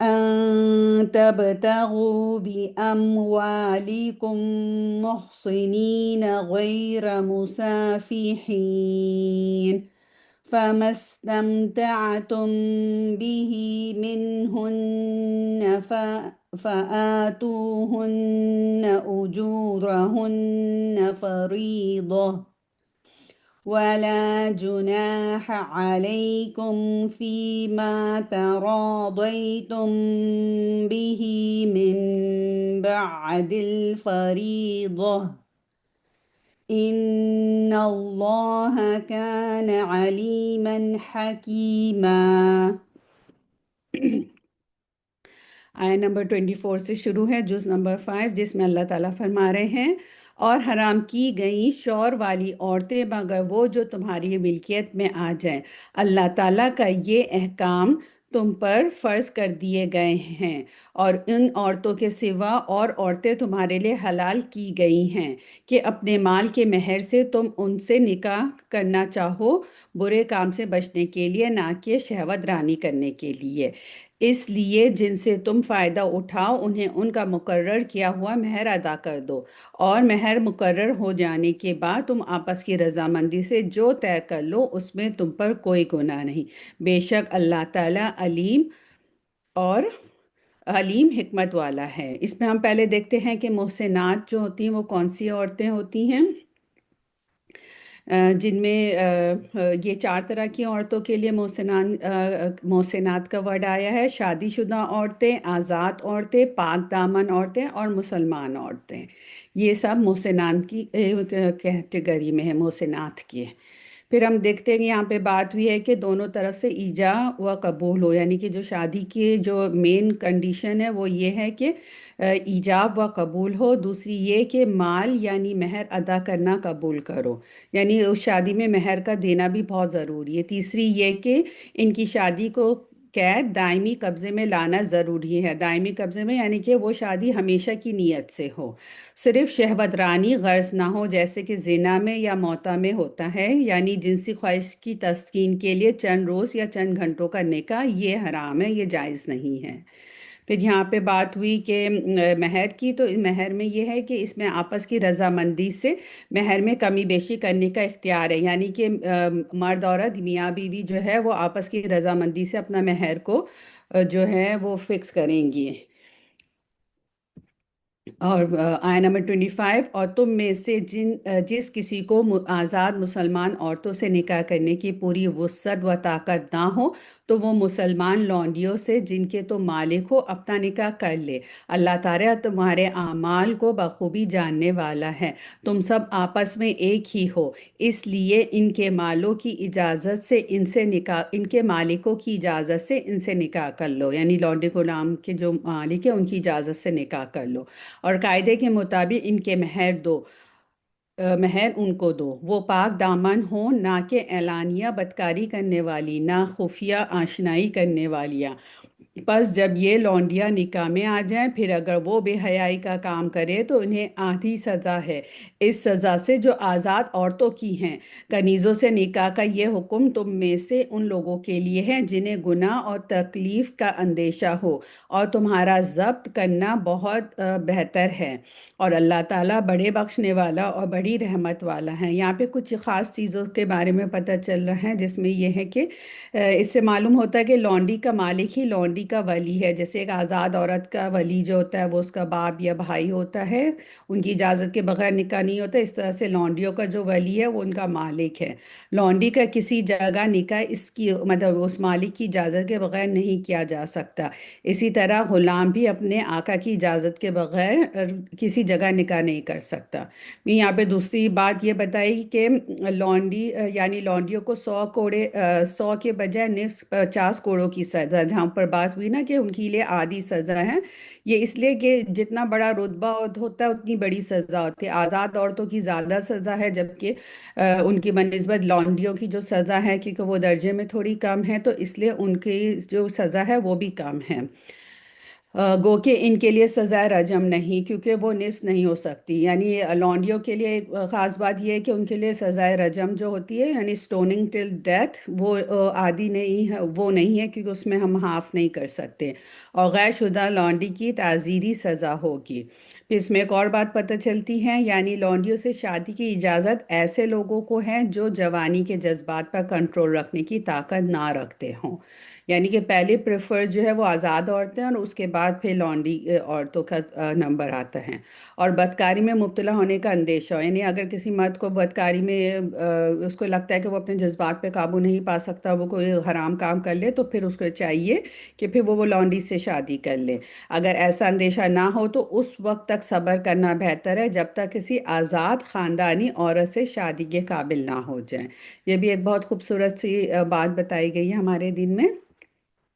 أن تبتغوا بأموالكم محصنين غير مسافحين، فما استمتعتم به منهن فآتوهن أجورهن فريضة، ولا جناح عليكم فيما تراضيتم به من بعد الفريضة، إن الله كان عليما حكيما۔ آیا نمبر 24 سے شروع ہے، جز نمبر 5، جس میں اللہ تعالیٰ فرما رہے ہیں، اور حرام کی گئیں شور والی عورتیں مگر وہ جو تمہاری ملکیت میں آ جائیں۔ اللہ تعالیٰ کا یہ احکام تم پر فرض کر دیے گئے ہیں، اور ان عورتوں کے سوا اور عورتیں تمہارے لیے حلال کی گئی ہیں کہ اپنے مال کے مہر سے تم ان سے نکاح کرنا چاہو، برے کام سے بچنے کے لیے، نہ کہ شہوت رانی کرنے کے لیے۔ اس لیے جن سے تم فائدہ اٹھاؤ انہیں ان کا مقرر کیا ہوا مہر ادا کر دو، اور مہر مقرر ہو جانے کے بعد تم آپس کی رضامندی سے جو طے کر لو اس میں تم پر کوئی گناہ نہیں۔ بے شک اللہ تعالیٰ اور علیم حکمت والا ہے۔ اس میں ہم پہلے دیکھتے ہیں کہ محسنات جو ہوتی ہیں وہ کون سی عورتیں ہوتی ہیں، جن میں یہ 4 طرح کی عورتوں کے لیے محسنات کا ورڈ آیا ہے: شادی شدہ عورتیں، آزاد عورتیں، پاک دامن عورتیں اور مسلمان عورتیں۔ یہ سب محسنات کی کیٹیگری میں ہے، محسنات کی۔ پھر ہم دیکھتے ہیں کہ یہاں پہ بات ہوئی ہے کہ دونوں طرف سے ایجاب و قبول ہو، یعنی کہ جو شادی کی جو مین کنڈیشن ہے وہ یہ ہے کہ ایجاب و قبول ہو، دوسری یہ کہ مال یعنی مہر ادا کرنا قبول کرو، یعنی اس شادی میں مہر کا دینا بھی بہت ضروری ہے، تیسری یہ کہ ان کی شادی کو قید دائمی قبضے میں لانا ضروری ہے۔ دائمی قبضے میں یعنی کہ وہ شادی ہمیشہ کی نیت سے ہو، صرف شہوت رانی غرض نہ ہو، جیسے کہ زنا میں یا موتا میں ہوتا ہے، یعنی جنسی خواہش کی تسکین کے لیے چند روز یا چند گھنٹوں کا نکاح، یہ حرام ہے، یہ جائز نہیں ہے۔ پھر یہاں پہ بات ہوئی کہ مہر کی، تو مہر میں یہ ہے کہ اس میں آپس کی رضامندی سے مہر میں کمی بیشی کرنے کا اختیار ہے، یعنی کہ مرد عورت میاں بیوی جو ہے وہ آپس کی رضامندی سے اپنا مہر کو جو ہے وہ فکس کریں گی۔ اور آیا نمبر 25، اور تم میں سے جس کسی کو آزاد مسلمان عورتوں سے نکاح کرنے کی پوری وسعت و طاقت نہ ہو تو وہ مسلمان لونڈیوں سے جن کے تم مالک ہو اپنا نکاح کر لے۔ اللہ تعالیٰ تمہارے اعمال کو بخوبی جاننے والا ہے، تم سب آپس میں ایک ہی ہو، اس لیے ان کے مالوں کی اجازت سے ان کے مالکوں کی اجازت سے ان سے نکاح کر لو، یعنی لونڈی غلام کے جو مالک ہیں ان کی اجازت سے نکاح کر لو، اور قاعدے کے مطابق ان کے مہر ان کو دو، وہ پاک دامن ہوں، نہ کہ اعلانیہ بدکاری کرنے والی، نہ خفیہ آشنائی کرنے والیاں۔ پس جب یہ لونڈیاں نکاح میں آ جائیں، پھر اگر وہ بے حیائی کا کام کرے تو انہیں آدھی سزا ہے اس سزا سے جو آزاد عورتوں کی ہیں۔ کنیزوں سے نکاح کا یہ حکم تم میں سے ان لوگوں کے لیے ہے جنہیں گناہ اور تکلیف کا اندیشہ ہو، اور تمہارا ضبط کرنا بہت بہتر ہے، اور اللہ تعالیٰ بڑے بخشنے والا اور بڑی رحمت والا ہے۔ یہاں پہ کچھ خاص چیزوں کے بارے میں پتہ چل رہا ہے، جس میں یہ ہے کہ اس سے معلوم ہوتا ہے کہ لونڈی کا مالک ہی لونڈی کا ولی ہے، جیسے ایک آزاد عورت کا ولی جو ہوتا ہے وہ اس کا باپ یا بھائی ہوتا ہے، ان کی اجازت کے بغیر نکاح نہیں ہوتا، اس طرح سے لونڈیوں کا جو ولی ہے وہ ان کا مالک ہے۔ لونڈی کا کسی جگہ نکاح مطلب اس مالک کی اجازت کے بغیر نہیں کیا جا سکتا، اسی طرح غلام بھی اپنے آقا کی اجازت کے بغیر کسی جگہ نکاح نہیں کر سکتا۔ میں یہاں پہ دوسری بات یہ بتائی کہ یعنی لونڈیوں کو 100 کے بجائے نصف 50 کوڑوں کی سزا، جہاں پر بات ہوئی نا کہ ان کے لیے آدھی سزا ہے، یہ اس لیے کہ جتنا بڑا رتبہ ہوتا ہے اتنی بڑی سزا ہوتی ہے۔ آزاد عورتوں کی زیادہ سزا ہے، جبکہ ان کی بنسبت لونڈیوں کی جو سزا ہے کیونکہ وہ درجے میں تھوڑی کم ہے، تو اس لیے ان کی جو سزا ہے وہ بھی کم ہے۔ گو کہ ان کے لیے سزائے رجم نہیں، کیونکہ وہ نفس نہیں ہو سکتی، یعنی لونڈیوں کے لیے ایک خاص بات یہ ہے کہ ان کے لیے سزائے رجم جو ہوتی ہے یعنی سٹوننگ ٹل ڈیتھ، وہ عادی نہیں ہے، وہ نہیں ہے، کیونکہ اس میں ہم معاف نہیں کر سکتے، اور غیر شدہ لونڈی کی تعزیری سزا ہوگی۔ پھر اس میں ایک اور بات پتہ چلتی ہے، یعنی لونڈیوں سے شادی کی اجازت ایسے لوگوں کو ہے جو جوانی کے جذبات پر کنٹرول رکھنے کی طاقت نہ رکھتے ہوں، یعنی کہ پہلے پریفر جو ہے وہ آزاد عورتیں، اور اس کے بعد پھر لانڈی عورتوں کا نمبر آتا ہے۔ اور بدکاری میں مبتلا ہونے کا اندیشہ ہو، یعنی اگر کسی مرد کو بدکاری میں اس کو لگتا ہے کہ وہ اپنے جذبات پہ قابو نہیں پا سکتا، وہ کوئی حرام کام کر لے، تو پھر اس کو چاہیے کہ پھر وہ لانڈی سے شادی کر لے۔ اگر ایسا اندیشہ نہ ہو تو اس وقت تک صبر کرنا بہتر ہے جب تک کسی آزاد خاندانی عورت سے شادی کے قابل نہ ہو جائیں۔ یہ بھی ایک بہت خوبصورت سی بات بتائی گئی ہے ہمارے دین میں۔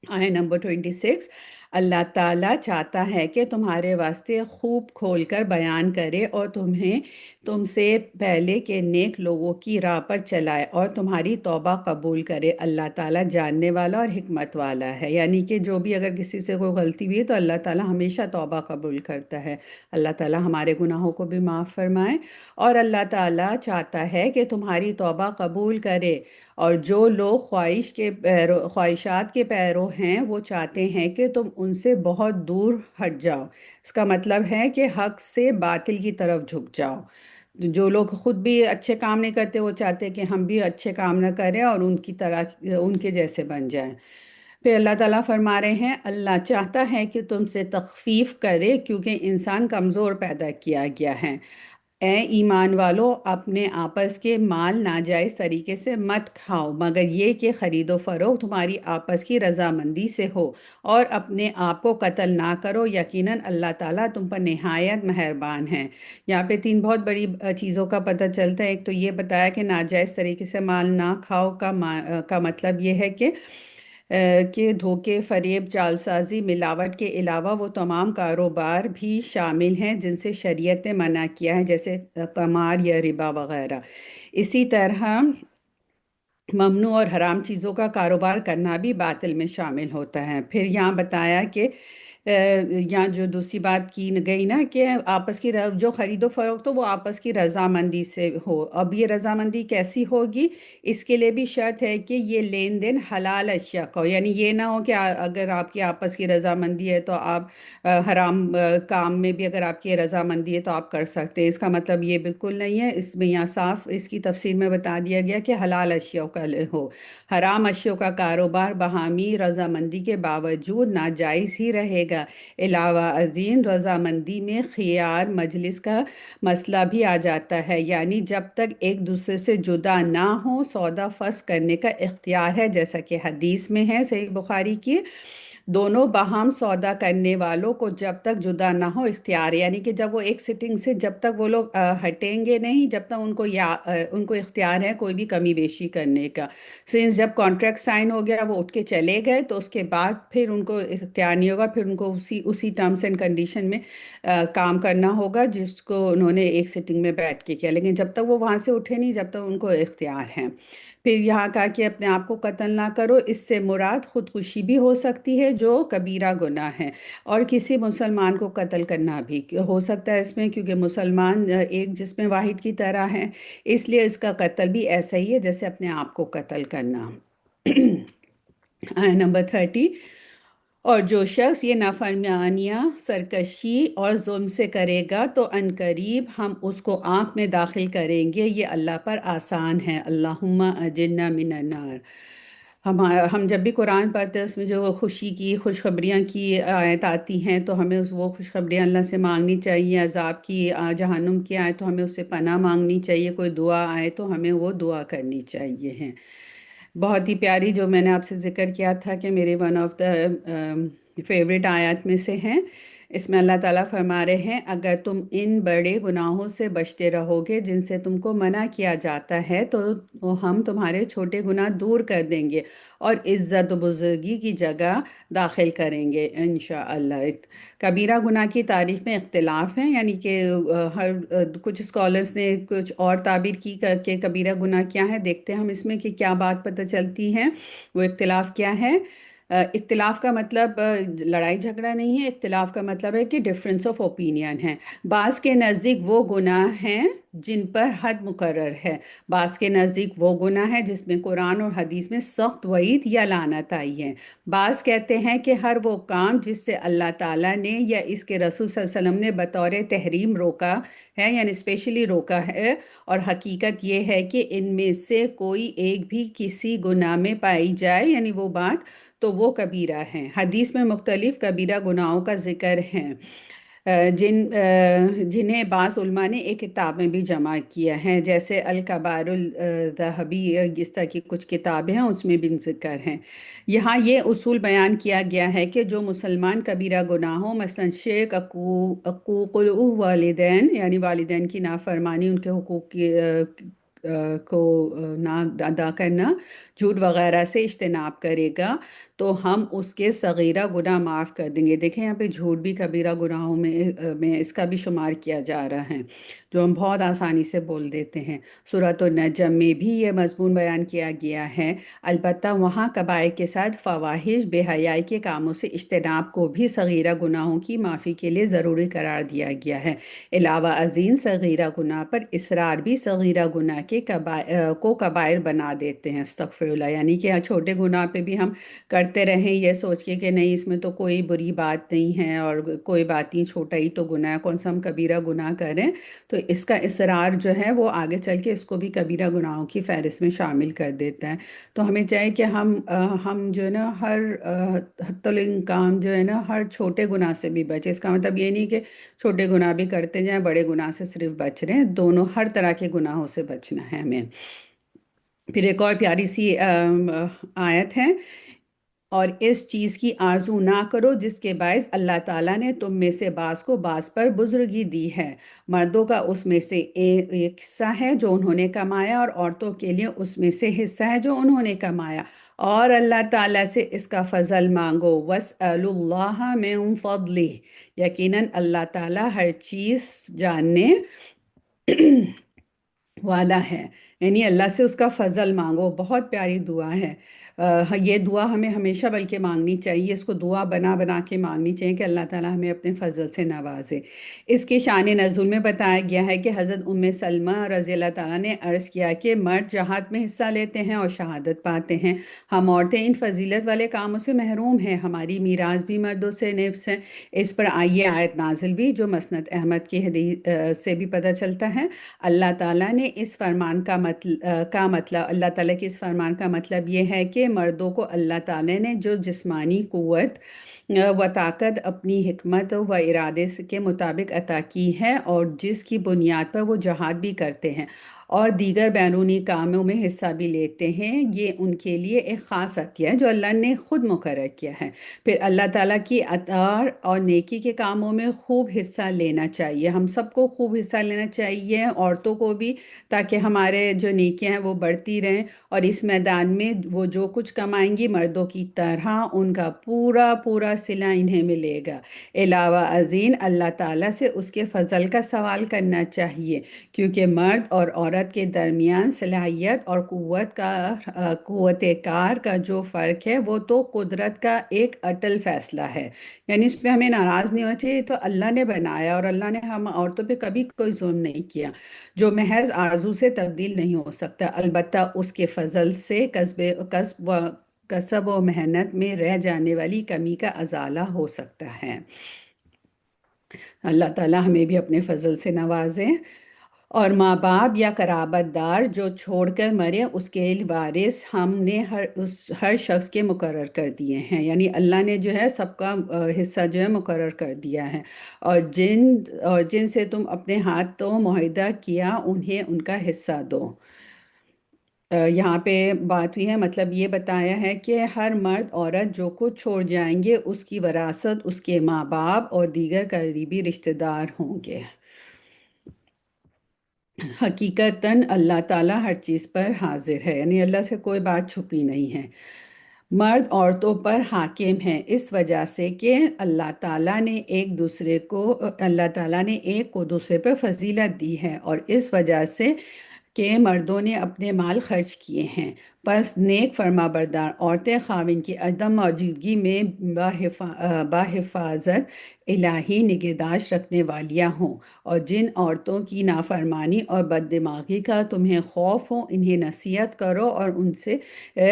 آئے نمبر 26، اللہ تعالیٰ چاہتا ہے کہ تمہارے واسطے خوب کھول کر بیان کرے اور تمہیں تم سے پہلے کے نیک لوگوں کی راہ پر چلائے اور تمہاری توبہ قبول کرے۔ اللہ تعالیٰ جاننے والا اور حکمت والا ہے، یعنی کہ جو بھی اگر کسی سے کوئی غلطی ہوئی ہے تو اللہ تعالیٰ ہمیشہ توبہ قبول کرتا ہے۔ اللہ تعالیٰ ہمارے گناہوں کو بھی معاف فرمائے، اور اللہ تعالیٰ چاہتا ہے کہ تمہاری توبہ قبول کرے، اور جو لوگ خواہشات کے پیرو ہیں وہ چاہتے ہیں کہ تم ان سے بہت دور ہٹ جاؤ۔ اس کا مطلب ہے کہ حق سے باطل کی طرف جھک جاؤ۔ جو لوگ خود بھی اچھے کام نہیں کرتے وہ چاہتے ہیں کہ ہم بھی اچھے کام نہ کریں اور ان کی طرح ان کے جیسے بن جائیں۔ پھر اللہ تعالیٰ فرما رہے ہیں، اللہ چاہتا ہے کہ تم سے تخفیف کرے کیونکہ انسان کمزور پیدا کیا گیا ہے۔ اے ایمان والو، اپنے آپس کے مال ناجائز طریقے سے مت کھاؤ مگر یہ کہ خرید و فروخت تمہاری آپس کی رضامندی سے ہو، اور اپنے آپ کو قتل نہ کرو، یقیناً اللہ تعالیٰ تم پر نہایت مہربان ہے۔ یہاں پہ تین بہت بڑی چیزوں کا پتہ چلتا ہے۔ ایک تو یہ بتایا کہ ناجائز طریقے سے مال نہ کھاؤ کا مطلب یہ ہے کہ دھوکے، فریب، جعلسازی، ملاوٹ کے علاوہ وہ تمام کاروبار بھی شامل ہیں جن سے شریعت نے منع کیا ہے، جیسے قمار یا ربا وغیرہ۔ اسی طرح ممنوع اور حرام چیزوں کا کاروبار کرنا بھی باطل میں شامل ہوتا ہے۔ پھر یہاں بتایا کہ یہاں جو دوسری بات کی گئی نا کہ آپس کی جو خرید و فروخت ہو وہ آپس کی رضامندی سے ہو۔ اب یہ رضامندی کیسی ہوگی؟ اس کے لیے بھی شرط ہے کہ یہ لین دین حلال اشیاء کا ہو، یعنی یہ نہ ہو کہ اگر آپ کی آپس کی رضامندی ہے تو آپ حرام کام میں بھی اگر آپ کی رضامندی ہے تو آپ کر سکتے ہیں۔ اس کا مطلب یہ بالکل نہیں ہے، اس میں یہاں صاف اس کی تفسیر میں بتا دیا گیا کہ حلال اشیاء کا ہو۔ حرام اشیاء کا کاروبار باہمی رضامندی کے باوجود ناجائز ہی رہے گا۔ علاوہ ازیں رضامندی میں خیار مجلس کا مسئلہ بھی آ جاتا ہے، یعنی جب تک ایک دوسرے سے جدا نہ ہو سودا فسخ کرنے کا اختیار ہے، جیسا کہ حدیث میں ہے صحیح بخاری کی، دونوں باہم سودا کرنے والوں کو جب تک جدا نہ ہو اختیار ہے، یعنی کہ جب وہ ایک سٹنگ سے جب تک وہ لوگ ہٹیں گے نہیں، جب تک ان کو اختیار ہے کوئی بھی کمی بیشی کرنے کا۔ سنس جب کانٹریکٹ سائن ہو گیا وہ اٹھ کے چلے گئے تو اس کے بعد پھر ان کو اختیار نہیں ہوگا، پھر ان کو اسی ٹرمز اینڈ کنڈیشن میں کام کرنا ہوگا جس کو انہوں نے ایک سٹنگ میں بیٹھ کے کیا، لیکن جب تک وہ وہاں سے اٹھے نہیں جب تک ان کو اختیار ہے۔ پھر یہاں کہا کہ اپنے آپ کو قتل نہ کرو، اس سے مراد خودکشی بھی ہو سکتی ہے جو کبیرہ گناہ ہے، اور کسی مسلمان کو قتل کرنا بھی ہو سکتا ہے اس میں، کیونکہ مسلمان ایک جسم واحد کی طرح ہے، اس لیے اس کا قتل بھی ایسا ہی ہے جیسے اپنے آپ کو قتل کرنا۔ نمبر 30، اور جو شخص یہ نافرمانیاں، سرکشی اور ظلم سے کرے گا تو عنقریب ہم اس کو آنکھ میں داخل کریں گے، یہ اللہ پر آسان ہے۔ اللہم اجرنا من النار۔ ہم جب بھی قرآن پڑھتے ہیں اس میں جو خوشی کی، خوشخبریاں کی آیت آتی ہیں تو ہمیں وہ خوشخبریاں اللہ سے مانگنی چاہیے۔ عذاب کی، جہنم کی آئے تو ہمیں اس سے پناہ مانگنی چاہیے، کوئی دعا آئے تو ہمیں وہ دعا کرنی چاہیے ہیں۔ بہت ہی پیاری جو میں نے آپ سے ذکر کیا تھا کہ میرے ون آف دا فیوریٹ آیات میں سے ہیں، اس میں اللہ تعالیٰ فرما رہے ہیں، اگر تم ان بڑے گناہوں سے بچتے رہو گے جن سے تم کو منع کیا جاتا ہے تو ہم تمہارے چھوٹے گناہ دور کر دیں گے اور عزت و بزرگی کی جگہ داخل کریں گے انشاءاللہ۔ کبیرہ گناہ کی تعریف میں اختلاف ہیں، یعنی کہ کچھ اسکالرس نے کچھ اور تعبیر کی کہ کبیرہ گناہ کیا ہے۔ دیکھتے ہیں ہم اس میں کہ کیا بات پتہ چلتی ہے، وہ اختلاف کیا ہے۔ اختلاف کا مطلب لڑائی جھگڑا نہیں ہے، اختلاف کا مطلب ہے کہ ڈفرینس آف اوپینین ہے۔ بعض کے نزدیک وہ گناہ ہیں جن پر حد مقرر ہے، بعض کے نزدیک وہ گناہ ہے جس میں قرآن اور حدیث میں سخت وعید یا لعنت آئی ہے۔ بعض کہتے ہیں کہ ہر وہ کام جس سے اللہ تعالیٰ نے یا اس کے رسول صلی اللہ علیہ وسلم نے بطور تحریم روکا ہے، یعنی اسپیشلی روکا ہے، اور حقیقت یہ ہے کہ ان میں سے کوئی ایک بھی کسی گناہ میں پائی جائے، یعنی وہ بات، تو وہ کبیرہ ہیں۔ حدیث میں مختلف کبیرہ گناہوں کا ذکر ہے، جنہیں بعض علماء نے ایک کتاب میں بھی جمع کیا ہے، جیسے الکبائر الذہبی، اس طرح کی کچھ کتابیں ہیں، اس میں بھی ذکر ہیں۔ یہاں یہ اصول بیان کیا گیا ہے کہ جو مسلمان کبیرہ گناہوں مثلا شرک، حقوق الوالدین یعنی والدین کی نافرمانی، ان کے حقوق کو نہ ادا کرنا، جھوٹ وغیرہ سے اجتناب کرے گا تو ہم اس کے صغیرہ گناہ معاف کر دیں گے۔ دیکھیں یہاں پہ جھوٹ بھی کبیرہ گناہوں میں اس کا بھی شمار کیا جا رہا ہے، جو ہم بہت آسانی سے بول دیتے ہیں۔ سورۃ النجم میں بھی یہ مضمون بیان کیا گیا ہے، البتہ وہاں کبائر کے ساتھ فواحش، بے حیائی کے کاموں سے اجتناب کو بھی صغیرہ گناہوں کی معافی کے لیے ضروری قرار دیا گیا ہے۔ علاوہ ازیں صغیرہ گناہ پر اصرار بھی صغیرہ گناہ کے کو کبائر بنا دیتے ہیں، استغفر اللہ، یعنی کہ چھوٹے گناہ پہ بھی ہم کرتے رہیں یہ سوچ کے کہ نہیں اس میں تو کوئی بری بات نہیں ہے اور کوئی بات نہیں، چھوٹا ہی تو گناہ ہے، کون سا ہم کبیرہ گناہ کریں، تو اس کا اصرار جو ہے وہ آگے چل کے اس کو بھی کبیرہ گناہوں کی فہرست میں شامل کر دیتا ہے۔ تو ہمیں چاہیے کہ ہم جو ہے نا ہر حتی الامکان جو ہے نا ہر چھوٹے گناہ سے بھی بچے۔ اس کا مطلب یہ نہیں کہ چھوٹے گناہ بھی کرتے جائیں، بڑے گناہ سے صرف بچ رہے ہیں، دونوں ہر طرح کے گناہوں سے بچنا ہے ہمیں۔ پھر ایک اور پیاری سی آیت ہے، اور اس چیز کی آرزو نہ کرو جس کے باعث اللہ تعالیٰ نے تم میں سے بعض کو بعض پر بزرگی دی ہے۔ مردوں کا اس میں سے ایک حصہ ہے جو انہوں نے کمایا، اور عورتوں کے لیے اس میں سے حصہ ہے جو انہوں نے کمایا، اور اللہ تعالیٰ سے اس کا فضل مانگو۔ وَاسْأَلُوا اللَّهَ مِن فَضْلِهِ، یقیناً اللہ تعالیٰ ہر چیز جاننے والا ہے، یعنی اللہ سے اس کا فضل مانگو۔ بہت پیاری دعا ہے، یہ دعا ہمیں ہمیشہ بلکہ مانگنی چاہیے، اس کو دعا بنا بنا کے مانگنی چاہیے کہ اللہ تعالیٰ ہمیں اپنے فضل سے نوازے۔ اس کے شان نزول میں بتایا گیا ہے کہ حضرت سلمہ رضی اللہ تعالیٰ نے عرض کیا کہ مرد جہاد میں حصہ لیتے ہیں اور شہادت پاتے ہیں، ہم عورتیں ان فضیلت والے کاموں سے محروم ہیں، ہماری میراث بھی مردوں سے نصف ہے۔ اس پر آئیے آیت نازل بھی، جو مسند احمد کی حدیث سے بھی پتہ چلتا ہے۔ اللہ تعالیٰ نے اس فرمان کا مطلب اللہ تعالیٰ کے اس فرمان کا مطلب یہ ہے کہ مردوں کو اللہ تعالیٰ نے جو جسمانی قوت و طاقت اپنی حکمت و ارادے کے مطابق عطا کی ہے، اور جس کی بنیاد پر وہ جہاد بھی کرتے ہیں اور دیگر بیرونی کاموں میں حصہ بھی لیتے ہیں، یہ ان کے لیے ایک خاص عطیہ ہے جو اللہ نے خود مقرر کیا ہے۔ پھر اللہ تعالیٰ کی اطاعت اور نیکی کے کاموں میں خوب حصہ لینا چاہیے، ہم سب کو خوب حصہ لینا چاہیے، عورتوں کو بھی، تاکہ ہمارے جو نیکیاں ہیں وہ بڑھتی رہیں، اور اس میدان میں وہ جو کچھ کمائیں گی مردوں کی طرح ان کا پورا پورا صلہ انہیں ملے گا۔ علاوہ ازیں اللہ تعالیٰ سے اس کے فضل کا سوال کرنا چاہیے، کیونکہ مرد اور عورت کے درمیان صلاحیت اور قوت کار کا جو فرق ہے وہ تو قدرت کا ایک اٹل فیصلہ ہے، یعنی اس پہ ہمیں ناراض نہیں ہونا چاہیے، یہ تو اللہ نے بنایا، اور اللہ نے ہم عورتوں پہ کبھی کوئی ظلم نہیں کیا، جو محض آرزو سے تبدیل نہیں ہو سکتا، البتہ اس کے فضل سے کسب و محنت میں رہ جانے والی کمی کا ازالہ ہو سکتا ہے۔ اللہ تعالیٰ ہمیں بھی اپنے فضل سے نوازے۔ اور ماں باپ یا قرابت دار جو چھوڑ کر مرے، اس کے وارث ہم نے ہر شخص کے مقرر کر دیے ہیں، یعنی اللہ نے جو ہے سب کا حصہ جو ہے مقرر کر دیا ہے، اور جن سے تم اپنے ہاتھ تو معاہدہ کیا انہیں ان کا حصہ دو۔ یہاں پہ بات ہوئی ہے، مطلب یہ بتایا ہے کہ ہر مرد عورت جو کچھ چھوڑ جائیں گے اس کی وراثت اس کے ماں باپ اور دیگر قریبی رشتہ دار ہوں گے۔ حقیقتاً اللہ تعالیٰ ہر چیز پر حاضر ہے، یعنی اللہ سے کوئی بات چھپی نہیں ہے۔ مرد عورتوں پر حاکم ہیں اس وجہ سے کہ اللہ تعالیٰ نے ایک کو دوسرے پر فضیلت دی ہے، اور اس وجہ سے کہ مردوں نے اپنے مال خرچ کیے ہیں، پس نیک فرما بردار عورتیں خاوند کی عدم موجودگی میں بحفاظت الہی نگہداشت رکھنے والیاں ہوں، اور جن عورتوں کی نافرمانی اور بد دماغی کا تمہیں خوف ہو انہیں نصیحت کرو اور ان سے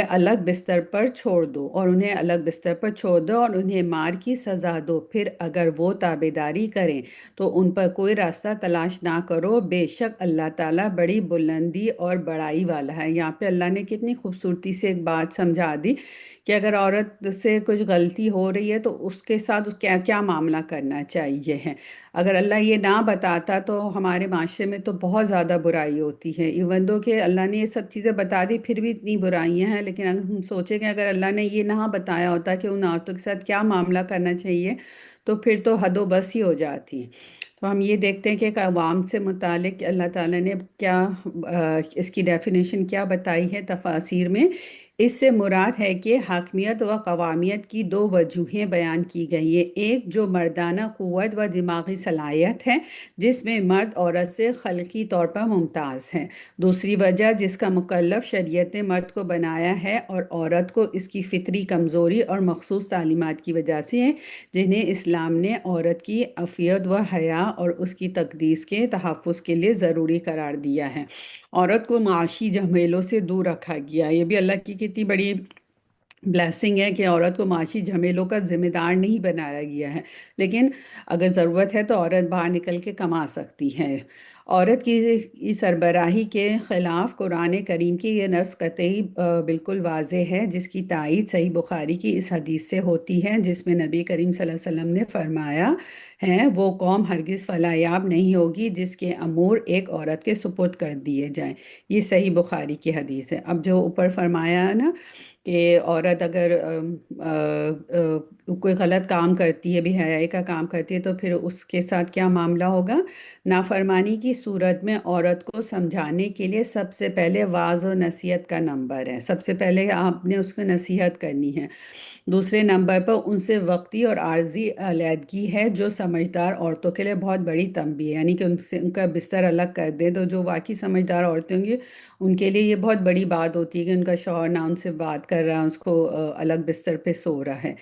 الگ بستر پر چھوڑ دو اور انہیں الگ بستر پر چھوڑ دو اور انہیں مار کی سزا دو، پھر اگر وہ تابعداری کریں تو ان پر کوئی راستہ تلاش نہ کرو، بے شک اللہ تعالیٰ بڑی بلندی اور بڑائی والا ہے۔ یہاں پہ اللہ نے کتنی خوبصورتی سے ایک بات سمجھا دی کہ اگر عورت سے کچھ غلطی ہو رہی ہے تو اس کے ساتھ کیا کیا معاملہ کرنا چاہیے ہے۔ اگر اللہ یہ نہ بتاتا تو ہمارے معاشرے میں تو بہت زیادہ برائی ہوتی ہے، ایون دو کہ اللہ نے یہ سب چیزیں بتا دی پھر بھی اتنی برائیاں ہیں، لیکن اگر ہم سوچیں کہ اگر اللہ نے یہ نہ بتایا ہوتا کہ ان عورتوں کے ساتھ کیا معاملہ کرنا چاہیے تو پھر تو حد و بس ہی ہو جاتی ہے۔ تو ہم یہ دیکھتے ہیں کہ ایک عوام سے متعلق اللہ تعالیٰ نے کیا اس کی ڈیفینیشن کیا بتائی ہے تفاسیر میں۔ اس سے مراد ہے کہ حاکمیت و قوامیت کی دو وجوہیں بیان کی گئی ہیں، ایک جو مردانہ قوت و دماغی صلاحیت ہے جس میں مرد عورت سے خلقی طور پر ممتاز ہے، دوسری وجہ جس کا مکلف شریعت نے مرد کو بنایا ہے اور عورت کو اس کی فطری کمزوری اور مخصوص تعلیمات کی وجہ سے ہے، جنہیں اسلام نے عورت کی عفیت و حیا اور اس کی تقدیس کے تحفظ کے لیے ضروری قرار دیا ہے۔ عورت کو معاشی جھمیلوں سے دور رکھا گیا، یہ بھی اللہ کی کتنی بڑی بلیسنگ ہے کہ عورت کو معاشی جھمیلوں کا ذمہ دار نہیں بنایا گیا ہے، لیکن اگر ضرورت ہے تو عورت باہر نکل کے کما سکتی ہے۔ عورت کی سربراہی کے خلاف قرآن کریم کی یہ نص قطعی بالکل واضح ہے، جس کی تائید صحیح بخاری کی اس حدیث سے ہوتی ہے جس میں نبی کریم صلی اللہ علیہ وسلم نے فرمایا ہے وہ قوم ہرگز فلاح یاب نہیں ہوگی جس کے امور ایک عورت کے سپرد کر دیے جائیں۔ یہ صحیح بخاری کی حدیث ہے۔ اب جو اوپر فرمایا ہے نا کہ عورت اگر کوئی غلط کام کرتی ہے، بے حیائی کا کام کرتی ہے تو پھر اس کے ساتھ کیا معاملہ ہوگا۔ نافرمانی کی صورت میں عورت کو سمجھانے کے لیے سب سے پہلے واعظ و نصیحت کا نمبر ہے، سب سے پہلے آپ نے اس کو نصیحت کرنی ہے۔ دوسرے نمبر پر ان سے وقتی اور عارضی علیحدگی ہے جو سمجھدار عورتوں کے لیے بہت بڑی تنبیہ ہے، یعنی کہ ان کا بستر الگ کر دیں، تو جو واقعی سمجھدار عورتیں ہوں گی ان کے لیے یہ بہت بڑی بات ہوتی ہے کہ ان کا شوہر نہ ان سے بات کر رہا ہے، اس کو الگ بستر پہ سو رہا ہے۔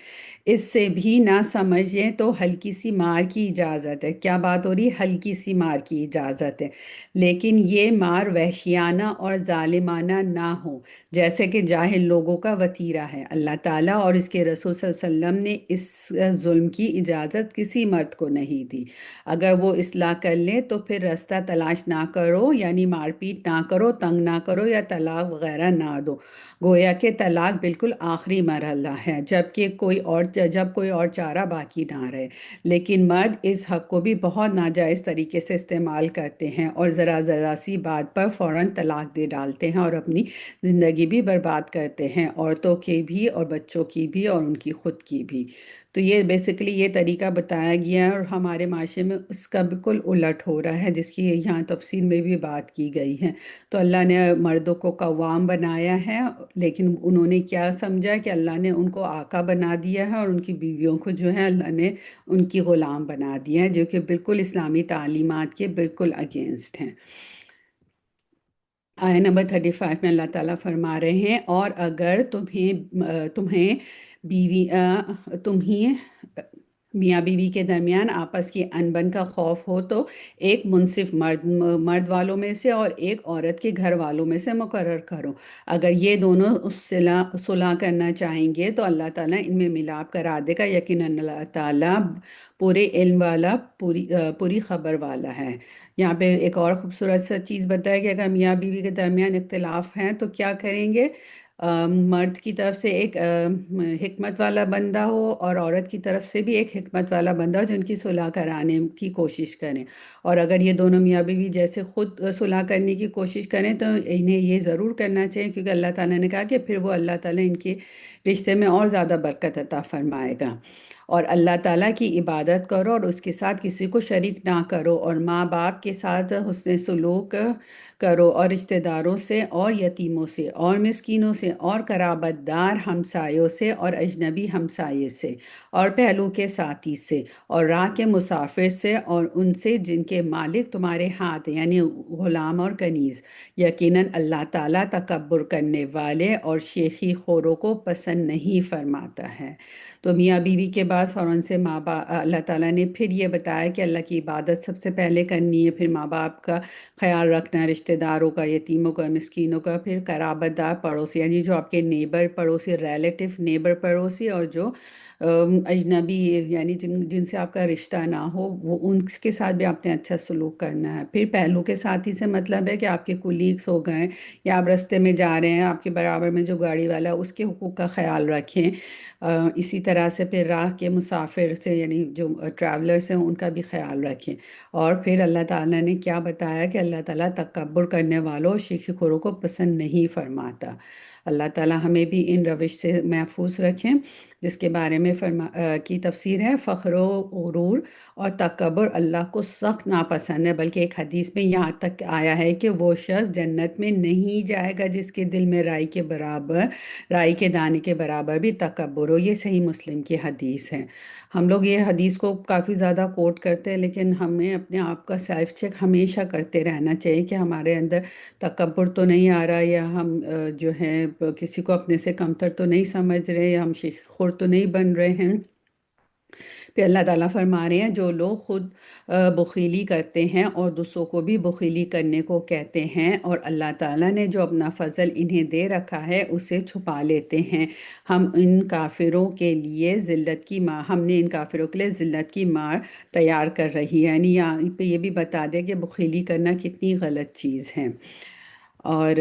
اس سے بھی نہ سمجھیں تو ہلکی سی مار کی اجازت ہے۔ کیا بات ہو رہی ہے؟ ہلکی سی مار کی اجازت ہے، لیکن یہ مار وحشیانہ اور ظالمانہ نہ ہو جیسے کہ جاہل لوگوں کا وتیرہ ہے۔ اللہ تعالیٰ اور اس کے رسول صلی اللہ علیہ وسلم نے اس ظلم کی اجازت کسی مرد کو نہیں دی۔ اگر وہ اصلاح کر لے تو پھر راستہ تلاش نہ کرو، یعنی مار پیٹ نہ کرو، تنگ نہ کرو یا طلاق وغیرہ نہ دو، گویا کہ طلاق بالکل آخری مرحلہ ہے جب کوئی اور چارہ باقی نہ رہے۔ لیکن مرد اس حق کو بھی بہت ناجائز طریقے سے استعمال کرتے ہیں اور ذرا ذرا سی بات پر فوراً طلاق دے ڈالتے ہیں اور اپنی زندگی بھی برباد کرتے ہیں، عورتوں کی بھی اور بچوں کی بھی اور ان کی خود کی بھی۔ تو یہ بیسیکلی یہ طریقہ بتایا گیا ہے اور ہمارے معاشرے میں اس کا بالکل الٹ ہو رہا ہے جس کی یہاں تفصیل میں بھی بات کی گئی ہے۔ تو اللہ نے مردوں کو قوام بنایا ہے، لیکن انہوں نے کیا سمجھا کہ اللہ نے ان کو آقا بنا دیا ہے اور ان کی بیویوں کو جو ہے اللہ نے ان کی غلام بنا دیا ہے، جو کہ بالکل اسلامی تعلیمات کے بالکل اگینسٹ ہیں۔ آیت نمبر 35 میں اللہ تعالیٰ فرما رہے ہیں، اور اگر تمہیں بیوی تمہیں میاں بیوی کے درمیان آپس کی انبن کا خوف ہو تو ایک منصف مرد والوں میں سے اور ایک عورت کے گھر والوں میں سے مقرر کرو۔ اگر یہ دونوں صلح کرنا چاہیں گے تو اللہ تعالیٰ ان میں ملاپ کرا دے گا، یقیناً اللہ تعالیٰ پورے علم والا، پوری خبر والا ہے۔ یہاں پہ ایک اور خوبصورت سا چیز بتایا کہ اگر میاں بیوی کے درمیان اختلاف ہیں تو کیا کریں گے؟ مرد کی طرف سے ایک حکمت والا بندہ ہو اور عورت کی طرف سے بھی ایک حکمت والا بندہ ہو جو ان کی صلح کرانے کی کوشش کریں، اور اگر یہ دونوں میاں بیوی جیسے خود صلح کرنے کی کوشش کریں تو انہیں یہ ضرور کرنا چاہیے، کیونکہ اللہ تعالیٰ نے کہا کہ پھر وہ اللہ تعالیٰ ان کے رشتے میں اور زیادہ برکت عطا فرمائے گا۔ اور اللہ تعالیٰ کی عبادت کرو اور اس کے ساتھ کسی کو شریک نہ کرو، اور ماں باپ کے ساتھ حسن سلوک کرو، اور رشتہ داروں سے اور یتیموں سے اور مسکینوں سے اور قرابت دار ہمسایوں سے اور اجنبی ہمسائے سے اور پہلو کے ساتھی سے اور راہ کے مسافر سے اور ان سے جن کے مالک تمہارے ہاتھ ہیں، یعنی غلام اور کنیز۔ یقیناً اللہ تعالیٰ تکبر کرنے والے اور شیخی خوروں کو پسند نہیں فرماتا ہے۔ تو میاں بیوی کے بعد فوراً سے ماں باپ، اللہ تعالیٰ نے پھر یہ بتایا کہ اللہ کی عبادت سب سے پہلے کرنی ہے، پھر ماں باپ کا خیال رکھنا ہے، رشتہ داروں کا، یتیموں کا، مسکینوں کا، پھر قرابت دار پڑوسی، یعنی جو آپ کے نیبر پڑوسی، ریلیٹیو نیبر پڑوسی، اور جو اجنبی، یعنی جن سے آپ کا رشتہ نہ ہو، وہ ان کے ساتھ بھی آپ نے اچھا سلوک کرنا ہے۔ پھر پہلو کے ساتھی سے مطلب ہے کہ آپ کے کولیگس ہو گئے، یا آپ راستے میں جا رہے ہیں، آپ کے برابر میں جو گاڑی والا ہے اس کے حقوق کا خیال رکھیں۔ اسی طرح سے پھر راہ کے مسافر سے، یعنی جو ٹریولرس ہیں، ان کا بھی خیال رکھیں۔ اور پھر اللہ تعالیٰ نے کیا بتایا کہ اللہ تعالیٰ تکبر کرنے والوں اور شیخی خوروں کو پسند نہیں فرماتا۔ اللہ تعالیٰ ہمیں بھی ان روش سے محفوظ رکھیں، جس کے بارے میں کی تفسیر ہے: فخر و غرور اور تکبر اللہ کو سخت ناپسند ہے، بلکہ ایک حدیث میں یہاں تک آیا ہے کہ وہ شخص جنت میں نہیں جائے گا جس کے دل میں رائی کے دانے کے برابر بھی تکبر ہو۔ یہ صحیح مسلم کی حدیث ہے۔ ہم لوگ یہ حدیث کو کافی زیادہ کوٹ کرتے ہیں، لیکن ہمیں اپنے آپ کا سیلف چیک ہمیشہ کرتے رہنا چاہیے کہ ہمارے اندر تکبر تو نہیں آ رہا، یا ہم جو ہے کسی کو اپنے سے کمتر تو نہیں سمجھ رہے، یا ہم شیخ خور تو نہیں بن رہے ہیں۔ پھر اللہ تعالیٰ فرما رہے ہیں: جو لوگ خود بخیلی کرتے ہیں اور دوسروں کو بھی بخیلی کرنے کو کہتے ہیں، اور اللہ تعالیٰ نے جو اپنا فضل انہیں دے رکھا ہے اسے چھپا لیتے ہیں، ہم نے ان کافروں کے لیے ذلت کی مار تیار کر رہی ہے۔ یعنی یہاں پہ یہ بھی بتا دیں کہ بخیلی کرنا کتنی غلط چیز ہے۔ اور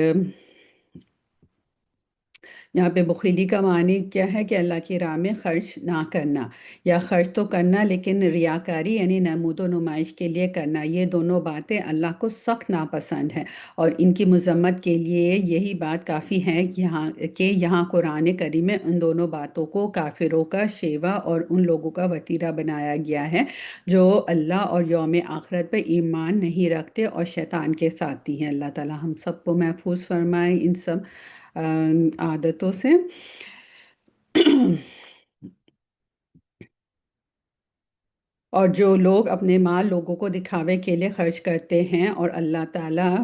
یہاں پہ بخیلی کا معنی کیا ہے کہ اللہ کی راہ میں خرچ نہ کرنا، یا خرچ تو کرنا لیکن ریاکاری یعنی نمود و نمائش کے لیے کرنا۔ یہ دونوں باتیں اللہ کو سخت ناپسند ہیں، اور ان کی مذمت کے لیے یہی بات کافی ہے کہ یہاں قرآن کریم میں ان دونوں باتوں کو کافروں کا شیوا اور ان لوگوں کا وتیرہ بنایا گیا ہے جو اللہ اور یوم آخرت پر ایمان نہیں رکھتے اور شیطان کے ساتھی ہیں۔ اللہ تعالیٰ ہم سب کو محفوظ فرمائے ان سب عادتوں سے۔ اور جو لوگ اپنے مال لوگوں کو دکھاوے کے لیے خرچ کرتے ہیں اور اللہ تعالیٰ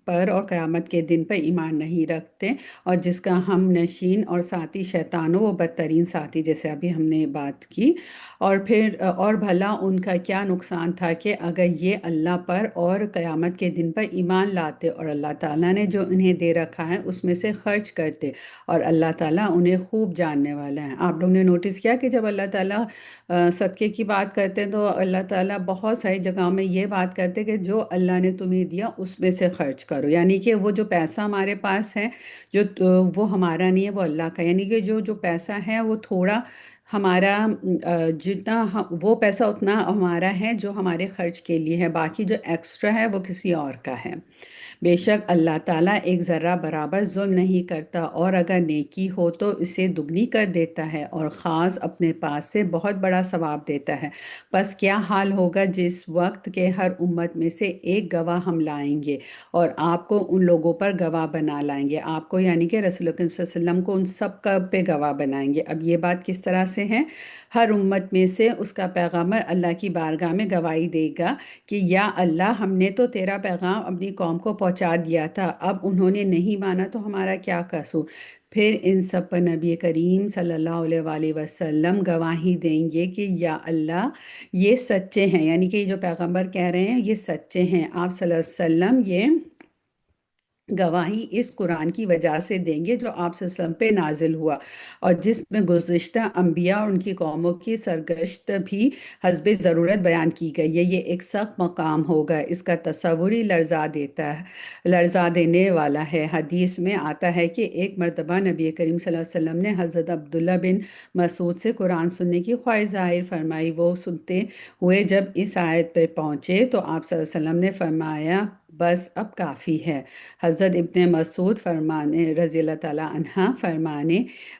پر اور قیامت کے دن پر ایمان نہیں رکھتے، اور جس کا ہم نشین اور ساتھی شیطان ہو، وہ بدترین ساتھی، جیسے ابھی ہم نے بات کی۔ اور پھر اور بھلا ان کا کیا نقصان تھا کہ اگر یہ اللہ پر اور قیامت کے دن پر ایمان لاتے اور اللہ تعالیٰ نے جو انہیں دے رکھا ہے اس میں سے خرچ کرتے، اور اللہ تعالیٰ انہیں خوب جاننے والا ہے۔ آپ لوگ نے نوٹس کیا کہ جب اللہ تعالیٰ صدقے کی بات کرتے ہیں تو اللہ تعالیٰ بہت ساری جگہوں میں یہ بات کرتے کہ جو اللہ نے تمہیں دیا اس میں سے خرچ کرو، یعنی کہ وہ جو پیسہ ہمارے پاس ہے وہ ہمارا نہیں ہے، وہ اللہ کا، یعنی کہ جو پیسہ ہے وہ تھوڑا ہمارا، جتنا وہ پیسہ اتنا ہمارا ہے جو ہمارے خرچ کے لیے ہے، باقی جو ایکسٹرا ہے وہ کسی اور کا ہے۔ بے شک اللہ تعالیٰ ایک ذرہ برابر ظلم نہیں کرتا، اور اگر نیکی ہو تو اسے دگنی کر دیتا ہے، اور خاص اپنے پاس سے بہت بڑا ثواب دیتا ہے۔ پس کیا حال ہوگا جس وقت کہ ہر امت میں سے ایک گواہ ہم لائیں گے، اور آپ کو ان لوگوں پر گواہ بنا لائیں گے، آپ کو یعنی کہ رسول اللہ صلی اللہ علیہ وسلم کو ان سب کا پہ گواہ بنائیں گے۔ اب یہ بات کس طرح سے ہے؟ ہر امت میں سے اس کا پیغامبر اللہ کی بارگاہ میں گواہی دے گا کہ یا اللہ، ہم نے تو تیرا پیغام اپنی قوم کو پہنچا دیا تھا، اب انہوں نے نہیں مانا تو ہمارا کیا قصور؟ پھر ان سب پر نبی کریم صلی اللہ علیہ وآلہ وسلم گواہی دیں گے کہ یا اللہ، یہ سچے ہیں، یعنی کہ یہ جو پیغمبر کہہ رہے ہیں یہ سچے ہیں۔ آپ صلی اللہ علیہ وسلم یہ گواہی اس قرآن کی وجہ سے دیں گے جو آپ صلی اللہ علیہ وسلم پہ نازل ہوا، اور جس میں گزشتہ انبیاء اور ان کی قوموں کی سرگشت بھی حسب ضرورت بیان کی گئی ہے۔ یہ ایک سخت مقام ہوگا، اس کا تصور ہی لرزا دینے والا ہے۔ حدیث میں آتا ہے کہ ایک مرتبہ نبی کریم صلی اللہ علیہ وسلم نے حضرت عبداللہ بن مسعود سے قرآن سننے کی خواہش ظاہر فرمائی۔ وہ سنتے ہوئے جب اس آیت پر پہنچے تو آپ صلی اللہ علیہ وسلم نے فرمایا: بس اب کافی ہے۔ حضرت ابن مسعود فرمانے رضی اللہ تعالیٰ عنہ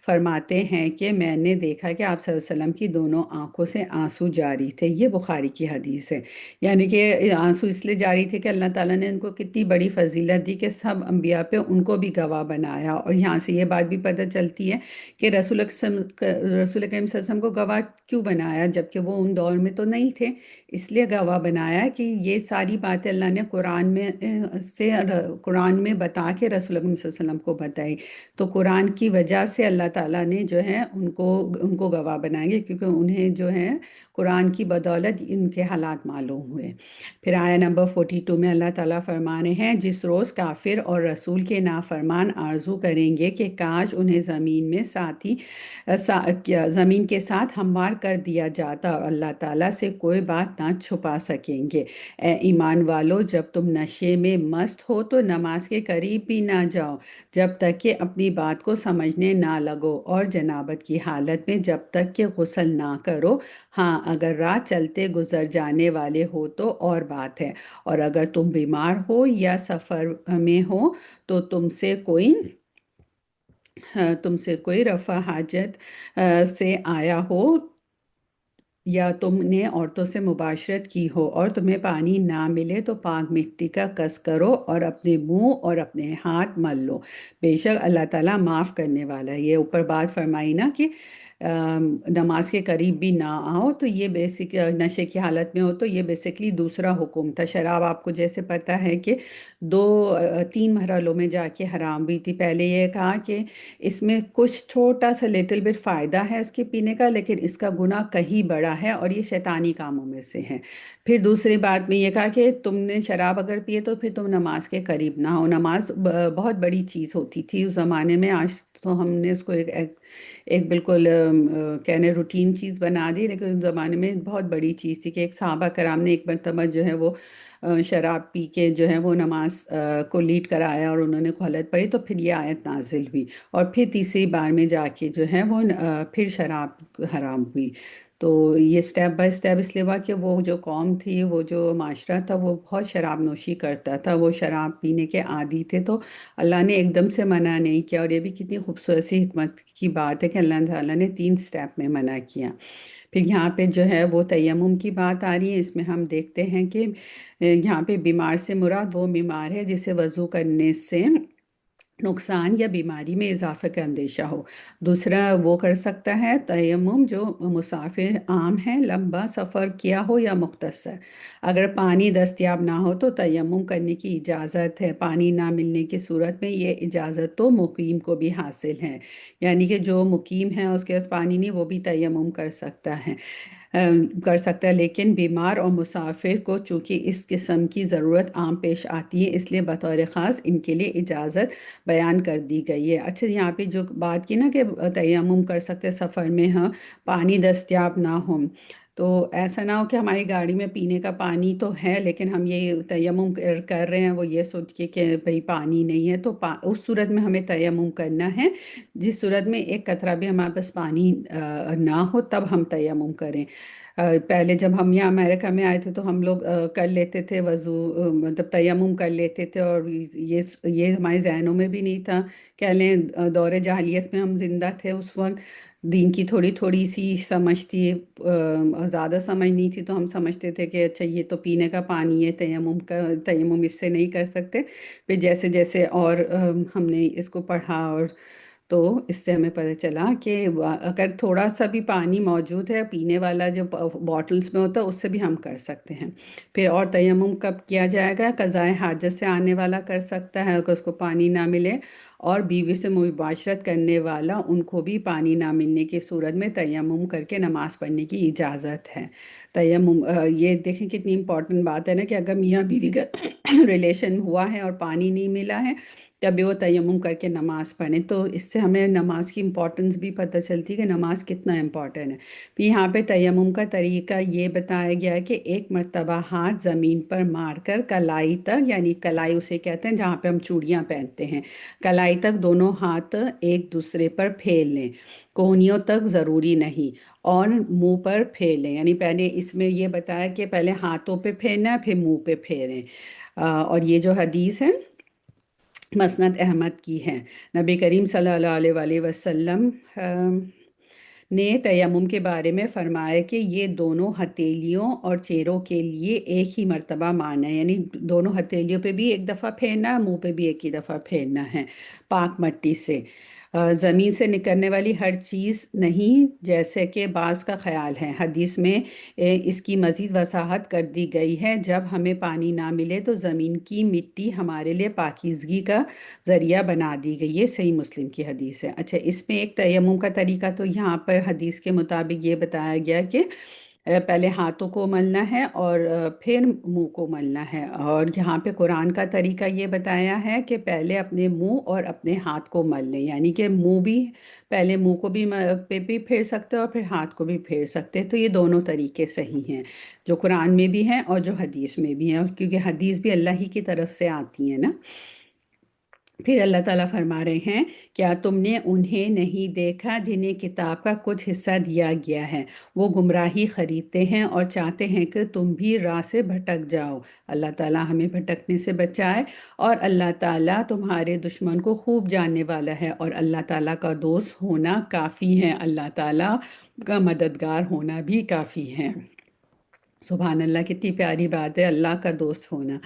فرماتے ہیں کہ میں نے دیکھا کہ آپ صلی اللہ علیہ وسلم کی دونوں آنکھوں سے آنسو جاری تھے۔ یہ بخاری کی حدیث ہے۔ یعنی کہ آنسو اس لیے جاری تھے کہ اللہ تعالیٰ نے ان کو کتنی بڑی فضیلت دی کہ سب انبیاء پہ ان کو بھی گواہ بنایا، اور یہاں سے یہ بات بھی پتہ چلتی ہے کہ رسول کریم صلی اللہ علیہ وسلم کو گواہ کیوں بنایا جبکہ وہ ان دور میں تو نہیں تھے؟ اس لیے گواہ بنایا کہ یہ ساری باتیں اللہ نے قرآن میں بتا کے رسول اللہ صلی اللہ علیہ وسلم کو بتائی، تو قرآن کی وجہ سے اللہ تعالیٰ نے جو ہے ان کو گواہ بنائیں گے، کیونکہ انہیں جو ہے قرآن کی بدولت ان کے حالات معلوم ہوئے۔ پھر آیہ نمبر 42 میں اللہ تعالیٰ فرمانے ہیں، جس روز کافر اور رسول کے نافرمان آرزو کریں گے کہ کاش انہیں زمین کے ساتھ ہموار کر دیا جاتا، اور اللہ تعالیٰ سے کوئی بات نہ چھپا سکیں گے۔ اے ایمان والو، جب تم نشے میں مست ہو تو نماز کے قریب بھی نہ جاؤ جب تک کہ اپنی بات کو سمجھنے نہ لگو، اور جنابت کی حالت میں جب تک کہ غسل نہ کرو۔ ہاں، اگر راہ چلتے گزر جانے والے ہو تو اور بات ہے، اور اگر تم بیمار ہو یا سفر میں ہو تو تم سے کوئی رفع حاجت سے آیا ہو، یا تم نے عورتوں سے مباشرت کی ہو اور تمہیں پانی نہ ملے تو پاک مٹی کا کس کرو اور اپنے منہ اور اپنے ہاتھ مل لو، بے شک اللہ تعالیٰ معاف کرنے والا ہے۔ یہ اوپر بات فرمائی نا کہ نماز کے قریب بھی نہ آؤ، تو یہ بیسک نشے کی حالت میں ہو تو یہ بیسکلی دوسرا حکم تھا۔ شراب آپ کو جیسے پتہ ہے کہ تین مرحلوں میں جا کے حرام بھی تھی۔ پہلے یہ کہا کہ اس میں کچھ چھوٹا سا لٹل بٹ فائدہ ہے اس کے پینے کا، لیکن اس کا گناہ کہیں بڑا ہے اور یہ شیطانی کاموں میں سے ہے۔ پھر دوسری بات میں یہ کہا کہ تم نے شراب اگر پیے تو پھر تم نماز کے قریب نہ ہو۔ نماز بہت بڑی چیز ہوتی تھی اس زمانے میں، آج تو ہم نے اس کو ایک بالکل کہنے روٹین چیز بنا دی، لیکن اس زمانے میں بہت بڑی چیز تھی کہ ایک صحابہ کرام نے ایک مرتبہ جو ہے وہ شراب پی کے جو ہے وہ نماز کو لیڈ کرایا اور انہوں نے غلط پڑھی، تو پھر یہ آیت نازل ہوئی، اور پھر تیسری بار میں جا کے جو ہے وہ پھر شراب حرام ہوئی۔ تو یہ سٹیپ بائی سٹیپ اس لیے ہوا کہ وہ جو قوم تھی، وہ جو معاشرہ تھا، وہ بہت شراب نوشی کرتا تھا، وہ شراب پینے کے عادی تھے، تو اللہ نے ایک دم سے منع نہیں کیا، اور یہ بھی کتنی خوبصورت سی حکمت کی بات ہے کہ اللہ تعالیٰ نے 3 سٹیپ میں منع کیا۔ پھر یہاں پہ جو ہے وہ تیمم کی بات آ رہی ہے، اس میں ہم دیکھتے ہیں کہ یہاں پہ بیمار سے مراد وہ بیمار ہے جسے وضو کرنے سے نقصان یا بیماری میں اضافے کا اندیشہ ہو۔ دوسرا وہ کر سکتا ہے تیمم جو مسافر عام ہے، لمبا سفر کیا ہو یا مختصر۔ اگر پانی دستیاب نہ ہو تو تیمم کرنے کی اجازت ہے۔ پانی نہ ملنے کی صورت میں یہ اجازت تو مقیم کو بھی حاصل ہے، یعنی کہ جو مقیم ہے اس کے پاس پانی نہیں، وہ بھی تیمم کر سکتا ہے، لیکن بیمار اور مسافر کو چونکہ اس قسم کی ضرورت عام پیش آتی ہے، اس لیے بطور خاص ان کے لیے اجازت بیان کر دی گئی ہے۔ اچھا، یہاں پہ جو بات کی نا کہ تیمم کر سکتے سفر میں، ہاں پانی دستیاب نہ ہو تو ایسا نہ ہو کہ ہماری گاڑی میں پینے کا پانی تو ہے لیکن ہم یہ تیمم کر رہے ہیں وہ یہ سوچ کے کہ بھئی پانی نہیں ہے، تو اس صورت میں ہمیں تیمم کرنا ہے۔ جس صورت میں ایک قطرہ بھی ہمارے پاس پانی نہ ہو تب ہم تیمم کریں۔ پہلے جب ہم یہاں امریکہ میں آئے تھے تو ہم لوگ کر لیتے تھے وضو، مطلب تیمم کر لیتے تھے، اور یہ ہمارے ذہنوں میں بھی نہیں تھا، کہہ لیں دور جاہلیت میں ہم زندہ تھے اس وقت، دین کی تھوڑی تھوڑی سی سمجھ تھی، زیادہ سمجھ نہیں تھی، تو ہم سمجھتے تھے کہ اچھا یہ تو پینے کا پانی ہے، تیمم اس سے نہیں کر سکتے۔ پھر جیسے جیسے اور ہم نے اس کو پڑھا، اور تو اس سے ہمیں پتہ چلا کہ اگر تھوڑا سا بھی پانی موجود ہے پینے والا جو باٹلز میں ہوتا ہے اس سے بھی ہم کر سکتے ہیں۔ پھر اور تیمم کب کیا جائے گا؟ قضائے حاجت سے آنے والا کر سکتا ہے اگر اس کو پانی نہ ملے، اور بیوی سے مباشرت کرنے والا، ان کو بھی پانی نہ ملنے کی صورت میں تیمم کر کے نماز پڑھنے کی اجازت ہے۔ تیمم یہ دیکھیں کتنی امپورٹنٹ بات ہے نا کہ اگر میاں بیوی کا ریلیشن ہوا ہے اور پانی نہیں ملا ہے تبھی وہ تیمم کر کے نماز پڑھیں، تو اس سے ہمیں نماز کی امپورٹنس بھی پتہ چلتی ہے کہ نماز کتنا امپورٹنٹ ہے۔ پھر یہاں پہ تیمم کا طریقہ یہ بتایا گیا ہے کہ ایک مرتبہ ہاتھ زمین پر مار کر کلائی تک، یعنی کلائی اسے کہتے ہیں جہاں پہ ہم چوڑیاں پہنتے ہیں، کلائی تک دونوں ہاتھ ایک دوسرے پر پھیر لیں، کوہنیوں تک ضروری نہیں، اور منہ پر پھیر لیں۔ یعنی پہلے اس میں یہ بتایا کہ پہلے ہاتھوں پہ پھیرنا ہے پھر منہ پہ پھیریں، اور یہ جو حدیث ہے مسند احمد کی ہے۔ نبی کریم صلی اللہ علیہ وآلہ وسلم نے تیمم کے بارے میں فرمایا کہ یہ دونوں ہتھیلیوں اور چہروں کے لیے ایک ہی مرتبہ مارنا ہے، یعنی دونوں ہتھیلیوں پہ بھی ایک دفعہ پھیرنا ہے، منہ پہ بھی ایک ہی دفعہ پھیرنا ہے پاک مٹی سے۔ زمین سے نکلنے والی ہر چیز نہیں جیسے کہ بعض کا خیال ہے۔ حدیث میں اس کی مزید وضاحت کر دی گئی ہے، جب ہمیں پانی نہ ملے تو زمین کی مٹی ہمارے لیے پاکیزگی کا ذریعہ بنا دی گئی۔ یہ صحیح مسلم کی حدیث ہے۔ اچھا، اس میں ایک تیمم کا طریقہ تو یہاں پر حدیث کے مطابق یہ بتایا گیا کہ پہلے ہاتھوں کو ملنا ہے اور پھر منہ کو ملنا ہے، اور یہاں پہ قرآن کا طریقہ یہ بتایا ہے کہ پہلے اپنے منہ اور اپنے ہاتھ کو مل لیں، یعنی کہ منہ بھی پہلے منہ کو بھی پہ بھی پھیر سکتے اور پھر ہاتھ کو بھی پھیر سکتے، تو یہ دونوں طریقے صحیح ہیں جو قرآن میں بھی ہیں اور جو حدیث میں بھی ہیں، کیونکہ حدیث بھی اللہ ہی کی طرف سے آتی ہیں نا۔ پھر اللہ تعالیٰ فرما رہے ہیں، کیا تم نے انہیں نہیں دیکھا جنہیں کتاب کا کچھ حصہ دیا گیا ہے؟ وہ گمراہی خریدتے ہیں اور چاہتے ہیں کہ تم بھی راہ سے بھٹک جاؤ۔ اللہ تعالیٰ ہمیں بھٹکنے سے بچائے، اور اللہ تعالیٰ تمہارے دشمن کو خوب جاننے والا ہے، اور اللہ تعالیٰ کا دوست ہونا کافی ہے، اللہ تعالیٰ کا مددگار ہونا بھی کافی ہے۔ سبحان اللہ، کتنی پیاری بات ہے اللہ کا دوست ہونا۔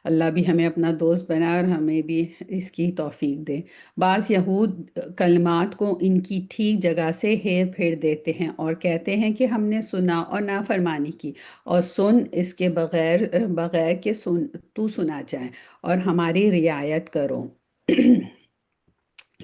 اللہ بھی ہمیں اپنا دوست بنائے اور ہمیں بھی اس کی توفیق دے۔ بعض یہود کلمات کو ان کی ٹھیک جگہ سے ہیر پھیر دیتے ہیں اور کہتے ہیں کہ ہم نے سنا اور نافرمانی کی، اور سن اس کے بغیر کہ تو سنا جائے اور ہماری رعایت کرو۔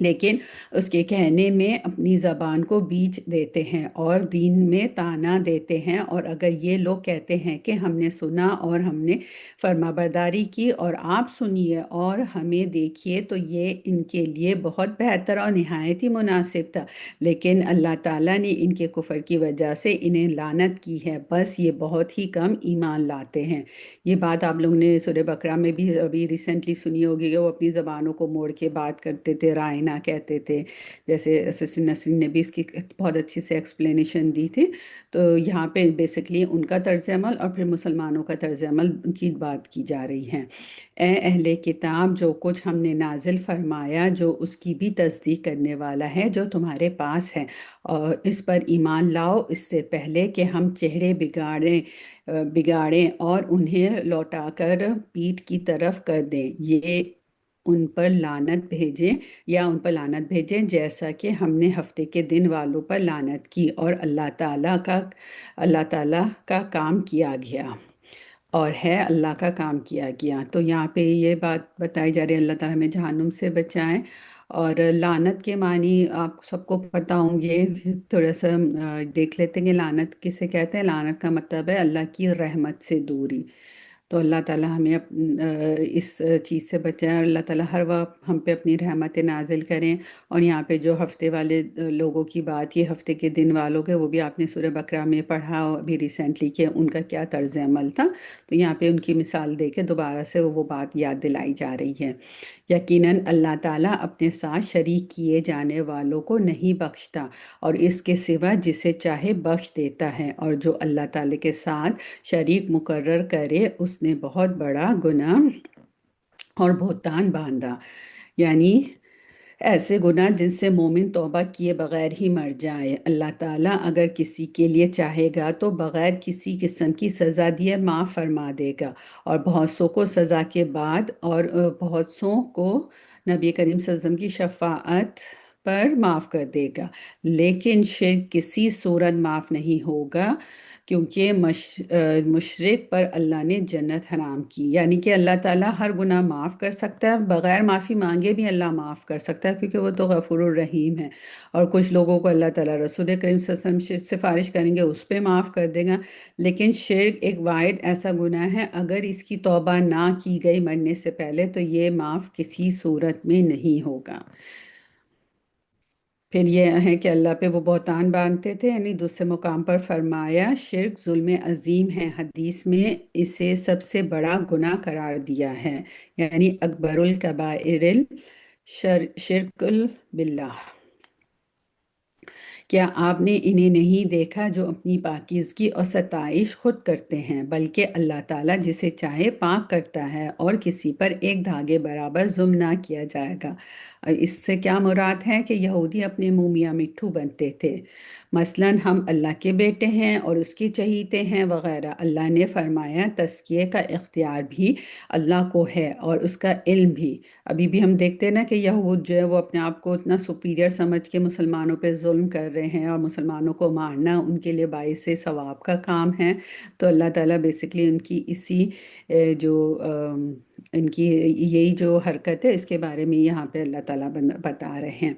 لیکن اس کے کہنے میں اپنی زبان کو بیچ دیتے ہیں اور دین میں طعنہ دیتے ہیں، اور اگر یہ لوگ کہتے ہیں کہ ہم نے سنا اور ہم نے فرما برداری کی اور آپ سنیے اور ہمیں دیکھیے، تو یہ ان کے لیے بہت بہتر اور نہایت ہی مناسب تھا، لیکن اللہ تعالیٰ نے ان کے کفر کی وجہ سے انہیں لعنت کی ہے، بس یہ بہت ہی کم ایمان لاتے ہیں۔ یہ بات آپ لوگوں نے سورہ بقرہ میں بھی ابھی ریسنٹلی سنی ہوگی کہ وہ اپنی زبانوں کو موڑ کے بات کرتے تھے، رائنا کہتے تھے، جیسے اسسن نسرین نے بھی اس کی بہت اچھی سے ایکسپلینیشن دی تھی۔ تو یہاں پہ بیسکلی ان کا طرز عمل اور پھر مسلمانوں کا طرز عمل کی بات کی جا رہی ہے۔ اے اہل کتاب، جو کچھ ہم نے نازل فرمایا جو اس کی بھی تصدیق کرنے والا ہے جو تمہارے پاس ہے، اور اس پر ایمان لاؤ اس سے پہلے کہ ہم چہرے بگاڑیں اور انہیں لوٹا کر پیٹھ کی طرف کر دیں، یہ ان پر لعنت بھیجیں جیسا کہ ہم نے ہفتے کے دن والوں پر لعنت کی، اور اللہ تعالیٰ کا کام کیا گیا، اور ہے اللہ کا کام کیا گیا۔ تو یہاں پہ یہ بات بتائی جا رہی ہے اللہ تعالیٰ ہمیں جہنم سے بچائیں۔ اور لعنت کے معنی آپ سب کو پتہ ہوں گے، تھوڑا سا دیکھ لیتے ہیں کہ لعنت کسے کہتے ہیں۔ لعنت کا مطلب ہے اللہ کی رحمت سے دوری۔ تو اللہ تعالیٰ ہمیں اس چیز سے بچائیں، اور اللہ تعالیٰ ہر وقت ہم پہ اپنی رحمت نازل کریں۔ اور یہاں پہ جو ہفتے والے لوگوں کی بات، یہ ہفتے کے دن والوں کے، وہ بھی آپ نے سورہ بقرہ میں پڑھا ابھی ریسنٹلی کہ ان کا کیا طرز عمل تھا، تو یہاں پہ ان کی مثال دے کے دوبارہ سے وہ بات یاد دلائی جا رہی ہے۔ یقیناً اللہ تعالیٰ اپنے ساتھ شریک کیے جانے والوں کو نہیں بخشتا، اور اس کے سوا جسے چاہے بخش دیتا ہے، اور جو اللہ تعالیٰ کے ساتھ شریک مقرر کرے اس نے بہت بڑا گناہ اور بہتان باندھا، یعنی ایسے گناہ جن سے مومن توبہ کیے بغیر ہی مر جائے۔ اللہ تعالیٰ اگر کسی کے لیے چاہے گا تو بغیر کسی قسم کی سزا دیے معاف فرما دے گا، اور بہت سو کو سزا کے بعد، اور بہت سو کو نبی کریم صلی اللہ علیہ وسلم کی شفاعت پر معاف کر دے گا، لیکن شرک کسی صورت معاف نہیں ہوگا، کیونکہ مشرک پر اللہ نے جنت حرام کی۔ یعنی کہ اللہ تعالیٰ ہر گناہ معاف کر سکتا ہے، بغیر معافی مانگے بھی اللہ معاف کر سکتا ہے، کیونکہ وہ تو غفور الرحیم ہے۔ اور کچھ لوگوں کو اللہ تعالیٰ رسول کریم صلی اللہ علیہ وسلم سفارش کریں گے اس پہ معاف کر دے گا، لیکن شرک ایک واحد ایسا گناہ ہے، اگر اس کی توبہ نہ کی گئی مرنے سے پہلے تو یہ معاف کسی صورت میں نہیں ہوگا۔ پھر یہ ہے کہ اللہ پہ وہ بہتان باندھتے تھے، یعنی دوسرے مقام پر فرمایا شرک ظلم عظیم ہے، حدیث میں اسے سب سے بڑا گناہ قرار دیا ہے، یعنی اکبر الکبائر شرک باللہ، کیا آپ نے انہیں نہیں دیکھا جو اپنی پاکیزگی اور ستائش خود کرتے ہیں، بلکہ اللہ تعالیٰ جسے چاہے پاک کرتا ہے اور کسی پر ایک دھاگے برابر ظلم نہ کیا جائے گا۔ اور اس سے کیا مراد ہے کہ یہودی اپنے منہ میاں مٹھو بنتے تھے، مثلاً ہم اللہ کے بیٹے ہیں اور اس کے چہیتے ہیں وغیرہ۔ اللہ نے فرمایا تزکیے کا اختیار بھی اللہ کو ہے اور اس کا علم بھی۔ ابھی بھی ہم دیکھتے ہیں نا کہ یہود جو ہے وہ اپنے آپ کو اتنا سپیریئر سمجھ کے مسلمانوں پہ ظلم کر رہے ہیں، اور مسلمانوں کو مارنا ان کے لیے باعث ثواب کا کام ہے۔ تو اللہ تعالیٰ بیسکلی ان کی اسی جو ان کی یہی جو حرکت ہے اس کے بارے میں یہاں پہ اللہ تعالیٰ بتا رہے ہیں۔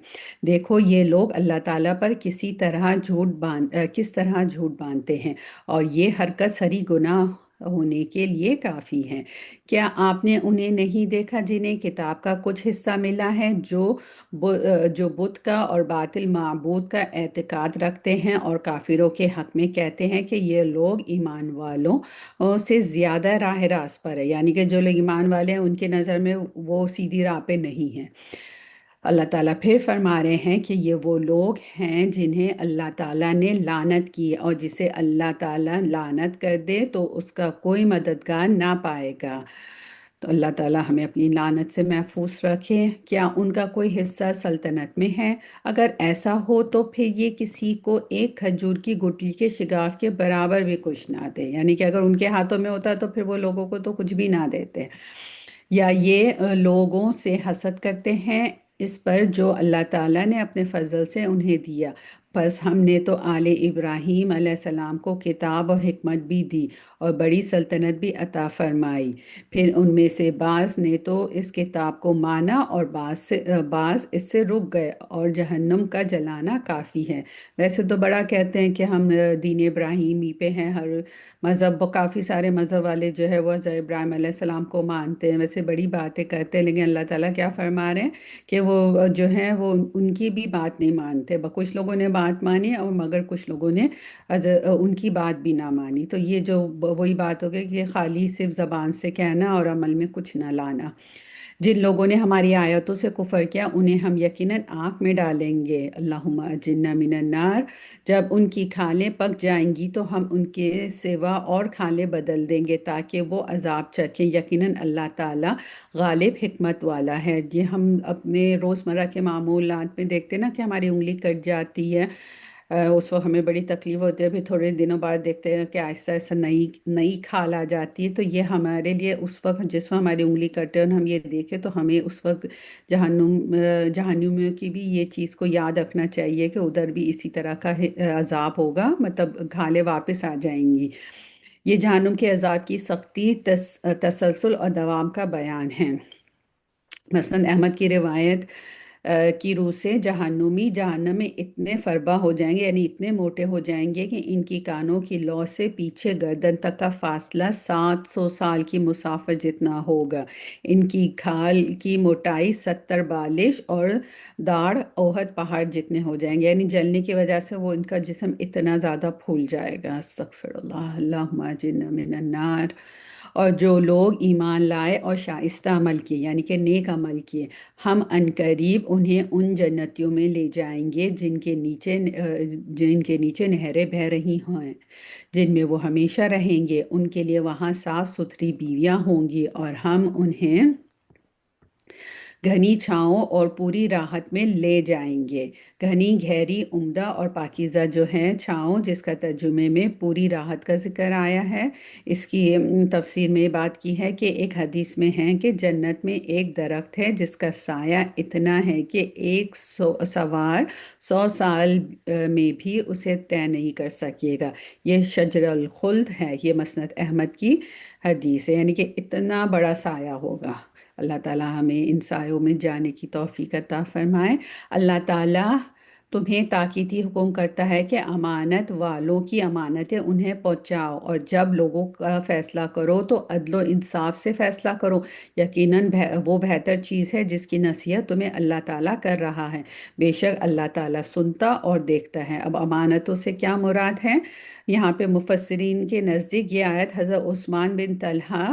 دیکھو یہ لوگ اللہ تعالیٰ پر کس طرح جھوٹ باندھتے ہیں، اور یہ حرکت سری گناہ ہونے کے لیے کافی ہے۔ کیا آپ نے انہیں نہیں دیکھا جنہیں کتاب کا کچھ حصہ ملا ہے، جو بت کا اور باطل معبود کا اعتقاد رکھتے ہیں اور کافروں کے حق میں کہتے ہیں کہ یہ لوگ ایمان والوں سے زیادہ راہ راست پر ہے، یعنی کہ جو لوگ ایمان والے ہیں ان کے نظر میں وہ سیدھی راہ پہ نہیں ہیں۔ اللہ تعالیٰ پھر فرما رہے ہیں کہ یہ وہ لوگ ہیں جنہیں اللہ تعالیٰ نے لعنت کی، اور جسے اللہ تعالیٰ لعنت کر دے تو اس کا کوئی مددگار نہ پائے گا۔ تو اللہ تعالیٰ ہمیں اپنی لعنت سے محفوظ رکھے۔ کیا ان کا کوئی حصہ سلطنت میں ہے؟ اگر ایسا ہو تو پھر یہ کسی کو ایک کھجور کی گٹلی کے شگاف کے برابر بھی کچھ نہ دے، یعنی کہ اگر ان کے ہاتھوں میں ہوتا تو پھر وہ لوگوں کو تو کچھ بھی نہ دیتے۔ یا یہ لوگوں سے حسد کرتے ہیں اس پر جو اللہ تعالیٰ نے اپنے فضل سے انہیں دیا، بس ہم نے تو آل ابراہیم علیہ السلام کو کتاب اور حکمت بھی دی اور بڑی سلطنت بھی عطا فرمائی۔ پھر ان میں سے بعض نے تو اس کتاب کو مانا اور بعض اس سے رک گئے، اور جہنم کا جلانا کافی ہے۔ ویسے تو بڑا کہتے ہیں کہ ہم دین ابراہیمی پہ ہیں، ہر مذہب کافی سارے مذہب والے جو ہے وہ حضرت ابراہیم علیہ السلام کو مانتے ہیں، ویسے بڑی باتیں کرتے ہیں، لیکن اللہ تعالیٰ کیا فرما رہے ہیں کہ وہ جو ہیں وہ ان کی بھی بات نہیں مانتے۔ کچھ لوگوں نے بات مانی اور مگر کچھ لوگوں نے ان کی بات بھی نہ مانی۔ تو یہ جو وہی بات ہو گئی کہ خالی صرف زبان سے کہنا اور عمل میں کچھ نہ لانا۔ جن لوگوں نے ہماری آیتوں سے کفر کیا انہیں ہم یقیناً آگ میں ڈالیں گے، اللہم اجرنا من النار۔ جب ان کی کھالیں پک جائیں گی تو ہم ان کے سوا اور کھالیں بدل دیں گے تاکہ وہ عذاب چکھیں۔ یقیناً اللہ تعالیٰ غالب حکمت والا ہے۔ یہ ہم اپنے روزمرہ کے معمولات میں دیکھتے ہیں نا کہ ہماری انگلی کٹ جاتی ہے، اس وقت ہمیں بڑی تکلیف ہوتی ہے، پھر تھوڑے دنوں بعد دیکھتے ہیں کہ آہستہ آہستہ نئی کھال آ جاتی ہے۔ تو یہ ہمارے لیے اس وقت جس وقت ہماری انگلی کٹے اور ہم یہ دیکھیں تو ہمیں اس وقت جہنمیوں کی بھی یہ چیز کو یاد رکھنا چاہیے کہ ادھر بھی اسی طرح کا عذاب ہوگا، مطلب کھالیں واپس آ جائیں گی۔ یہ جہنم کے عذاب کی سختی، تسلسل اور دوام کا بیان ہے۔ مثلاً احمد کی روایت کی روح سے جہنمی جہنم میں اتنے فربا ہو جائیں گے، یعنی اتنے موٹے ہو جائیں گے کہ ان کی کانوں کی لو سے پیچھے گردن تک کا فاصلہ 700 سال کی مسافت جتنا ہوگا۔ ان کی کھال کی موٹائی 70 بالش اور داڑھ احد پہاڑ جتنے ہو جائیں گے، یعنی جلنے کی وجہ سے وہ ان کا جسم اتنا زیادہ پھول جائے گا۔ استغفر اللہ، اللہم اجرنا من النار۔ اور جو لوگ ایمان لائے اور شائستہ عمل کیے، یعنی کہ نیک عمل کیے، ہم عنقریب انہیں ان جنتیوں میں لے جائیں گے جن کے نیچے نہریں بہہ رہی ہیں، جن میں وہ ہمیشہ رہیں گے۔ ان کے لیے وہاں صاف ستھری بیویاں ہوں گی، اور ہم انہیں گھنی چھاؤں اور پوری راحت میں لے جائیں گے۔ گھنی، گہری، عمدہ اور پاکیزہ جو ہے چھاؤں، جس کا ترجمے میں پوری راحت کا ذکر آیا ہے۔ اس کی تفسیر میں یہ بات کی ہے کہ ایک حدیث میں ہے کہ جنت میں ایک درخت ہے جس کا سایہ اتنا ہے کہ ایک سوار 100 سال میں بھی اسے طے نہیں کر سکے گا۔ یہ شجر الخلد ہے، یہ مسند احمد کی حدیث ہے، یعنی کہ اتنا بڑا سایہ ہوگا۔ اللہ تعالیٰ ہمیں ان سایوں میں جانے کی توفیق عطا فرمائے۔ اللہ تعالیٰ تمہیں تاکیدی حکم کرتا ہے کہ امانت والوں کی امانتیں انہیں پہنچاؤ، اور جب لوگوں کا فیصلہ کرو تو عدل و انصاف سے فیصلہ کرو، یقیناً وہ بہتر چیز ہے جس کی نصیحت تمہیں اللہ تعالیٰ کر رہا ہے۔ بے شک اللہ تعالیٰ سنتا اور دیکھتا ہے۔ اب امانتوں سے کیا مراد ہے؟ یہاں پہ مفسرین کے نزدیک یہ آیت حضرت عثمان بن طلحہ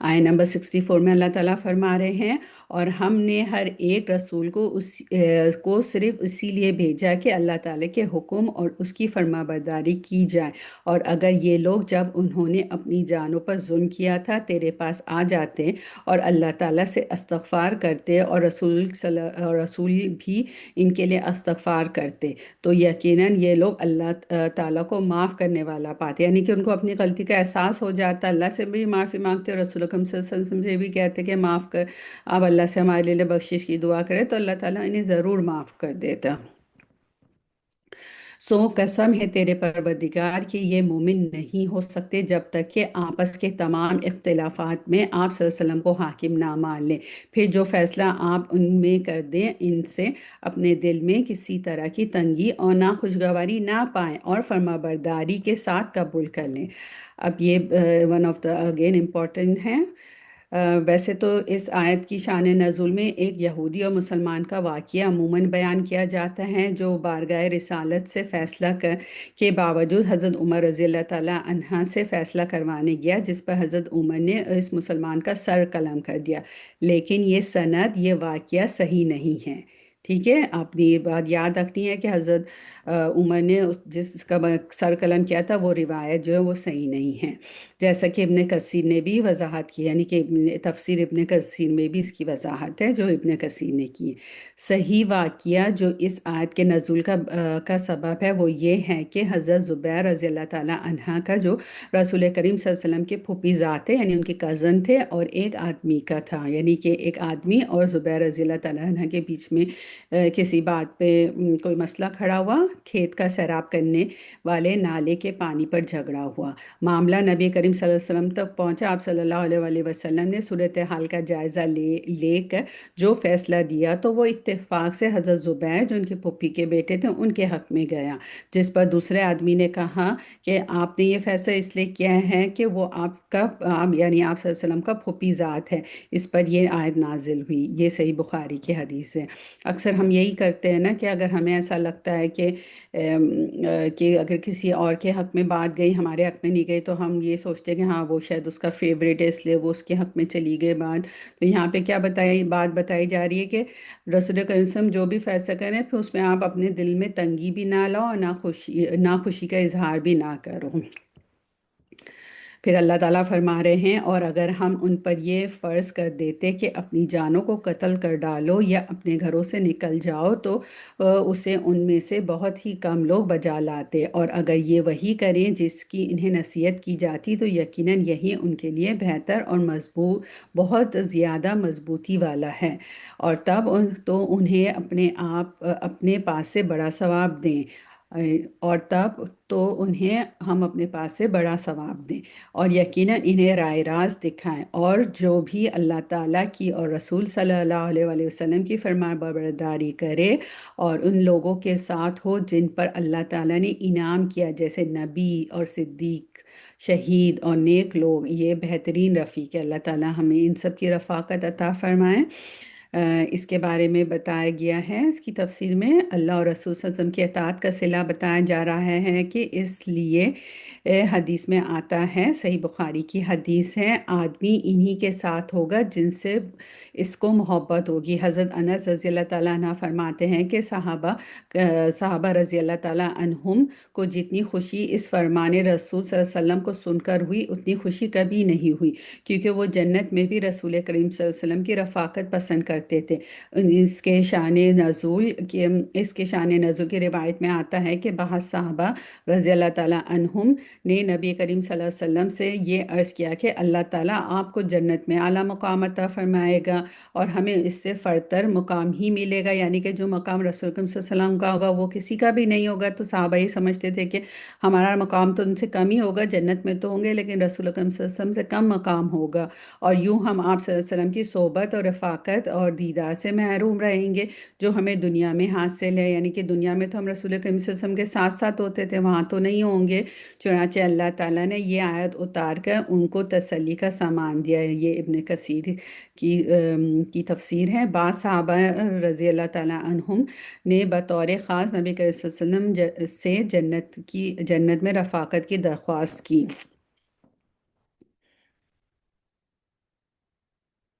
آیت نمبر 64 میں اللہ تعالیٰ فرما رہے ہیں، اور ہم نے ہر ایک رسول کو صرف اسی لیے بھیجا کہ اللہ تعالیٰ کے حکم اور اس کی فرما برداری کی جائے، اور اگر یہ لوگ جب انہوں نے اپنی جانوں پر ظلم کیا تھا تیرے پاس آ جاتے اور اللہ تعالیٰ سے استغفار کرتے اور رسول بھی ان کے لیے استغفار کرتے، تو یقیناً یہ لوگ اللہ تعالیٰ کو معاف کرنے والا پاتے، یعنی کہ ان کو اپنی غلطی کا احساس ہو جاتا، اللہ سے بھی معافی مانگتے اور رسول اکرم صلی اللہ علیہ وسلم سے بھی کہتے کہ معاف کر، آپ اللہ سے ہمارے لیے بخشش کی دعا کرے تو اللہ تعالیٰ انہیں ضرور معاف کر دیتا۔ قسم ہے تیرے پروردگار کہ یہ مومن نہیں ہو سکتے جب تک کہ آپس کے تمام اختلافات میں آپ صلی اللہ علیہ وسلم کو حاکم نہ مان لیں، پھر جو فیصلہ آپ ان میں کر دیں ان سے اپنے دل میں کسی طرح کی تنگی اور ناخوشگواری نہ پائیں اور فرما برداری کے ساتھ قبول کر لیں۔ اب یہ one of the again important ہے۔ ویسے تو اس آیت کی شان نزول میں ایک یہودی اور مسلمان کا واقعہ عموماً بیان کیا جاتا ہے جو بارگاہ رسالت سے فیصلہ کے باوجود حضرت عمر رضی اللہ تعالیٰ عنہ سے فیصلہ کروانے گیا، جس پر حضرت عمر نے اس مسلمان کا سر قلم کر دیا، لیکن یہ سند، یہ واقعہ صحیح نہیں ہے۔ ٹھیک ہے، آپ نے یہ بات یاد رکھنی ہے کہ حضرت عمر نے جس کا سر قلم کیا تھا وہ روایت جو ہے وہ صحیح نہیں ہے، جیسا کہ ابن کثیر نے بھی وضاحت کی، یعنی کہ تفسیر ابن کثیر میں بھی اس کی وضاحت ہے جو ابن کثیر نے کی۔ صحیح واقعہ جو اس آیت کے نزول کا سبب ہے وہ یہ ہے کہ حضرت زبیر رضی اللہ تعالیٰ عنہ کا جو رسول کریم صلی اللہ علیہ وسلم کے پھوپھی زاد تھے، یعنی ان کے کزن تھے، اور ایک آدمی کا تھا، یعنی کہ ایک آدمی اور زبیر رضی اللہ تعالیٰ عنہ کے بیچ میں کسی بات پہ کوئی مسئلہ کھڑا ہوا، کھیت کا سیراب کرنے والے نالے کے پانی پر جھگڑا ہوا۔ معاملہ نبی کریم صلی اللہ علیہ وسلم تک پہنچا، آپ صلی اللہ علیہ وآلہ وسلم نے صورتحال کا جائزہ لے کر جو فیصلہ دیا تو وہ اتفاق سے حضرت زبیر جو ان کے پھوپھی کے بیٹے تھے ان کے حق میں گیا، جس پر دوسرے آدمی نے کہا کہ آپ نے یہ فیصلہ اس لیے کیا ہے کہ وہ یعنی آپ صلی اللہ علیہ وسلم کا پھوپھی ذات ہے، اس پر یہ آیت نازل ہوئی۔ یہ صحیح بخاری کی حدیث ہے۔ اکثر ہم یہی کرتے ہیں نا کہ اگر ہمیں ایسا لگتا ہے کہ اگر کسی اور کے حق میں بات گئی ہمارے حق میں نہیں گئی تو ہم یہ سوچتے ہیں کہ ہاں وہ شاید اس کا فیوریٹ ہے اس لیے وہ اس کے حق میں چلی گئی بات۔ تو یہاں پہ کیا بات بتائی جا رہی ہے کہ رسول کریم صلی اللہ علیہ وسلم جو بھی فیصلہ کریں پھر اس میں آپ اپنے دل میں تنگی بھی نہ لاؤ اور ناخوشی کا اظہار بھی نہ کرو۔ پھر اللہ تعالیٰ فرما رہے ہیں، اور اگر ہم ان پر یہ فرض کر دیتے کہ اپنی جانوں کو قتل کر ڈالو یا اپنے گھروں سے نکل جاؤ تو اسے ان میں سے بہت ہی کم لوگ بجا لاتے، اور اگر یہ وہی کریں جس کی انہیں نصیحت کی جاتی تو یقیناً یہی ان کے لیے بہتر اور مضبوط، بہت زیادہ مضبوطی والا ہے، اور تب تو انہیں اپنے پاس سے بڑا ثواب دیں، اور تب تو انہیں ہم اپنے پاس سے بڑا ثواب دیں، اور یقیناً انہیں رائے راست دکھائیں، اور جو بھی اللہ تعالیٰ کی اور رسول صلی اللہ علیہ وآلہ وسلم کی فرمان برداری کرے اور ان لوگوں کے ساتھ ہو جن پر اللہ تعالیٰ نے انعام کیا، جیسے نبی اور صدیق، شہید اور نیک لوگ، یہ بہترین رفیق ہے۔ اللہ تعالیٰ ہمیں ان سب کی رفاقت عطا فرمائیں۔ اس کے بارے میں بتایا گیا ہے، اس کی تفسیر میں اللہ اور رسول صلی اللہ علیہ وسلم کی اطاعت کا صلہ بتایا جا رہا ہے کہ اس لیے حدیث میں آتا ہے، صحیح بخاری کی حدیث ہے، آدمی انہی کے ساتھ ہوگا جن سے اس کو محبت ہوگی۔ حضرت انس رضی اللہ تعالیٰ عنہ فرماتے ہیں کہ صحابہ رضی اللہ تعالیٰ عنہم کو جتنی خوشی اس فرمان رسول صلی اللہ علیہ وسلم کو سن کر ہوئی اتنی خوشی کبھی نہیں ہوئی، کیونکہ وہ جنت میں بھی رسول کریم صلی اللہ علیہ وسلم کی رفاقت پسند کرتے تھے۔ اس کے شان نزول کی روایت میں آتا ہے کہ بعض صحابہ رضی اللہ تعالیٰ عنہم نے نبی کریم صلی اللہ علیہ وسلم سے یہ عرض کیا کہ اللہ تعالیٰ آپ کو جنت میں اعلیٰ مقام عطا فرمائے گا اور ہمیں اس سے فرتر مقام ہی ملے گا، یعنی کہ جو مقام رسول کریم صلی اللہ علیہ وسلم کا ہوگا وہ کسی کا بھی نہیں ہوگا۔ تو صحابہ یہ سمجھتے تھے کہ ہمارا مقام تو ان سے کم ہی ہوگا، جنت میں تو ہوں گے لیکن رسول کریم صلی اللہ علیہ وسلم سے کم مقام ہوگا، اور یوں ہم آپ صلی اللہ علیہ وسلم کی صحبت اور رفاقت اور دیدار سے محروم رہیں گے جو ہمیں دنیا میں حاصل ہے، یعنی کہ دنیا میں تو ہم رسول کریم صلی اللہ علیہ وسلم کے ساتھ ساتھ ہوتے تھے، وہاں تو نہیں ہوں گے۔ چنانچہ اللہ تعالیٰ نے یہ آیت اتار کر ان کو تسلی کا سامان دیا ہے۔ یہ ابن کثیر کی تفسیر ہے۔ بعض صحابہ رضی اللہ تعالیٰ عنہم نے بطور خاص نبی کریم صلی اللہ علیہ وسلم سے جنت میں رفاقت کی درخواست کی۔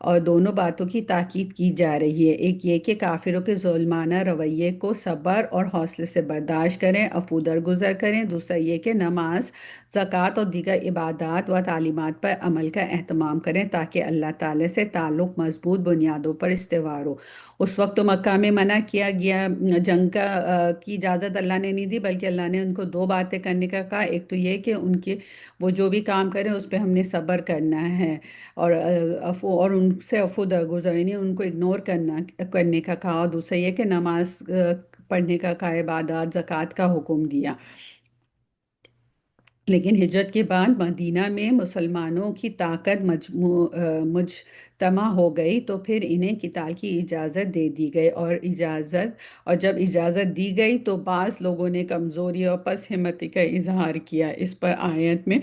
اور دونوں باتوں کی تاکید کی جا رہی ہے، ایک یہ کہ کافروں کے ظلمانہ رویے کو صبر اور حوصلے سے برداشت کریں، عفو درگزر کریں، دوسرا یہ کہ نماز، زکوٰۃ اور دیگر عبادات و تعلیمات پر عمل کا اہتمام کریں تاکہ اللہ تعالی سے تعلق مضبوط بنیادوں پر استوار ہو۔ اس وقت تو مکہ میں منع کیا گیا، جنگ کی اجازت اللہ نے نہیں دی، بلکہ اللہ نے ان کو دو باتیں کرنے کا کہا، ایک تو یہ کہ ان کے وہ جو بھی کام کریں اس پہ ہم نے صبر کرنا ہے، اور اور ان سے عفو درگزر، یعنی ان کو اگنور کرنے کا کہا، اور دوسرا یہ کہ نماز پڑھنے کا کہا، عبادات زکوٰۃ کا حکم دیا۔ لیکن ہجرت کے بعد مدینہ میں مسلمانوں کی طاقت مجتمع ہو گئی تو پھر انہیں قتال کی اجازت دے دی گئی، اور جب اجازت دی گئی تو بعض لوگوں نے کمزوری اور پس ہمتی کا اظہار کیا۔ اس پر آیت میں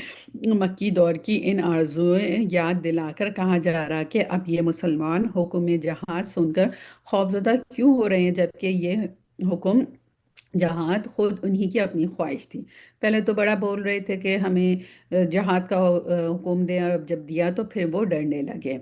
مکی دور کی ان آرزوئیں یاد دلا کر کہا جا رہا کہ اب یہ مسلمان حکم جہاد سن کر خوفزدہ کیوں ہو رہے ہیں، جبکہ یہ حکم جہاد خود انہی کی اپنی خواہش تھی۔ پہلے تو بڑا بول رہے تھے کہ ہمیں جہاد کا حکم دیں، اور اب جب دیا تو پھر وہ ڈرنے لگے۔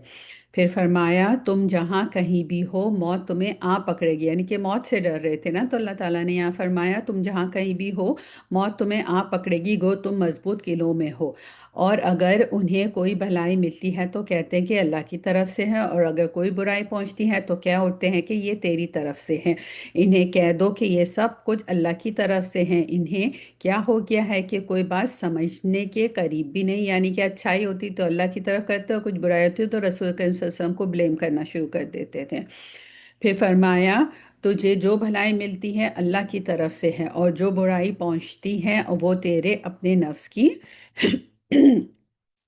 پھر فرمایا تم جہاں کہیں بھی ہو موت تمہیں آ پکڑے گی، یعنی کہ موت سے ڈر رہے تھے نا، تو اللہ تعالیٰ نے یہاں فرمایا تم جہاں کہیں بھی ہو موت تمہیں آ پکڑے گی، گو تم مضبوط قلعوں میں ہو، اور اگر انہیں کوئی بھلائی ملتی ہے تو کہتے ہیں کہ اللہ کی طرف سے ہے، اور اگر کوئی برائی پہنچتی ہے تو کیا اٹھتے ہیں کہ یہ تیری طرف سے ہے۔ انہیں کہہ دو کہ یہ سب کچھ اللہ کی طرف سے ہیں، انہیں کیا ہو گیا ہے کہ کوئی بات سمجھنے کے قریب بھی نہیں، یعنی کہ اچھائی ہوتی تو اللہ کی طرف کرتے، اور کچھ برائی ہوتی تو رسول کریم صلی اللہ علیہ وسلم کو بلیم کرنا شروع کر دیتے تھے۔ پھر فرمایا تجھے جو بھلائی ملتی ہے اللہ کی طرف سے ہے، اور جو برائی پہنچتی ہے وہ تیرے اپنے نفس کی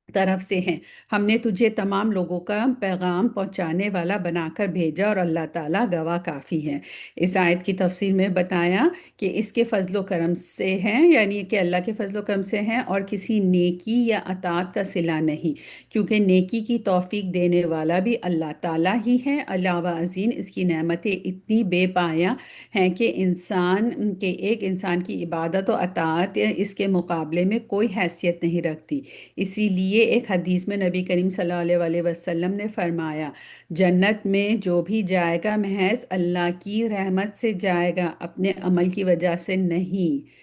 طرف سے ہیں۔ ہم نے تجھے تمام لوگوں کا پیغام پہنچانے والا بنا کر بھیجا، اور اللہ تعالیٰ گواہ کافی ہے۔ اس آیت کی تفسیر میں بتایا کہ اس کے فضل و کرم سے ہیں، یعنی کہ اللہ کے فضل و کرم سے ہیں، اور کسی نیکی یا اطاعت کا صلہ نہیں، کیونکہ نیکی کی توفیق دینے والا بھی اللہ تعالیٰ ہی ہے۔ علاوہ ازیں اس کی نعمتیں اتنی بے پایہ ہیں کہ ایک انسان کی عبادت و اطاعت اس کے مقابلے میں کوئی حیثیت نہیں رکھتی۔ اسی لیے ایک حدیث میں نبی کریم صلی اللہ علیہ وسلم نے فرمایا جنت میں جو بھی جائے گا محض اللہ کی رحمت سے جائے گا، اپنے عمل کی وجہ سے نہیں۔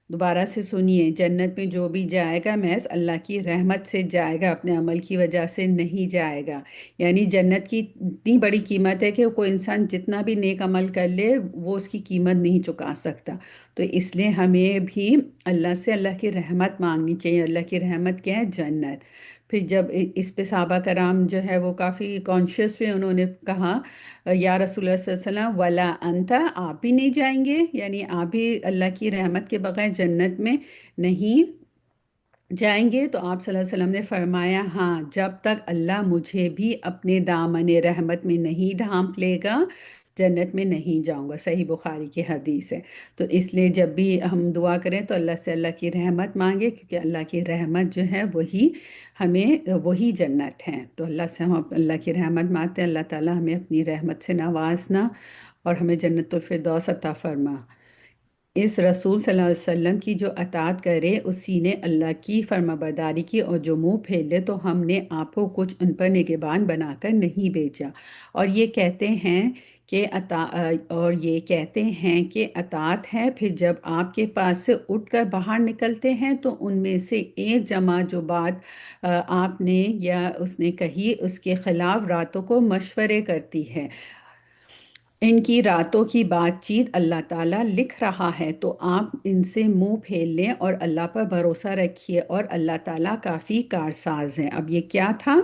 دوبارہ سے سنیے، جنت میں جو بھی جائے گا محض اللہ کی رحمت سے جائے گا، اپنے عمل کی وجہ سے نہیں جائے گا۔ یعنی جنت کی اتنی بڑی قیمت ہے کہ کوئی انسان جتنا بھی نیک عمل کر لے وہ اس کی قیمت نہیں چکا سکتا۔ تو اس لیے ہمیں بھی اللہ سے اللہ کی رحمت مانگنی چاہیے۔ اللہ کی رحمت کیا ہے؟ جنت۔ پھر جب اس پہ صحابہ کرام جو ہے وہ کافی کانشیس ہوئے، انہوں نے کہا یا رسول اللہ صلی اللہ علیہ وسلم ولا انتا، آپ بھی نہیں جائیں گے؟ یعنی آپ بھی اللہ کی رحمت کے بغیر جنت میں نہیں جائیں گے؟ تو آپ صلی اللہ علیہ وسلم نے فرمایا ہاں، جب تک اللہ مجھے بھی اپنے دامن رحمت میں نہیں ڈھانپ لے گا جنت میں نہیں جاؤں گا۔ صحیح بخاری کی حدیث ہے۔ تو اس لیے جب بھی ہم دعا کریں تو اللہ سے اللہ کی رحمت مانگے، کیونکہ اللہ کی رحمت جو ہے وہی جنت ہے۔ تو اللہ سے ہم اللہ کی رحمت مانگتے ہیں، اللہ تعالیٰ ہمیں اپنی رحمت سے نوازنا اور ہمیں جنت الفردوس عطا فرما۔ اس رسول صلی اللہ علیہ وسلم کی جو اطاعت کرے اسی نے اللہ کی فرمانبرداری کی، اور جو منہ پھیر لے تو ہم نے آپ کو کچھ ان پر نگہبان بنا کر نہیں بھیجا۔ اور یہ کہتے ہیں کہ اطاعت ہے، پھر جب آپ کے پاس سے اٹھ کر باہر نکلتے ہیں تو ان میں سے ایک جماعت جو بات آپ نے یا اس نے کہی اس کے خلاف راتوں کو مشورے کرتی ہے، ان کی راتوں کی بات چیت اللہ تعالیٰ لکھ رہا ہے، تو آپ ان سے منہ پھیر لیں اور اللہ پر بھروسہ رکھیے، اور اللہ تعالیٰ کافی کارساز ہیں۔ اب یہ کیا تھا؟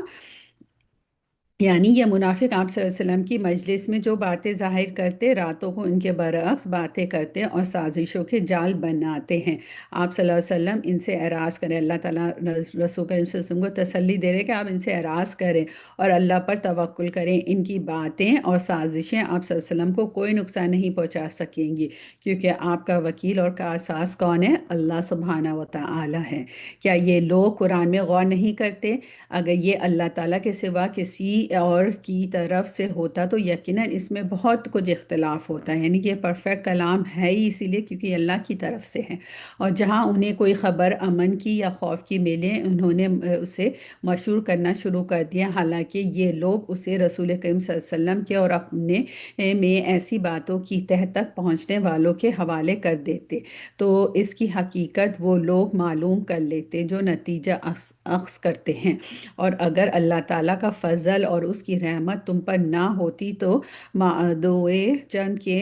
یعنی یہ منافق آپ صلی اللہ علیہ وسلم کی مجلس میں جو باتیں ظاہر کرتے، راتوں کو ان کے برعکس باتیں کرتے اور سازشوں کے جال بناتے ہیں۔ آپ صلی اللہ علیہ وسلم ان سے اعراض کریں، اللہ تعالیٰ رسول کریم صلی اللہ علیہ وسلم کو تسلی دے رہے کہ آپ ان سے اعراض کریں اور اللہ پر توکل کریں، ان کی باتیں اور سازشیں آپ صلی اللہ علیہ وسلم کو کوئی نقصان نہیں پہنچا سکیں گی، کیونکہ آپ کا وکیل اور کارساز کون ہے؟ اللہ سبحانہ و تعالی ہے۔ کیا یہ لوگ قرآن میں غور نہیں کرتے؟ اگر یہ اللہ تعالیٰ کے سوا کسی اور کی طرف سے ہوتا تو یقیناً اس میں بہت کچھ اختلاف ہوتا ہے، یعنی کہ یہ پرفیکٹ کلام ہے ہی اسی لیے کیونکہ یہ اللہ کی طرف سے ہے۔ اور جہاں انہیں کوئی خبر امن کی یا خوف کی ملے، انہوں نے اسے مشہور کرنا شروع کر دیا، حالانکہ یہ لوگ اسے رسول کریم صلی اللہ علیہ وسلم کے اور اپنے میں ایسی باتوں کی تہ تک پہنچنے والوں کے حوالے کر دیتے، تو اس کی حقیقت وہ لوگ معلوم کر لیتے جو نتیجہ اخذ کرتے ہیں۔ اور اگر اللہ تعالیٰ کا فضل اور اس کی رحمت تم پر نہ ہوتی تو معدوئے چند کے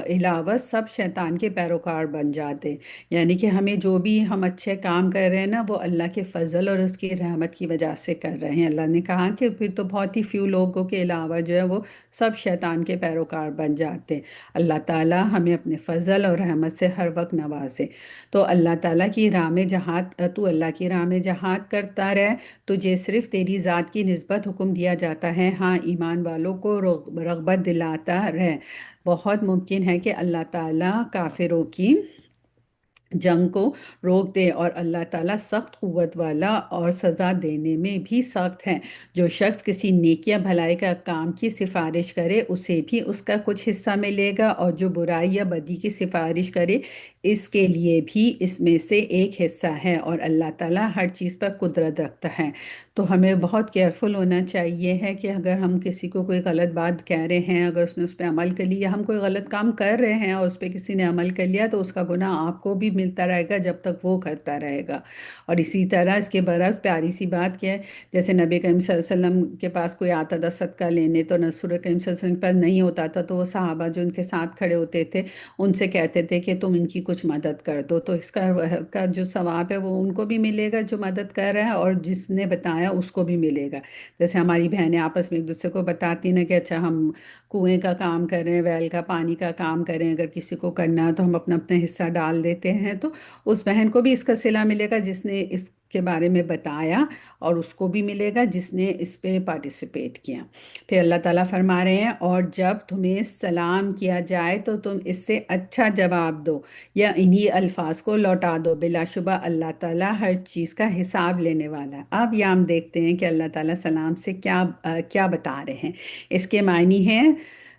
علاوہ سب شیطان کے پیروکار بن جاتے، یعنی کہ ہمیں جو بھی ہم اچھے کام کر رہے ہیں نا، وہ اللہ کے فضل اور اس کی رحمت کی وجہ سے کر رہے ہیں۔ اللہ نے کہا کہ پھر تو بہت ہی فیو لوگوں کے علاوہ جو ہے وہ سب شیطان کے پیروکار بن جاتے ہیں۔ اللہ تعالیٰ ہمیں اپنے فضل اور رحمت سے ہر وقت نوازے۔ تو اللہ تعالیٰ کی راہ میں جہاد، تو اللہ کی راہ میں جہاد کرتا رہے، تجھے صرف تیری ذات کی نسبت حکم دیا جاتا ہے، ہاں ایمان والوں کو رغبت دلاتا رہے۔ بہت ممکن ہے کہ اللہ تعالیٰ کافروں کی جنگ کو روک دے، اور اللہ تعالیٰ سخت قوت والا اور سزا دینے میں بھی سخت ہے۔ جو شخص کسی نیکی یا بھلائی کا کام کی سفارش کرے اسے بھی اس کا کچھ حصہ ملے گا، اور جو برائی یا بدی کی سفارش کرے اس کے لیے بھی اس میں سے ایک حصہ ہے، اور اللہ تعالیٰ ہر چیز پر قدرت رکھتا ہے۔ تو ہمیں بہت کیئرفل ہونا چاہیے ہے کہ اگر ہم کسی کو کوئی غلط بات کہہ رہے ہیں، اگر اس نے اس پہ عمل کر لیا، ہم کوئی غلط کام کر رہے ہیں اور اس پہ کسی نے عمل کر لیا، تو اس کا گناہ آپ کو بھی ملتا رہے گا جب تک وہ کرتا رہے گا۔ اور اسی طرح اس کے برعکس پیاری سی بات کیا ہے، جیسے نبی کریم صلی اللہ علیہ وسلم کے پاس کوئی آتا تھا صدقہ لینے، تو رسول کریم صلی اللہ علیہ وسلم کے پاس نہیں ہوتا تھا، تو وہ صحابہ جو ان کے ساتھ کھڑے ہوتے تھے ان سے کہتے تھے کہ تم ان کی کچھ مدد کر دو، تو اس کا جو ثواب ہے وہ ان کو بھی ملے گا جو مدد کر رہا ہے، اور جس نے بتایا اس کو بھی ملے گا۔ جیسے ہماری بہنیں آپس میں ایک دوسرے کو بتاتی نا کہ اچھا ہم کنویں کا کام کر رہے ہیں، ویل کا پانی کا کام کر رہے ہیں، اگر کسی کو کرنا ہے تو ہم اپنا اپنا حصہ ڈال دیتے ہیں، تو اس بہن کو بھی اس کا صلہ ملے گا جس نے اس کے بارے میں بتایا، اور اس کو بھی ملے گا جس نے اس پہ پارٹیسپیٹ کیا۔ پھر اللہ تعالیٰ فرما رہے ہیں، اور جب تمہیں سلام کیا جائے تو تم اس سے اچھا جواب دو یا انہی الفاظ کو لوٹا دو، بلا شبہ اللہ تعالیٰ ہر چیز کا حساب لینے والا ہے۔ اب یہ ہم دیکھتے ہیں کہ اللہ تعالیٰ سلام سے کیا بتا رہے ہیں۔ اس کے معنی ہیں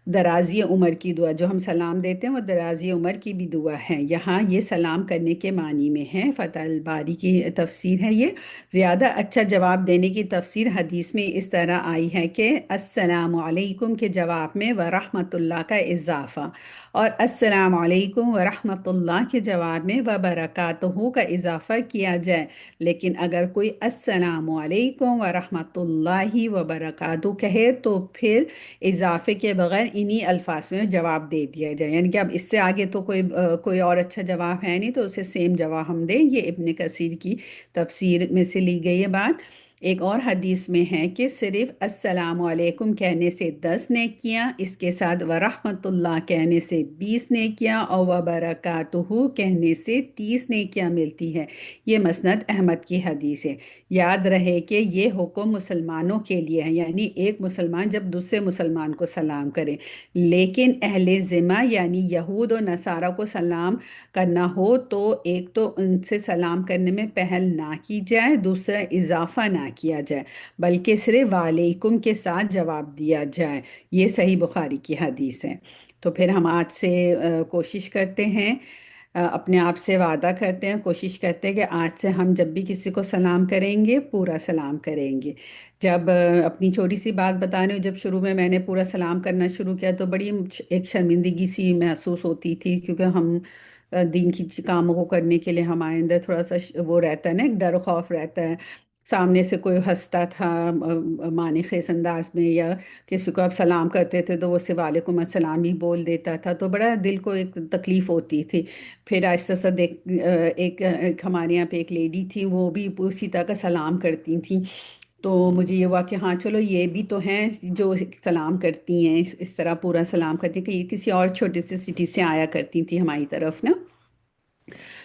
درازی عمر کی دعا، جو ہم سلام دیتے ہیں وہ درازی عمر کی بھی دعا ہے۔ یہاں یہ سلام کرنے کے معنی میں ہے، فتح الباری کی تفسیر ہے یہ۔ زیادہ اچھا جواب دینے کی تفسیر حدیث میں اس طرح آئی ہے کہ السلام علیکم کے جواب میں ورحمۃ اللہ کا اضافہ، اور السلام علیکم ورحمۃ اللہ کے جواب میں وبرکاتہ کا اضافہ کیا جائے، لیکن اگر کوئی السلام علیکم ورحمۃ اللہ وبرکاتہ کہے تو پھر اضافے کے بغیر انہی الفاظ میں جواب دے دیا جائے، یعنی کہ اب اس سے آگے تو کوئی اور اچھا جواب ہے نہیں، تو اسے سیم جواب ہم دیں۔ یہ ابن کثیر کی تفسیر میں سے لی گئی ہے بات۔ ایک اور حدیث میں ہے کہ صرف السلام علیکم کہنے سے 10 نیکیاں، اس کے ساتھ ورحمۃ اللہ کہنے سے 20 نیکیاں، اور وبرکاتہ کہنے سے 30 نیکیاں ملتی ہے۔ یہ مسند احمد کی حدیث ہے۔ یاد رہے کہ یہ حکم مسلمانوں کے لیے ہے، یعنی ایک مسلمان جب دوسرے مسلمان کو سلام کرے، لیکن اہل ذمہ یعنی یہود و نصارہ کو سلام کرنا ہو تو ایک تو ان سے سلام کرنے میں پہل نہ کی جائے، دوسرا اضافہ نہ کیا جائے، بلکہ صرف وعلیکم کے ساتھ جواب دیا جائے۔ یہ صحیح بخاری کی حدیث ہے۔ تو پھر ہم آج سے کوشش کرتے ہیں، اپنے آپ سے وعدہ کرتے ہیں، کوشش کرتے ہیں کہ آج سے ہم جب بھی کسی کو سلام کریں گے پورا سلام کریں گے۔ جب اپنی چھوٹی سی بات بتا رہی ہوں، جب شروع میں نے پورا سلام کرنا شروع کیا تو بڑی ایک شرمندگی سی محسوس ہوتی تھی، کیونکہ ہم دین کی کاموں کو کرنے کے لیے ہمارے اندر تھوڑا سا وہ رہتا ہے نا، ایک ڈر و خوف رہتا ہے۔ سامنے سے کوئی ہنستا تھا معنی خیز انداز میں، یا کسی کو آپ سلام کرتے تھے تو وہ سے وعلیکم السلام ہی بول دیتا تھا، تو بڑا دل کو ایک تکلیف ہوتی تھی۔ پھر آہستہ آہستہ ایک ہمارے یہاں پہ ایک لیڈی تھی، وہ بھی اسی طرح کا سلام کرتی تھیں، تو مجھے یہ ہوا کہ ہاں چلو یہ بھی تو ہیں جو سلام کرتی ہیں، اس طرح پورا سلام کرتی ہیں، کہ یہ کسی اور چھوٹے سے سٹی سے آیا کرتی تھیں ہماری طرف نا۔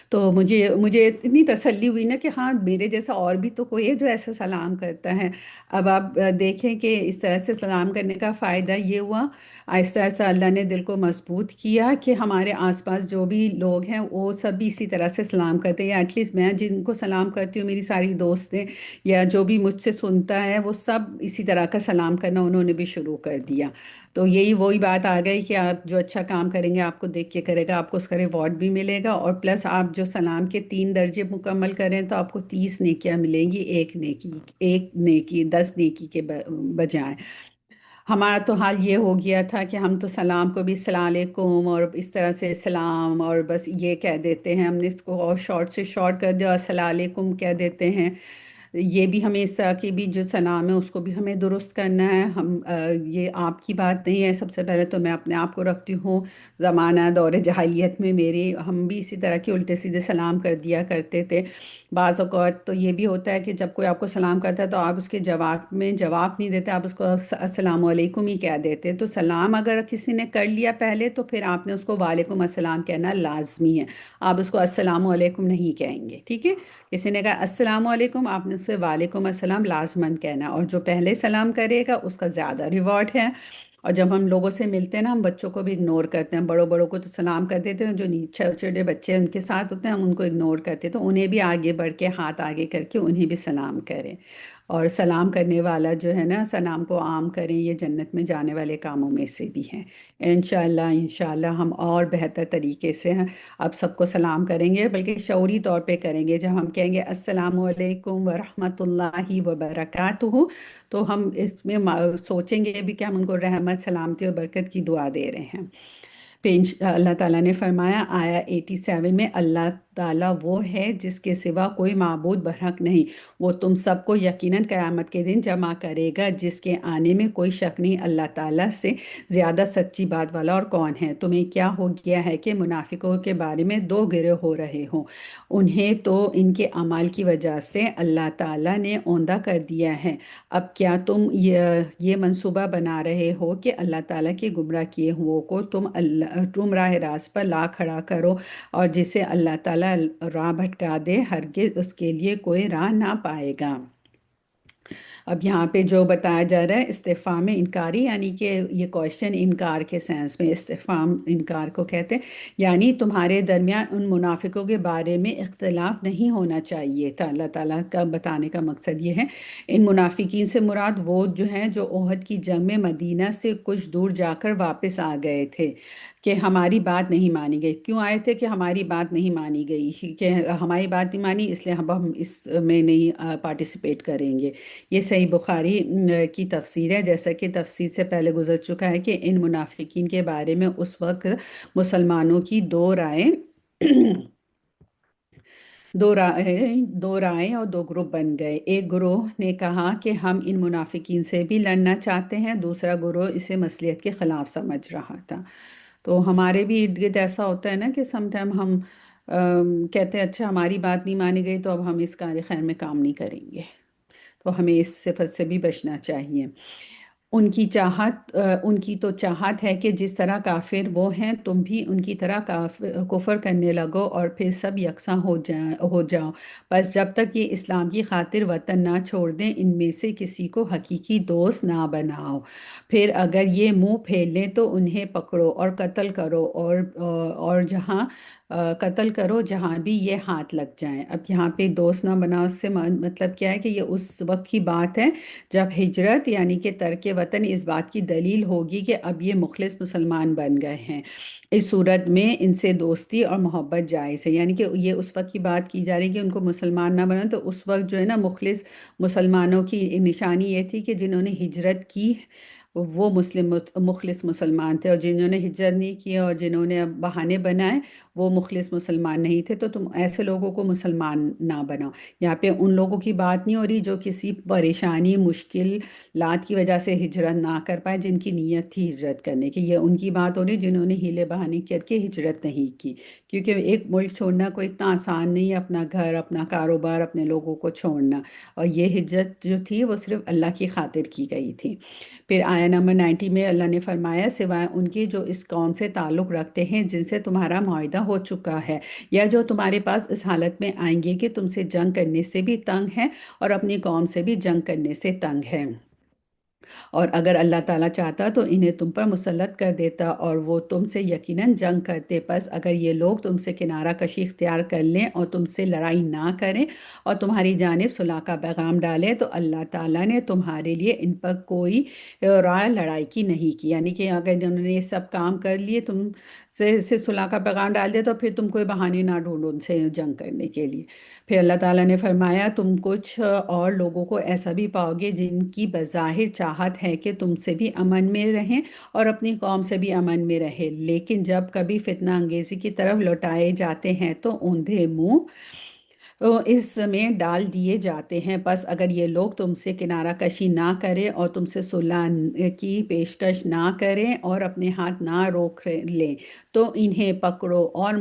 تو مجھے مجھے اتنی تسلی ہوئی نا کہ ہاں میرے جیسا اور بھی تو کوئی ہے جو ایسا سلام کرتا ہے۔ اب آپ دیکھیں کہ اس طرح سے سلام کرنے کا فائدہ یہ ہوا، آہستہ آہستہ اللہ نے دل کو مضبوط کیا کہ ہمارے آس پاس جو بھی لوگ ہیں وہ سب بھی اسی طرح سے سلام کرتے ہیں، یا ایٹ لیسٹ میں جن کو سلام کرتی ہوں، میری ساری دوستیں یا جو بھی مجھ سے سنتا ہے وہ سب اسی طرح کا سلام کرنا انہوں نے بھی شروع کر دیا۔ تو یہی وہی بات آ گئی کہ آپ جو اچھا کام کریں گے آپ کو دیکھ کے کرے گا، آپ کو اس کا ریوارڈ بھی ملے گا، اور پلس آپ جو سلام کے 3 درجے مکمل کریں تو آپ کو 30 نیکیاں ملیں گی، ایک نیکی 10 نیکی کے بجائے۔ ہمارا تو حال یہ ہو گیا تھا کہ ہم تو سلام کو بھی السلام علیکم اور اس طرح سے سلام اور بس یہ کہہ دیتے ہیں، ہم نے اس کو اور شارٹ سے شارٹ کر دیا، السلام علیکم کہہ دیتے ہیں۔ یہ بھی ہمیں اس طرح کی بھی جو سلام ہے اس کو بھی ہمیں درست کرنا ہے۔ ہم یہ آپ کی بات نہیں ہے، سب سے پہلے تو میں اپنے آپ کو رکھتی ہوں۔ زمانہ دور جاہلیت میں ہم بھی اسی طرح کے الٹے سیدھے سلام کر دیا کرتے تھے۔ بعض اوقات تو یہ بھی ہوتا ہے کہ جب کوئی آپ کو سلام کرتا ہے تو آپ اس کے جواب میں جواب نہیں دیتے، آپ اس کو السلام علیکم ہی کہہ دیتے۔ تو سلام اگر کسی نے کر لیا پہلے تو پھر آپ نے اس کو وعلیکم السلام کہنا لازمی ہے، آپ اس کو السلام علیکم نہیں کہیں گے، ٹھیک ہے؟ کسی نے کہا السلام علیکم، آپ نے اسے وعلیکم السلام لازمن کہنا، اور جو پہلے سلام کرے گا اس کا زیادہ ریوارڈ ہے۔ اور جب ہم لوگوں سے ملتے ہیں نا، ہم بچوں کو بھی اگنور کرتے ہیں، بڑوں بڑوں کو تو سلام کر دیتے ہیں، جو چھوٹے چھوٹے بچے ان کے ساتھ ہوتے ہیں ہم ان کو اگنور کرتے ہیں، تو انہیں بھی آگے بڑھ کے ہاتھ آگے کر کے انہیں بھی سلام کریں۔ اور سلام کرنے والا جو ہے نا، سلام کو عام کریں، یہ جنت میں جانے والے کاموں میں سے بھی ہیں۔ انشاءاللہ ہم اور بہتر طریقے سے اب سب کو سلام کریں گے، بلکہ شعوری طور پہ کریں گے۔ جب ہم کہیں گے السلام علیکم ورحمۃ اللہ وبرکاتہ، تو ہم اس میں سوچیں گے بھی کہ ہم ان کو رحمت، سلامتی اور برکت کی دعا دے رہے ہیں۔ اللہ تعالیٰ نے فرمایا آیا 87 میں، اللہ تعالیٰ وہ ہے جس کے سوا کوئی معبود برحق نہیں، وہ تم سب کو یقیناً قیامت کے دن جمع کرے گا، جس کے آنے میں کوئی شک نہیں، اللہ تعالیٰ سے زیادہ سچی بات والا اور کون ہے۔ تمہیں کیا ہو گیا ہے کہ منافقوں کے بارے میں 2 گروہ ہو رہے ہوں، انہیں تو ان کے اعمال کی وجہ سے اللہ تعالیٰ نے اوندھا کر دیا ہے۔ اب کیا تم یہ منصوبہ بنا رہے ہو کہ اللہ تعالیٰ کے گمراہ کیے ہوئے کو تم راہ راست پر لا کھڑا کرو، اور جسے اللہ تعالیٰ راہ بھٹکا دے ہرگز اس کے لیے کوئی راہ نہ پائے گا۔ اب یہاں پہ جو بتایا جا رہا ہے استفہام انکاری، یعنی کہ یہ کوشچن انکار کے سینس میں استفہام انکار کو کہتے ہیں، یعنی تمہارے درمیان ان منافقوں کے بارے میں اختلاف نہیں ہونا چاہیے تھا۔ اللہ تعالیٰ کا بتانے کا مقصد یہ ہے، ان منافقین سے مراد وہ جو ہیں جو احد کی جنگ میں مدینہ سے کچھ دور جا کر واپس آ گئے تھے کہ ہماری بات نہیں مانی گئی۔ کیوں آئے تھے کہ ہماری بات نہیں مانی گئی، کہ ہماری بات نہیں مانی اس لیے ہم اس میں نہیں پارٹیسپیٹ کریں گے۔ یہ صحیح بخاری کی تفسیر ہے، جیسا کہ تفسیر سے پہلے گزر چکا ہے کہ ان منافقین کے بارے میں اس وقت مسلمانوں کی دو رائے اور 2 گروپ بن گئے۔ ایک گروہ نے کہا کہ ہم ان منافقین سے بھی لڑنا چاہتے ہیں، دوسرا گروہ اسے مصلحت کے خلاف سمجھ رہا تھا۔ تو ہمارے بھی ارد گرد ایسا ہوتا ہے نا کہ سم ٹائم ہم کہتے ہیں اچھا ہماری بات نہیں مانی گئی تو اب ہم اس کار خیر میں کام نہیں کریں گے، تو ہمیں اس صفت سے بھی بچنا چاہیے۔ ان کی تو چاہت ہے کہ جس طرح کافر وہ ہیں تم بھی ان کی طرح کفر کرنے لگو اور پھر سب یکساں ہو جاؤ، بس جب تک یہ اسلام کی خاطر وطن نہ چھوڑ دیں ان میں سے کسی کو حقیقی دوست نہ بناؤ، پھر اگر یہ منہ پھیر لیں تو انہیں پکڑو اور قتل کرو، اور جہاں قتل کرو جہاں بھی یہ ہاتھ لگ جائیں۔ اب یہاں پہ دوست نہ بناؤ سے مطلب کیا ہے کہ یہ اس وقت کی بات ہے جب ہجرت یعنی کہ ترک وطن اس بات کی دلیل ہوگی کہ اب یہ مخلص مسلمان بن گئے ہیں، اس صورت میں ان سے دوستی اور محبت جائز ہے۔ یعنی کہ یہ اس وقت کی بات کی جا رہی ہے کہ ان کو مسلمان نہ بنا، تو اس وقت جو ہے نا مخلص مسلمانوں کی نشانی یہ تھی کہ جنہوں نے ہجرت کی وہ مخلص مسلمان تھے، اور جنہوں نے ہجرت نہیں کی اور جنہوں نے بہانے بنائے وہ مخلص مسلمان نہیں تھے، تو تم ایسے لوگوں کو مسلمان نہ بناؤ۔ یہاں پہ ان لوگوں کی بات نہیں ہو رہی جو کسی پریشانی مشکلات کی وجہ سے ہجرت نہ کر پائے، جن کی نیت تھی ہجرت کرنے کی، یہ ان کی بات ہو رہی جنہوں نے ہیلے بہانے کر کے ہجرت نہیں کی، کیونکہ ایک ملک چھوڑنا کوئی اتنا آسان نہیں ہے، اپنا گھر، اپنا کاروبار، اپنے لوگوں کو چھوڑنا، اور یہ ہجرت جو تھی وہ صرف اللہ کی خاطر کی گئی تھی۔ پھر آیا آیا نمبر 90 میں اللہ نے فرمایا سوائے ان کے جو اس قوم سے تعلق رکھتے ہیں جن سے تمہارا معاہدہ ہو چکا ہے، یا جو تمہارے پاس اس حالت میں آئیں گے کہ تم سے جنگ کرنے سے بھی تنگ ہیں اور اپنی قوم سے بھی جنگ کرنے سے تنگ ہیں، اور اگر اللہ تعالیٰ چاہتا تو انہیں تم پر مسلط کر دیتا اور وہ تم سے یقیناً جنگ کرتے۔ پس اگر یہ لوگ تم سے کنارہ کشی اختیار کر لیں اور تم سے لڑائی نہ کریں اور تمہاری جانب صلح کا پیغام ڈالیں تو اللہ تعالیٰ نے تمہارے لیے ان پر کوئی رائے لڑائی کی نہیں کی، یعنی کہ اگر انہوں نے یہ سب کام کر لیے تم سے صلح کا پیغام ڈال دیا تو پھر تم کوئی بہانے نہ ڈھونڈو ان سے جنگ کرنے کے لیے۔ پھر اللہ تعالیٰ نے فرمایا تم کچھ اور لوگوں کو ایسا بھی پاؤ گے جن کی بظاہر چاہت ہے کہ تم سے بھی امن میں رہیں اور اپنی قوم سے بھی امن میں رہے، لیکن جب کبھی فتنہ انگیزی کی طرف لوٹائے جاتے ہیں تو اوندھے منہ اس میں ڈال دیے جاتے ہیں۔ پس اگر یہ لوگ تم سے کنارہ کشی نہ کریں اور تم سے صلح کی پیشکش نہ کریں اور اپنے ہاتھ نہ روک لیں تو انہیں پکڑو اور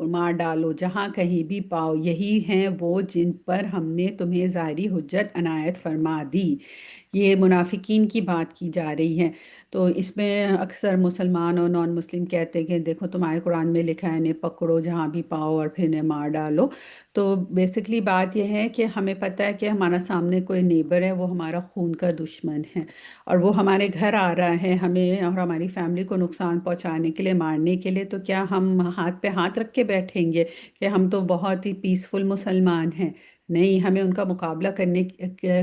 مار ڈالو جہاں کہیں بھی پاؤ، یہی ہیں وہ جن پر ہم نے تمہیں ظاہری حجت عنایت فرما دی۔ یہ منافقین کی بات کی جا رہی ہے، تو اس میں اکثر مسلمان اور نان مسلم کہتے ہیں کہ دیکھو تمہارے قرآن میں لکھا ہے انہیں پکڑو جہاں بھی پاؤ اور پھر انہیں مار ڈالو۔ تو بیسکلی بات یہ ہے کہ ہمیں پتہ ہے کہ ہمارا سامنے کوئی نیبر ہے، وہ ہمارا خون کا دشمن ہے اور وہ ہمارے گھر آ رہا ہے ہمیں اور ہماری فیملی کو نقصان پہنچانے کے لیے، مارنے کے لیے، تو کیا ہم ہاتھ پہ ہاتھ رکھ کے بیٹھیں گے کہ ہم تو بہت ہی پیسفل مسلمان ہیں؟ نہیں، ہمیں ان کا مقابلہ کرنے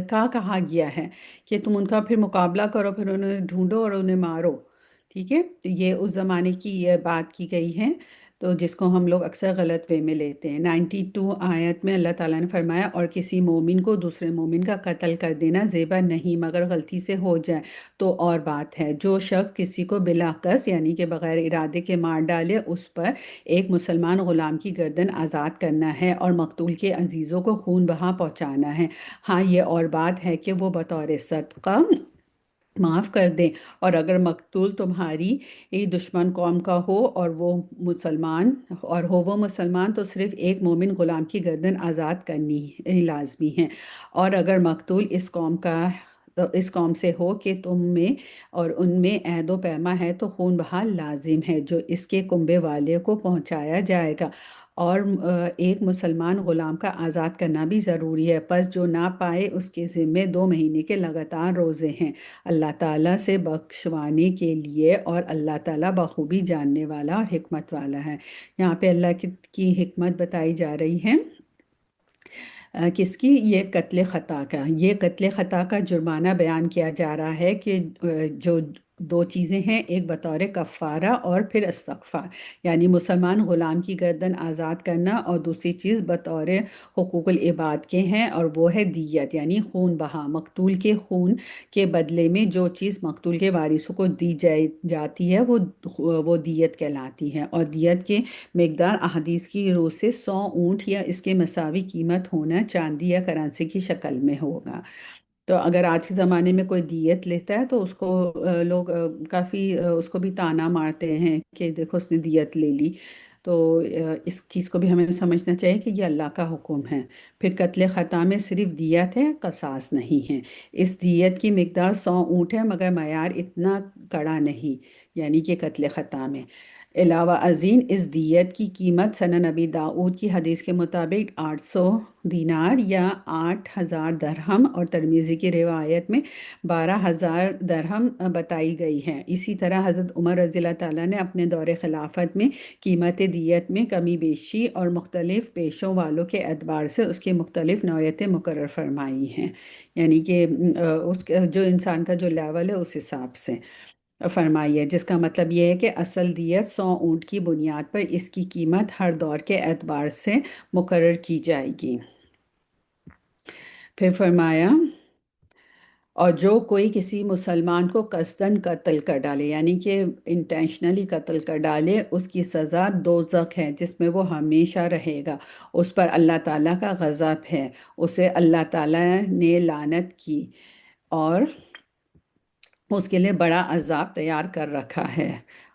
کا کہا گیا ہے کہ تم ان کا پھر مقابلہ کرو، پھر انہیں ڈھونڈو اور انہیں مارو۔ ٹھیک ہے، تو یہ اس زمانے کی یہ بات کی گئی ہے، تو جس کو ہم لوگ اکثر غلط وے میں لیتے ہیں۔ 92 آیت میں اللہ تعالیٰ نے فرمایا اور کسی مومن کو دوسرے مومن کا قتل کر دینا زیبا نہیں مگر غلطی سے ہو جائے تو اور بات ہے۔ جو شخص کسی کو بلا قصد یعنی کہ بغیر ارادے کے مار ڈالے اس پر ایک مسلمان غلام کی گردن آزاد کرنا ہے اور مقتول کے عزیزوں کو خون بہا پہنچانا ہے۔ ہاں یہ اور بات ہے کہ وہ بطور صدقہ معاف کر دیں، اور اگر مقتول تمہاری دشمن قوم کا ہو اور وہ مسلمان تو صرف ایک مومن غلام کی گردن آزاد کرنی لازمی ہے، اور اگر مقتول اس قوم سے ہو کہ تم میں اور ان میں عہد و پیما ہے تو خون بہا لازم ہے جو اس کے کنبے والے کو پہنچایا جائے گا، اور ایک مسلمان غلام کا آزاد کرنا بھی ضروری ہے۔ پس جو نہ پائے اس کے ذمے 2 مہینے کے لگاتار روزے ہیں اللہ تعالیٰ سے بخشوانے کے لیے، اور اللہ تعالیٰ بخوبی جاننے والا اور حکمت والا ہے۔ یہاں پہ اللہ کی حکمت بتائی جا رہی ہے، کس کی؟ یہ قتل خطا کا، یہ قتل خطا کا جرمانہ بیان کیا جا رہا ہے کہ جو 2 چیزیں ہیں، ایک بطور کفارہ اور پھر استغفار، یعنی مسلمان غلام کی گردن آزاد کرنا، اور دوسری چیز بطور حقوق العباد کے ہیں اور وہ ہے دیت یعنی خون بہا۔ مقتول کے خون کے بدلے میں جو چیز مقتول کے وارثوں کو دی جاتی ہے وہ دیت کہلاتی ہے، اور دیت کے مقدار احادیث کی روح سے 100 اونٹ یا اس کے مساوی قیمت ہونا چاندی یا کرنسی کی شکل میں ہوگا۔ تو اگر آج کے زمانے میں کوئی دیت لیتا ہے تو اس کو لوگ کافی اس کو بھی طعنہ مارتے ہیں کہ دیکھو اس نے دیت لے لی، تو اس چیز کو بھی ہمیں سمجھنا چاہیے کہ یہ اللہ کا حکم ہے۔ پھر قتل خطا میں صرف دیت ہے، قصاص نہیں ہے۔ اس دیت کی مقدار 100 اونٹ ہے مگر معیار اتنا کڑا نہیں، یعنی کہ قتل خطا میں۔ علاوہ ازیں اس دیت کی قیمت سنن نبی داؤد کی حدیث کے مطابق 800 دینار یا 8000 درہم، اور ترمذی کی روایت میں 12000 درہم بتائی گئی ہے۔ اسی طرح حضرت عمر رضی اللہ تعالیٰ نے اپنے دور خلافت میں قیمت دیت میں کمی بیشی اور مختلف پیشوں والوں کے اعتبار سے اس کی مختلف نوعیتیں مقرر فرمائی ہیں، یعنی کہ جو انسان کا جو لیول ہے اس حساب سے فرمائی ہے، جس کا مطلب یہ ہے کہ اصل دیت 100 اونٹ کی بنیاد پر اس کی قیمت ہر دور کے اعتبار سے مقرر کی جائے گی۔ پھر فرمایا اور جو کوئی کسی مسلمان کو قصداً قتل کر ڈالے یعنی کہ انٹینشنلی قتل کر ڈالے، اس کی سزا دوزخ ہے جس میں وہ ہمیشہ رہے گا، اس پر اللہ تعالیٰ کا غضب ہے، اسے اللہ تعالیٰ نے لعنت کی اور اس کے لیے بڑا عذاب تیار کر رکھا ہے،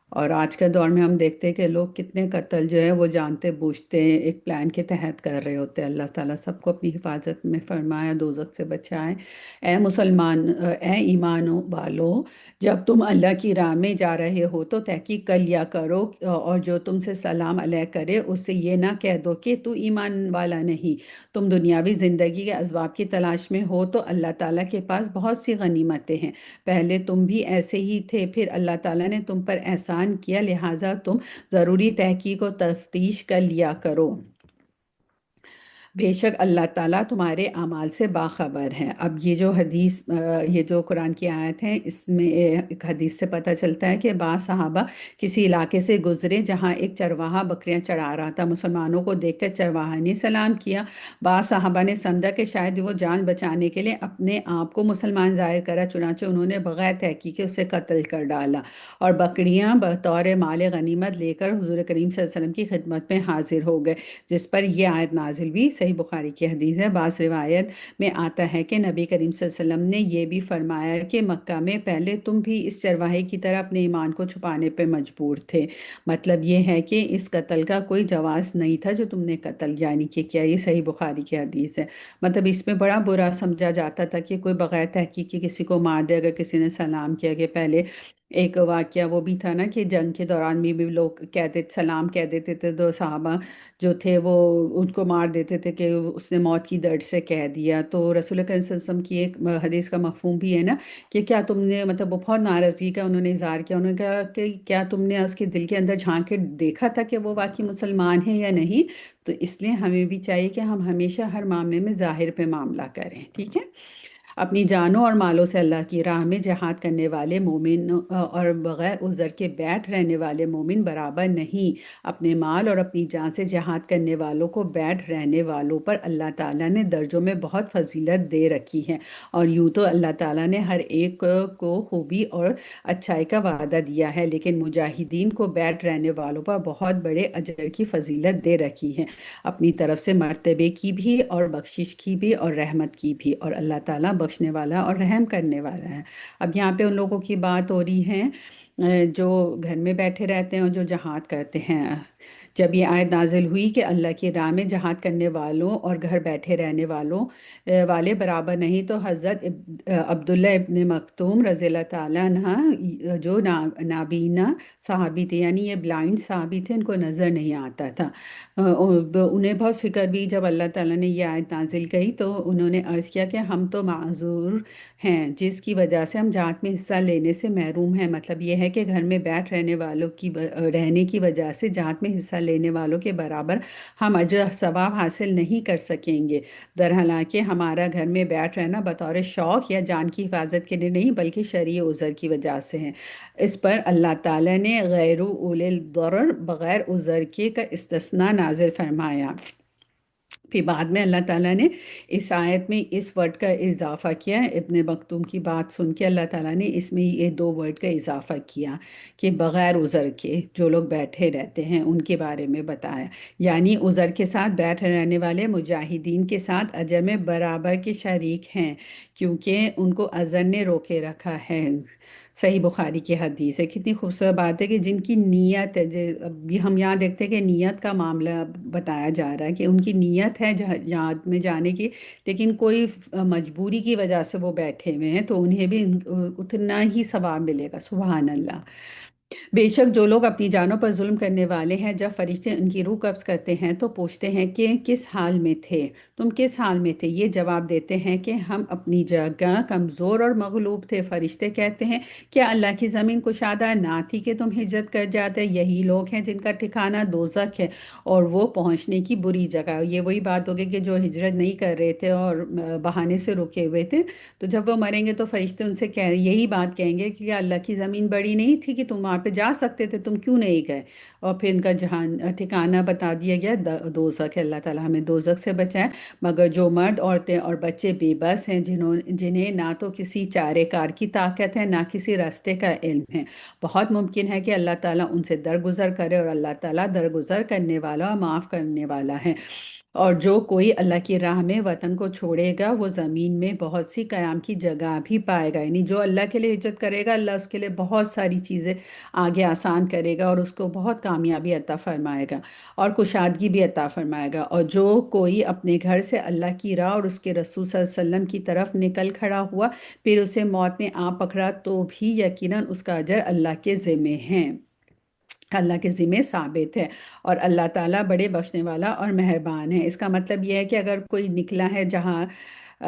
اور آج کے دور میں ہم دیکھتے ہیں کہ لوگ کتنے قتل جو ہے وہ جانتے بوجھتے ایک پلان کے تحت کر رہے ہوتے ہیں۔ اللہ تعالیٰ سب کو اپنی حفاظت میں فرمائے، دوزخ سے بچائے۔ اے مسلمان، اے ایمان والو، جب تم اللہ کی راہ میں جا رہے ہو تو تحقیق کر لیا کرو، اور جو تم سے سلام علیہ کرے اس سے یہ نہ کہہ دو کہ تو ایمان والا نہیں۔ تم دنیاوی زندگی کے اسباب کی تلاش میں ہو تو اللہ تعالیٰ کے پاس بہت سی غنیمتیں ہیں۔ پہلے تم بھی ایسے ہی تھے، پھر اللہ تعالیٰ نے تم پر احسان کیا، لہٰذا تم ضروری تحقیق و تفتیش کر لیا کرو۔ بے شک اللہ تعالیٰ تمہارے اعمال سے باخبر ہے۔ اب یہ جو حدیث، یہ جو قرآن کی آیت ہے، اس میں ایک حدیث سے پتہ چلتا ہے کہ بعض صحابہ کسی علاقے سے گزرے جہاں ایک چرواہا بکریاں چڑھا رہا تھا۔ مسلمانوں کو دیکھ کر چرواہا نے سلام کیا۔ بعض صحابہ نے سمجھا کہ شاید وہ جان بچانے کے لیے اپنے آپ کو مسلمان ظاہر کرا، چنانچہ انہوں نے بغیر تحقیق اسے قتل کر ڈالا اور بکریاں بطور مال غنیمت لے کر حضور کریم صلی اللہ علیہ وسلم کی خدمت میں حاضر ہو گئے، جس پر یہ آیت نازل بھی۔ صحیح بخاری کی حدیث ہے۔ بعض روایت میں آتا ہے کہ نبی کریم صلی اللہ علیہ وسلم نے یہ بھی فرمایا کہ مکہ میں پہلے تم بھی اس چرواہے کی طرح اپنے ایمان کو چھپانے پہ مجبور تھے۔ مطلب یہ ہے کہ اس قتل کا کوئی جواز نہیں تھا جو تم نے قتل یعنی کہ کیا۔ یہ صحیح بخاری کی حدیث ہے۔ مطلب اس میں بڑا برا سمجھا جاتا تھا کہ کوئی بغیر تحقیق کے کسی کو مار دے اگر کسی نے سلام کیا۔ کہ پہلے ایک واقعہ وہ بھی تھا نا کہ جنگ کے دوران بھی لوگ کہتے سلام کہہ دیتے تھے تو صحابہ جو تھے وہ ان کو مار دیتے تھے کہ اس نے موت کی درد سے کہہ دیا۔ تو رسول کریم صلی اللہ علیہ وسلم کی ایک حدیث کا مفہوم بھی ہے نا کہ کیا تم نے، مطلب وہ بہت ناراضگی کا انہوں نے اظہار کیا، انہوں نے کہا کہ کیا تم نے اس کے دل کے اندر جھانک کے دیکھا تھا کہ وہ واقعی مسلمان ہے یا نہیں۔ تو اس لیے ہمیں بھی چاہیے کہ ہم ہمیشہ ہر معاملے میں ظاہر پہ معاملہ کریں، ٹھیک ہے۔ اپنی جانوں اور مالوں سے اللہ کی راہ میں جہاد کرنے والے مومن اور بغیر عذر کے بیٹھ رہنے والے مومن برابر نہیں۔ اپنے مال اور اپنی جان سے جہاد کرنے والوں کو بیٹھ رہنے والوں پر اللہ تعالیٰ نے درجوں میں بہت فضیلت دے رکھی ہے، اور یوں تو اللہ تعالیٰ نے ہر ایک کو خوبی اور اچھائی کا وعدہ دیا ہے، لیکن مجاہدین کو بیٹھ رہنے والوں پر بہت بڑے اجر کی فضیلت دے رکھی ہے، اپنی طرف سے مرتبے کی بھی اور بخشش کی بھی اور رحمت کی بھی، اور اللہ تعالیٰ بخشنے والا اور رحم کرنے والا ہے۔ اب یہاں پہ ان لوگوں کی بات ہو رہی ہے جو گھر میں بیٹھے رہتے ہیں اور جو جہاد کرتے ہیں۔ جب یہ آیت نازل ہوئی کہ اللہ کی راہ میں جہاد کرنے والوں اور گھر بیٹھے رہنے والوں والے برابر نہیں، تو حضرت عبداللہ ابن مکتوم رضی اللہ تعالیٰ عنہ جو نابینا صحابی تھے، یعنی یہ بلائنڈ صحابی تھے، ان کو نظر نہیں آتا تھا، انہیں بہت فکر بھی جب اللہ تعالیٰ نے یہ آیت نازل کی تو انہوں نے عرض کیا کہ ہم تو معذور ہیں جس کی وجہ سے ہم جہاد میں حصہ لینے سے محروم ہیں۔ مطلب یہ ہے کہ گھر میں بیٹھ رہنے والوں کی رہنے کی وجہ سے جہاد میں حصہ لینے والوں کے برابر ہم اجر ثواب حاصل نہیں کر سکیں گے۔ حالانکہ ہمارا گھر میں بیٹھ رہنا بطور شوق یا جان کی حفاظت کے لیے نہیں بلکہ شرعی عذر کی وجہ سے ہے۔ اس پر اللہ تعالیٰ نے غیر اولِ الضرر، بغیر عذر کے کا استثناء نازل فرمایا۔ پھر بعد میں اللہ تعالیٰ نے اس آیت میں اس ورڈ کا اضافہ کیا۔ ابن مکتوم کی بات سن کے اللہ تعالیٰ نے اس میں یہ دو ورڈ کا اضافہ کیا کہ بغیر عذر کے جو لوگ بیٹھے رہتے ہیں ان کے بارے میں بتایا، یعنی عذر کے ساتھ بیٹھے رہنے والے مجاہدین کے ساتھ اجر میں برابر کے شریک ہیں، کیونکہ ان کو اذن نے روکے رکھا ہے۔ صحیح بخاری کی حدیث ہے۔ کتنی خوبصورت بات ہے کہ جن کی نیت ہے، اب ہم یہاں دیکھتے ہیں کہ نیت کا معاملہ بتایا جا رہا ہے کہ ان کی نیت ہے جہاد میں جانے کی، لیکن کوئی مجبوری کی وجہ سے وہ بیٹھے ہوئے ہیں تو انہیں بھی اتنا ہی ثواب ملے گا۔ سبحان اللہ۔ بے شک جو لوگ اپنی جانوں پر ظلم کرنے والے ہیں، جب فرشتے ان کی روح قبض کرتے ہیں تو پوچھتے ہیں کہ کس حال میں تھے تم، کس حال میں تھے؟ یہ جواب دیتے ہیں کہ ہم اپنی جگہ کمزور اور مغلوب تھے۔ فرشتے کہتے ہیں کیا اللہ کی زمین کشادہ نہ تھی کہ تم ہجرت کر جاتے؟ یہی لوگ ہیں جن کا ٹھکانہ دوزخ ہے اور وہ پہنچنے کی بری جگہ۔ یہ وہی بات ہوگی کہ جو ہجرت نہیں کر رہے تھے اور بہانے سے رکے ہوئے تھے، تو جب وہ مریں گے تو فرشتے ان سے یہی بات کہیں گے کہ اللہ کی زمین بڑی نہیں تھی کہ تم وہاں پہ جا سکتے تھے، تم کیوں نہیں گئے؟ اور پھر ان کا ٹھکانہ بتا دیا گیا دوزخ ہے۔ اللہ تعالیٰ ہمیں دوزخ سے بچائے۔ مگر جو مرد، عورتیں اور بچے بے بس ہیں، جنہیں نہ تو کسی چارے کار کی طاقت ہے نہ کسی راستے کا علم ہے، بہت ممکن ہے کہ اللہ تعالیٰ ان سے درگزر کرے، اور اللہ تعالیٰ درگزر کرنے والا اور معاف کرنے والا ہے۔ اور جو کوئی اللہ کی راہ میں وطن کو چھوڑے گا وہ زمین میں بہت سی قیام کی جگہ بھی پائے گا، یعنی جو اللہ کے لیے ہجرت کرے گا اللہ اس کے لیے بہت ساری چیزیں آگے آسان کرے گا اور اس کو بہت کامیابی عطا فرمائے گا اور کشادگی بھی عطا فرمائے گا۔ اور جو کوئی اپنے گھر سے اللہ کی راہ اور اس کے رسول صلی اللہ علیہ وسلم کی طرف نکل کھڑا ہوا پھر اسے موت نے آ پکڑا تو بھی یقیناً اس کا اجر اللہ کے ذمہ ہے، اللہ کے ذمہ ثابت ہے، اور اللہ تعالیٰ بڑے بخشنے والا اور مہربان ہے۔ اس کا مطلب یہ ہے کہ اگر کوئی نکلا ہے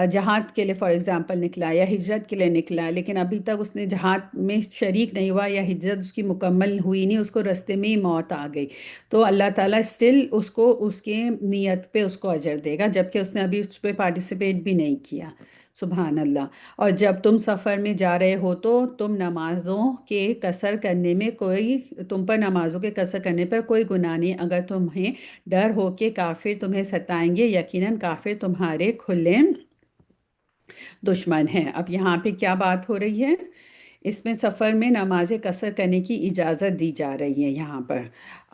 جہاد کے لیے فار ایگزامپل نکلا یا ہجرت کے لیے نکلا ہے، لیکن ابھی تک اس نے جہاد میں شریک نہیں ہوا یا ہجرت اس کی مکمل ہوئی نہیں، اس کو رستے میں ہی موت آ گئی، تو اللہ تعالیٰ اسٹل اس کو اس کے نیت پہ اس کو اجر دے گا، جبکہ اس نے ابھی اس پہ پارٹیسپیٹ بھی نہیں کیا۔ سبحان اللہ۔ اور جب تم سفر میں جا رہے ہو تو تم پر نمازوں کے قصر کرنے پر کوئی گناہ نہیں، اگر تمہیں ڈر ہو کہ کافر تمہیں ستائیں گے، یقیناً کافر تمہارے کھلے دشمن ہیں۔ اب یہاں پہ کیا بات ہو رہی ہے؟ اس میں سفر میں نماز قصر کرنے کی اجازت دی جا رہی ہے یہاں پر،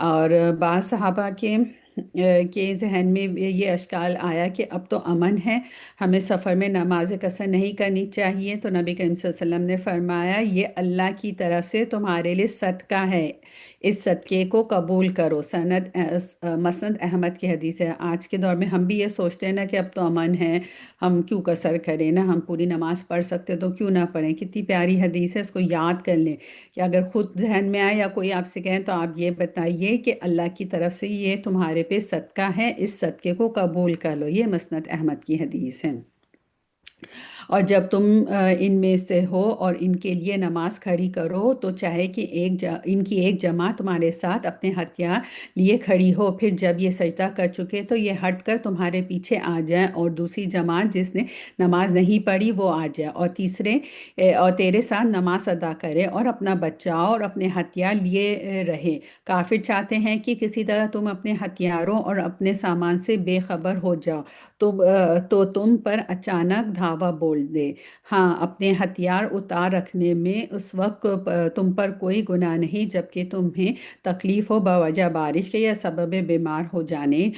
اور بعض صحابہ کے ذہن میں یہ اشکال آیا کہ اب تو امن ہے، ہمیں سفر میں نماز قصر نہیں کرنی چاہیے، تو نبی کریم صلی اللہ علیہ وسلم نے فرمایا یہ اللہ کی طرف سے تمہارے لیے صدقہ ہے، اس صدقے کو قبول کرو۔ مسند احمد کی حدیث ہے۔ آج کے دور میں ہم بھی یہ سوچتے ہیں نا کہ اب تو امن ہے، ہم کیوں قصر کریں نا، ہم پوری نماز پڑھ سکتے تو کیوں نہ پڑھیں۔ کتنی پیاری حدیث ہے، اس کو یاد کر لیں کہ اگر خود ذہن میں آئے یا کوئی آپ سے کہیں تو آپ یہ بتائیے کہ اللہ کی طرف سے یہ تمہارے پہ صدقہ ہے، اس صدقے کو قبول کر لو۔ یہ مسند احمد کی حدیث ہے۔ اور جب تم ان میں سے ہو اور ان کے لیے نماز کھڑی کرو تو چاہے کہ ان کی ایک جماعت تمہارے ساتھ اپنے ہتھیار لیے کھڑی ہو، پھر جب یہ سجدہ کر چکے تو یہ ہٹ کر تمہارے پیچھے آ جائیں، اور دوسری جماعت جس نے نماز نہیں پڑھی وہ آ جائے اور اور تیرے ساتھ نماز ادا کرے اور اپنا بچاؤ اور اپنے ہتھیار لیے رہے۔ کافر چاہتے ہیں کہ کسی طرح تم اپنے ہتھیاروں اور اپنے سامان سے بے خبر ہو جاؤ تو تم پر اچانک دھاوا بول دے۔ ہاں، اپنے ہتھیار اتار رکھنے میں اس وقت تم پر کوئی گناہ نہیں جبکہ تمہیں تکلیف ہو بوجہ بارش کے یا سبب بیمار ہو جانے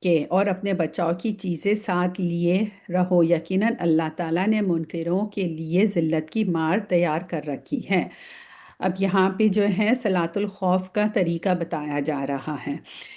کے، اور اپنے بچاؤ کی چیزیں ساتھ لیے رہو، یقیناً اللہ تعالیٰ نے منکروں کے لیے ذلت کی مار تیار کر رکھی ہے۔ اب یہاں پہ جو ہے صلاۃ الخوف کا طریقہ بتایا جا رہا ہے۔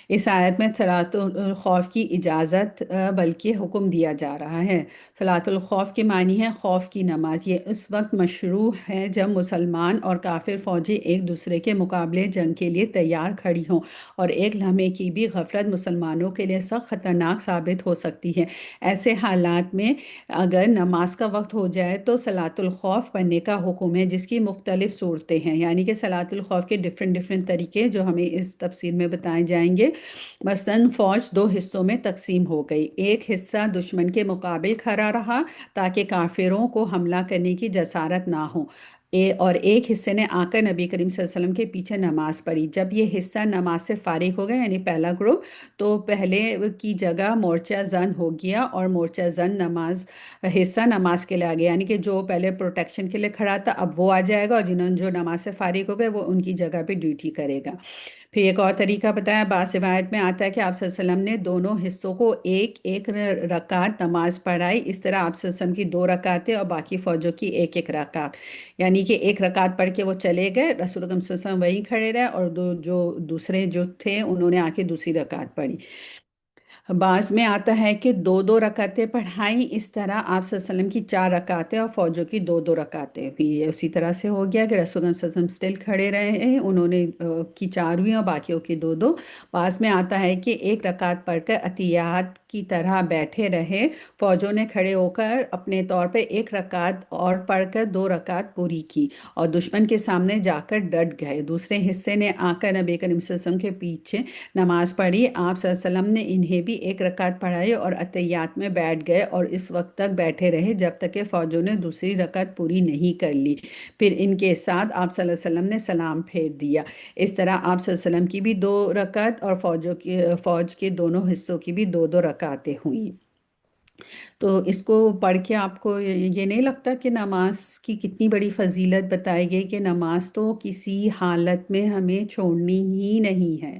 اس آیت میں صلاۃ الخوف کی اجازت بلکہ حکم دیا جا رہا ہے۔ صلاۃ الخوف کے معنی ہے خوف کی نماز۔ یہ اس وقت مشروع ہے جب مسلمان اور کافر فوجی ایک دوسرے کے مقابلے جنگ کے لیے تیار کھڑی ہوں، اور ایک لمحے کی بھی غفلت مسلمانوں کے لیے سخت خطرناک ثابت ہو سکتی ہے۔ ایسے حالات میں اگر نماز کا وقت ہو جائے تو صلاۃ الخوف پڑھنے کا حکم ہے، جس کی مختلف صورتیں ہیں، یعنی کہ صلاۃ الخوف کے ڈیفرنٹ طریقے جو ہمیں اس تفسیر میں بتائے جائیں گے۔ مثلاً فوج دو حصوں میں تقسیم ہو گئی، ایک حصہ دشمن کے مقابل کھڑا رہا تاکہ کافروں کو حملہ کرنے کی جسارت نہ ہو، اور ایک حصے نے آ کر نبی کریم صلی اللہ علیہ وسلم کے پیچھے نماز پڑھی۔ جب یہ حصہ نماز سے فارغ ہو گیا، یعنی پہلا گروپ، تو پہلے کی جگہ مورچہ زن ہو گیا، اور مورچہ زن حصہ نماز کے لیے آ گیا، یعنی کہ جو پہلے پروٹیکشن کے لیے کھڑا تھا اب وہ آ جائے گا، اور جو نماز سے فارغ ہو گئے وہ ان کی جگہ پہ ڈیوٹی کرے گا۔ پھر ایک اور طریقہ بتایا، بعض روایت میں آتا ہے کہ آپ صلی اللہ علیہ وسلم نے دونوں حصوں کو ایک ایک رکعت نماز پڑھائی، اس طرح آپ صلی اللہ علیہ وسلم کی 2 رکعتیں اور باقی فوجوں کی ایک ایک رکعت، یعنی کہ ایک رکعت پڑھ کے وہ چلے گئے، رسول اکرم صلی اللہ علیہ وسلم وہیں کھڑے رہے، اور جو دوسرے جو تھے انہوں نے آ کے دوسری رکعت پڑھی۔ بعض میں آتا ہے کہ 2 2 رکعتیں پڑھائیں، اس طرح آپ صلی اللہ علیہ وسلم کی 4 رکعتیں اور فوجوں کی 2 2 رکعتیں بھی، یہ اسی طرح سے ہو گیا کہ رسول اللہ صلی اللہ علیہ وسلم اسٹل کھڑے رہے ہیں، انہوں نے کی 4 ہوئی اور باقیوں کی 2 2۔ بعض میں آتا ہے کہ 1 رکعت پڑھ کر اتحیات کی طرح بیٹھے رہے، فوجوں نے کھڑے ہو کر اپنے طور پہ 1 رکعت اور پڑھ کر 2 رکعت پوری کی اور دشمن کے سامنے جا کر ڈٹ گئے۔ دوسرے حصے نے آ کر نبی کریم صلی اللہ علیہ وسلم کے پیچھے نماز پڑھی، آپ صلی اللہ علیہ وسلم نے انہیں بھی 1 رکعت پڑھائی اور اتحیات میں بیٹھ گئے اور اس وقت تک بیٹھے رہے جب تک کہ فوجوں نے دوسری رکعت پوری نہیں کر لی، پھر ان کے ساتھ آپ صلی اللہ علیہ وسلم نے سلام پھیر دیا۔ اس طرح آپ صلی اللہ علیہ وسلم کی بھی 2 رکعت اور فوج کے دونوں حصوں کی بھی 2 2 رکعتیں ہوئیں۔ تو اس کو پڑھ کے آپ کو یہ نہیں لگتا کہ نماز کی کتنی بڑی فضیلت بتائی گئی، کہ نماز تو کسی حالت میں ہمیں چھوڑنی ہی نہیں ہے،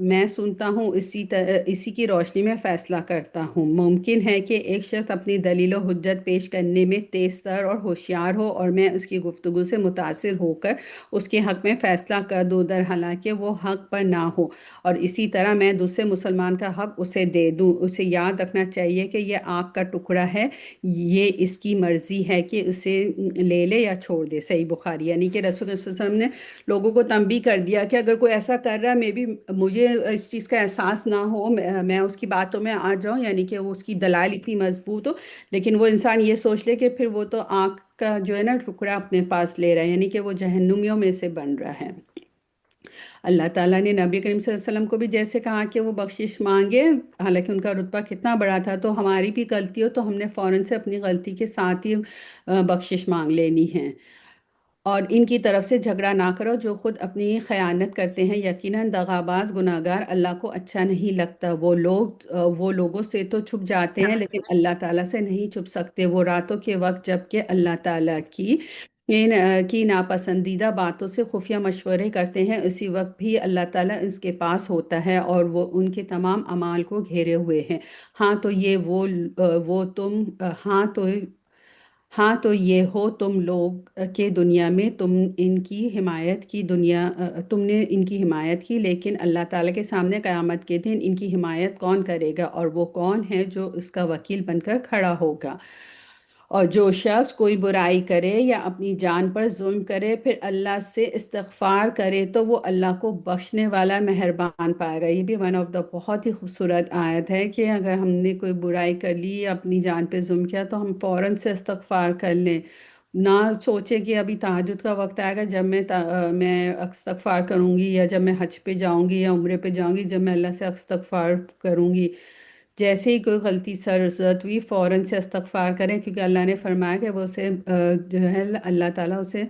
میں سنتا ہوں اسی کی روشنی میں فیصلہ کرتا ہوں۔ ممکن ہے کہ ایک شخص اپنی دلیل و حجت پیش کرنے میں تیز تر اور ہوشیار ہو اور میں اس کی گفتگو سے متاثر ہو کر اس کے حق میں فیصلہ کر دوں، در حالانکہ وہ حق پر نہ ہو، اور اسی طرح میں دوسرے مسلمان کا حق اسے دے دوں۔ اسے یاد رکھنا چاہیے کہ یہ آگ کا ٹکڑا ہے، یہ اس کی مرضی ہے کہ اسے لے لے یا چھوڑ دے۔ صحیح بخاری۔ یعنی کہ رسول اللہ صلی اللہ علیہ وسلم نے لوگوں کو تنبیہ کر دیا کہ اگر کوئی ایسا کر رہا ہے، مجھے اس چیز کا احساس نہ ہو، میں اس کی باتوں میں آ جاؤں، یعنی کہ وہ اس کی دلائل اتنی مضبوط ہو، لیکن وہ انسان یہ سوچ لے کہ پھر وہ تو آنکھ کا جو ہے نا ٹکڑا اپنے پاس لے رہا ہے، یعنی کہ وہ جہنمیوں میں سے بن رہا ہے۔ اللہ تعالیٰ نے نبی کریم صلی اللہ علیہ وسلم کو بھی جیسے کہا کہ وہ بخشش مانگے، حالانکہ ان کا رتبہ کتنا بڑا تھا، تو ہماری بھی غلطی ہو تو ہم نے فوراً سے اپنی غلطی کے ساتھ ہی بخشش مانگ لینی ہے۔ اور ان کی طرف سے جھگڑا نہ کرو جو خود اپنی خیانت کرتے ہیں، یقیناً دغاباز گناہگار اللہ کو اچھا نہیں لگتا۔ وہ لوگوں سے تو چھپ جاتے ہیں لیکن اللہ تعالیٰ سے نہیں چھپ سکتے۔ وہ راتوں کے وقت جب کہ اللہ تعالیٰ کی ناپسندیدہ باتوں سے خفیہ مشورے کرتے ہیں، اسی وقت بھی اللہ تعالیٰ اس کے پاس ہوتا ہے اور وہ ان کے تمام اعمال کو گھیرے ہوئے ہیں۔ ہاں تو یہ وہ تم ہاں تو یہ ہو تم لوگ کہ دنیا میں تم نے ان کی حمایت کی، لیکن اللہ تعالیٰ کے سامنے قیامت کے دن ان کی حمایت کون کرے گا، اور وہ کون ہے جو اس کا وکیل بن کر کھڑا ہوگا؟ اور جو شخص کوئی برائی کرے یا اپنی جان پر ظلم کرے پھر اللہ سے استغفار کرے تو وہ اللہ کو بخشنے والا مہربان پائے گا۔ یہ بھی ون آف دا بہت ہی خوبصورت آیت ہے کہ اگر ہم نے کوئی برائی کر لی یا اپنی جان پہ ظلم کیا تو ہم فوراً سے استغفار کر لیں، نہ سوچے کہ ابھی تہجد کا وقت آئے گا جب میں استغفار کروں گی، یا جب میں حج پہ جاؤں گی یا عمرے پہ جاؤں گی جب میں اللہ سے استغفار کروں گی۔ جیسے ہی کوئی غلطی سرزد ہوئی فوراً سے استغفار کریں، کیونکہ اللہ نے فرمایا کہ وہ اسے جو ہے اللہ تعالیٰ اسے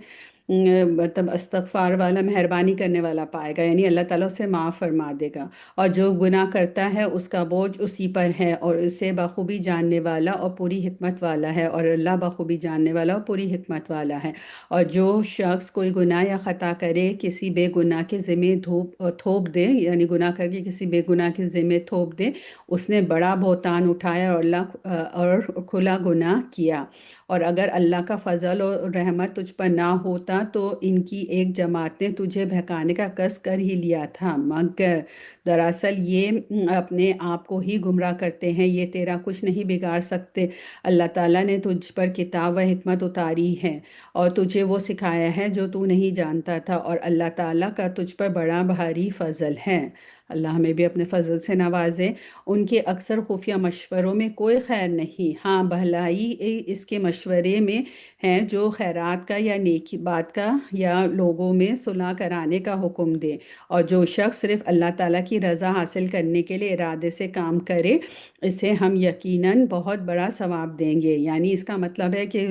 مطلب استغفار والا، مہربانی کرنے والا پائے گا، یعنی اللہ تعالیٰ اسے معاف فرما دے گا۔ اور جو گناہ کرتا ہے اس کا بوجھ اسی پر ہے، اور اسے بخوبی جاننے والا اور پوری حکمت والا ہے، اور اللہ بخوبی جاننے والا اور پوری حکمت والا ہے۔ اور جو شخص کوئی گناہ یا خطا کرے کسی بے گناہ کے ذمے تھوپ دے، یعنی گناہ کر کے کسی بے گناہ کے ذمے تھوپ دے، اس نے بڑا بہتان اٹھایا اور کھلا گناہ کیا۔ اور اگر اللہ کا فضل اور رحمت تجھ پر نہ ہوتا تو ان کی ایک جماعت نے تجھے بہکانے کا قصد کر ہی لیا تھا، مگر دراصل یہ اپنے آپ کو ہی گمراہ کرتے ہیں، یہ تیرا کچھ نہیں بگاڑ سکتے۔ اللہ تعالیٰ نے تجھ پر کتاب و حکمت اتاری ہے اور تجھے وہ سکھایا ہے جو تو نہیں جانتا تھا، اور اللہ تعالیٰ کا تجھ پر بڑا بھاری فضل ہے۔ اللہ ہمیں بھی اپنے فضل سے نوازے۔ ان کے اکثر خفیہ مشوروں میں کوئی خیر نہیں، ہاں بھلائی اس کے مشورے میں ہے جو خیرات کا یا نیکی بات کا یا لوگوں میں صلح کرانے کا حکم دے۔ اور جو شخص صرف اللہ تعالیٰ کی رضا حاصل کرنے کے لیے ارادے سے کام کرے اسے ہم یقیناً بہت بڑا ثواب دیں گے۔ یعنی اس کا مطلب ہے کہ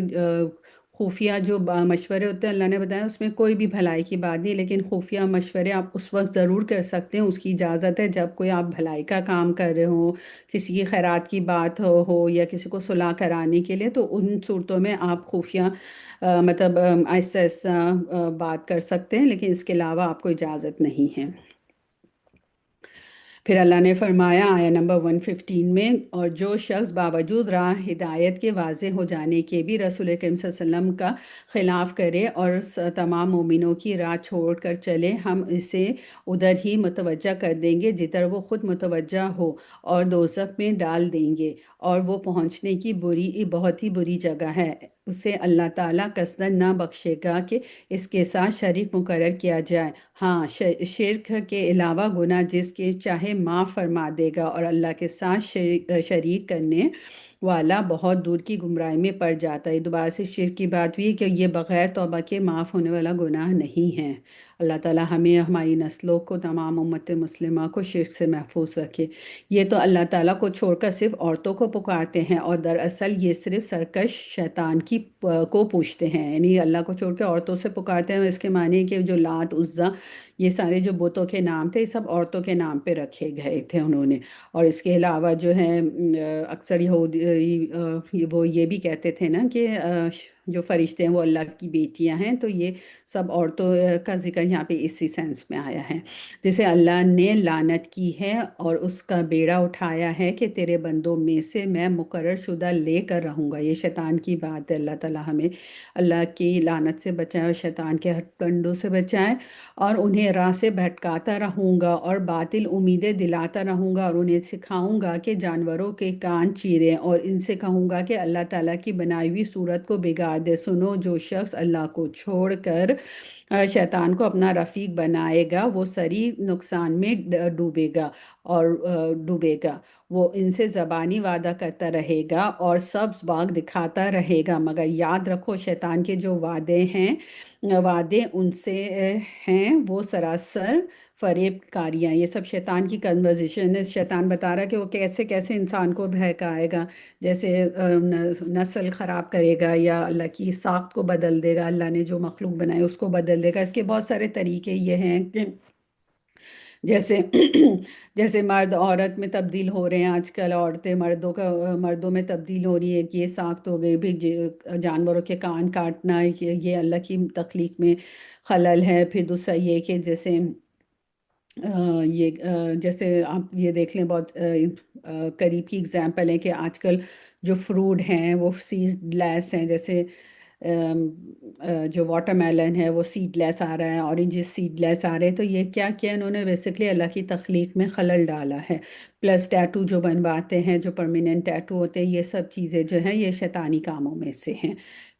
خفیہ جو مشورے ہوتے ہیں اللہ نے بتایا اس میں کوئی بھی بھلائی کی بات نہیں، لیکن خفیہ مشورے آپ اس وقت ضرور کر سکتے ہیں، اس کی اجازت ہے جب کوئی آپ بھلائی کا کام کر رہے ہوں، کسی کی خیرات کی بات ہو یا کسی کو صلح کرانے کے لیے، تو ان صورتوں میں آپ خفیہ مطلب آہستہ آہستہ بات کر سکتے ہیں، لیکن اس کے علاوہ آپ کو اجازت نہیں ہے۔ پھر اللہ نے فرمایا آیا نمبر 115 میں، اور جو شخص باوجود راہ ہدایت کے واضح ہو جانے کے بھی رسول کریم صلی اللہ علیہ وسلم کا خلاف کرے اور تمام مومنوں کی راہ چھوڑ کر چلے، ہم اسے ادھر ہی متوجہ کر دیں گے جدھر وہ خود متوجہ ہو، اور دوزخ میں ڈال دیں گے، اور وہ پہنچنے کی بہت ہی بری جگہ ہے۔ اسے اللہ تعالیٰ قصداً نہ بخشے گا کہ اس کے ساتھ شریک مقرر کیا جائے۔ ہاں شرک کے علاوہ گناہ جس کے چاہے معاف فرما دے گا، اور اللہ کے ساتھ شریک کرنے والا بہت دور کی گمراہی میں پڑ جاتا ہے۔ دوبارہ سے شرک کی بات ہوئی کہ یہ بغیر توبہ کے معاف ہونے والا گناہ نہیں ہے۔ اللہ تعالیٰ ہمیں ہماری نسلوں کو، تمام امت مسلمہ کو شرک سے محفوظ رکھے۔ یہ تو اللہ تعالیٰ کو چھوڑ کر صرف عورتوں کو پکارتے ہیں، اور دراصل یہ صرف سرکش شیطان کو پوچھتے ہیں، یعنی اللہ کو چھوڑ کے عورتوں سے پکارتے ہیں۔ اس کے معنی ہے کہ جو لات، عزیٰ، یہ سارے جو بتوں کے نام تھے یہ سب عورتوں کے نام پہ رکھے گئے تھے انہوں نے۔ اور اس کے علاوہ جو ہے اکثر یہودی وہ یہ بھی کہتے تھے نا کہ جو فرشتے ہیں وہ اللہ کی بیٹیاں ہیں، تو یہ سب عورتوں کا ذکر یہاں پہ اسی سینس میں آیا ہے، جسے اللہ نے لعنت کی ہے اور اس کا بیڑا اٹھایا ہے کہ تیرے بندوں میں سے میں مقرر شدہ لے کر رہوں گا۔ یہ شیطان کی بات ہے، اللہ تعالیٰ ہمیں اللہ کی لعنت سے بچائے اور شیطان کے ہر کنڈوں سے بچائے۔ اور انہیں راہ سے بھٹکاتا رہوں گا اور باطل امیدیں دلاتا رہوں گا، اور انہیں سکھاؤں گا کہ جانوروں کے کان چیریں، اور ان سے کہوں گا کہ اللہ تعالیٰ کی بنائی ہوئی صورت کو بگاڑ دے۔ سنو، جو شخص اللہ کو چھوڑ کر شیطان کو اپنا رفیق بنائے گا وہ سری نقصان میں ڈوبے گا اور ڈوبے گا۔ وہ ان سے زبانی وعدہ کرتا رہے گا اور سبز باغ دکھاتا رہے گا، مگر یاد رکھو شیطان کے جو وعدے ان سے ہیں وہ سراسر فریب کاریاں۔ یہ سب شیطان کی کنورزیشن ہے، شیطان بتا رہا ہے کہ وہ کیسے کیسے انسان کو بہکائے گا، جیسے نسل خراب کرے گا یا اللہ کی ساخت کو بدل دے گا، اللہ نے جو مخلوق بنائے اس کو بدل دے گا۔ اس کے بہت سارے طریقے یہ ہیں کہ جیسے جیسے مرد عورت میں تبدیل ہو رہے ہیں آج کل، عورتیں مردوں میں تبدیل ہو رہی ہے، کہ یہ ساخت ہو گئی بھی، جانوروں کے کان کاٹنا، یہ اللہ کی تخلیق میں خلل ہے۔ پھر دوسرا یہ کہ جیسے جیسے آپ یہ دیکھ لیں، بہت قریب کی اگزامپل ہے کہ آج کل جو فروٹ ہیں وہ سیڈ لیس ہیں، جیسے جو واٹر میلن ہے وہ سیڈ لیس آ رہا ہے، اورنجز سیڈ لیس آ رہے ہیں۔ تو یہ کیا کیا انہوں نے بیسکلی اللہ کی تخلیق میں خلل ڈالا ہے۔ پلس ٹیٹو جو بنواتے ہیں، جو پرماننٹ ٹیٹو ہوتے ہیں، یہ سب چیزیں جو ہیں یہ شیطانی کاموں میں سے ہیں،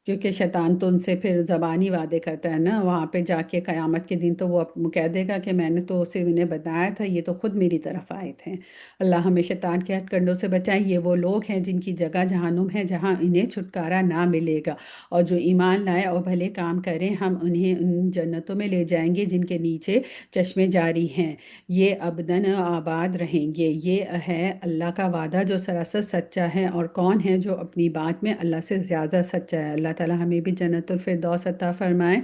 کیونکہ شیطان تو ان سے پھر زبانی وعدے کرتا ہے نا، وہاں پہ جا کے قیامت کے دن تو وہ کہہ دے گا کہ میں نے تو صرف انہیں بتایا تھا، یہ تو خود میری طرف آئے تھے۔ اللہ ہمیں شیطان کے ہتھ کنڈوں سے بچائے۔ یہ وہ لوگ ہیں جن کی جگہ جہنم ہے، جہاں انہیں چھٹکارا نہ ملے گا، اور جو ایمان لائے اور بھلے کام کریں ہم انہیں ان جنتوں میں لے جائیں گے جن کے نیچے چشمے جاری ہیں، یہ ابداً آباد رہیں گے۔ یہ ہے اللہ کا وعدہ جو سراسر سچا ہے، اور کون ہے جو اپنی بات میں اللہ سے زیادہ سچا ہے؟ اللہ تعالیٰ ہمیں بھی جنت الفردوس عطا فرمائے۔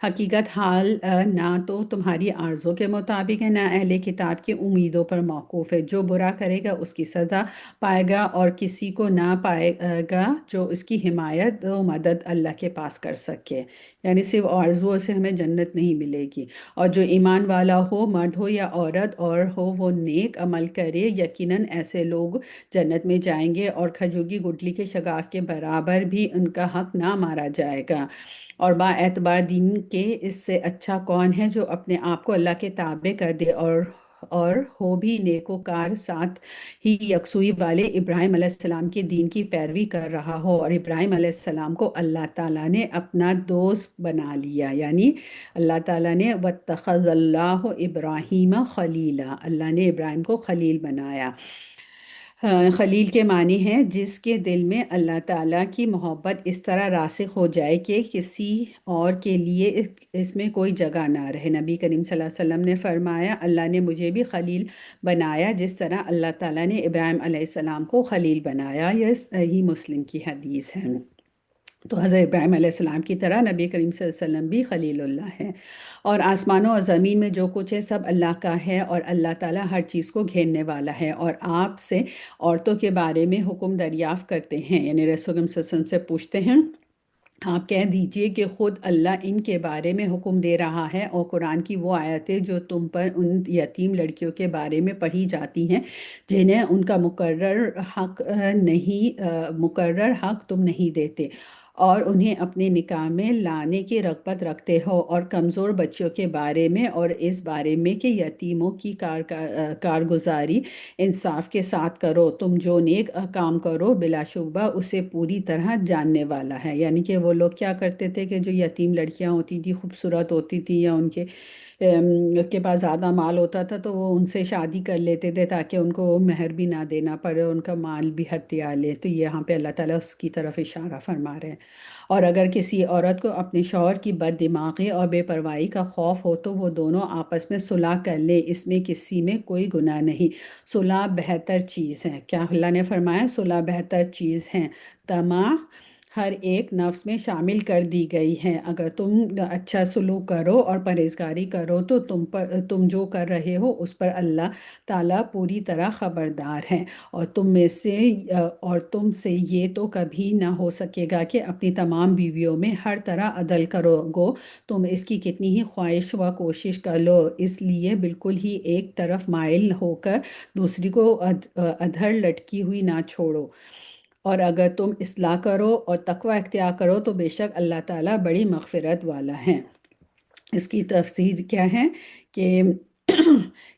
حقیقت حال نہ تو تمہاری آرزوں کے مطابق ہے، نہ اہل کتاب کی امیدوں پر موقوف ہے۔ جو برا کرے گا اس کی سزا پائے گا، اور کسی کو نہ پائے گا جو اس کی حمایت و مدد اللہ کے پاس کر سکے۔ یعنی صرف آرزوؤں سے ہمیں جنت نہیں ملے گی۔ اور جو ایمان والا ہو، مرد ہو یا عورت، اور ہو وہ نیک عمل کرے، یقیناً ایسے لوگ جنت میں جائیں گے، اور کھجور کی گٹلی کے شگاف کے برابر بھی ان کا حق نہ مارا جائے گا۔ اور با اعتبار دین کے اس سے اچھا کون ہے جو اپنے آپ کو اللہ کے تابع کر دے، اور ہو بھی نیکوکار، ساتھ ہی یکسوئی والے ابراہیم علیہ السلام کے دین کی پیروی کر رہا ہو۔ اور ابراہیم علیہ السلام کو اللہ تعالیٰ نے اپنا دوست بنا لیا، یعنی اللہ تعالیٰ نے وَاتَّخَذَ اللَّهُ إِبْرَاهِيمَ خَلِيلًا، اللہ نے ابراہیم کو خلیل بنایا۔ خلیل کے معنی ہیں جس کے دل میں اللہ تعالیٰ کی محبت اس طرح راسخ ہو جائے کہ کسی اور کے لیے اس میں کوئی جگہ نہ رہے۔ نبی کریم صلی اللہ علیہ وسلم نے فرمایا، اللہ نے مجھے بھی خلیل بنایا جس طرح اللہ تعالیٰ نے ابراہیم علیہ السلام کو خلیل بنایا۔ یہ صحیح مسلم کی حدیث ہے۔ تو حضرت ابراہیم علیہ السلام کی طرح نبی کریم صلی اللہ علیہ وسلم بھی خلیل اللہ ہے۔ اور آسمانوں اور زمین میں جو کچھ ہے سب اللہ کا ہے، اور اللہ تعالیٰ ہر چیز کو گھیرنے والا ہے۔ اور آپ سے عورتوں کے بارے میں حکم دریافت کرتے ہیں، یعنی رسول اللہ صلی اللہ علیہ وسلم سے پوچھتے ہیں، آپ کہہ دیجئے کہ خود اللہ ان کے بارے میں حکم دے رہا ہے، اور قرآن کی وہ آیتیں جو تم پر ان یتیم لڑکیوں کے بارے میں پڑھی جاتی ہیں جنہیں ان کا مقرر حق تم نہیں دیتے، اور انہیں اپنے نکاح میں لانے کی رغبت رکھتے ہو، اور کمزور بچیوں کے بارے میں، اور اس بارے میں کہ یتیموں کی کارگزاری انصاف کے ساتھ کرو، تم جو نیک کام کرو بلا شبہ اسے پوری طرح جاننے والا ہے۔ یعنی کہ وہ لوگ کیا کرتے تھے کہ جو یتیم لڑکیاں ہوتی تھیں، خوبصورت ہوتی تھیں، یا ان کے پاس زیادہ مال ہوتا تھا، تو وہ ان سے شادی کر لیتے تھے تاکہ ان کو مہر بھی نہ دینا پڑے، ان کا مال بھی ہتھیا لے۔ تو یہاں پہ اللہ تعالیٰ اس کی طرف اشارہ فرما رہے ہیں۔ اور اگر کسی عورت کو اپنے شوہر کی بد دماغی اور بے پرواہی کا خوف ہو تو وہ دونوں آپس میں صلح کر لے، اس میں کسی میں کوئی گناہ نہیں، صلح بہتر چیز ہے۔ کیا اللہ نے فرمایا؟ صلح بہتر چیز ہے۔ طمع ہر ایک نفس میں شامل کر دی گئی ہیں۔ اگر تم اچھا سلوک کرو اور پرہیزگاری کرو تو تم جو کر رہے ہو اس پر اللہ تعالیٰ پوری طرح خبردار ہے۔ اور تم سے یہ تو کبھی نہ ہو سکے گا کہ اپنی تمام بیویوں میں ہر طرح عدل کرو گو، تم اس کی کتنی ہی خواہش و کوشش کر لو، اس لیے بالکل ہی ایک طرف مائل ہو کر دوسری کو ادھر لٹکی ہوئی نہ چھوڑو۔ اور اگر تم اصلاح کرو اور تقوی اختیار کرو تو بے شک اللہ تعالیٰ بڑی مغفرت والا ہے۔ اس کی تفسیر کیا ہے کہ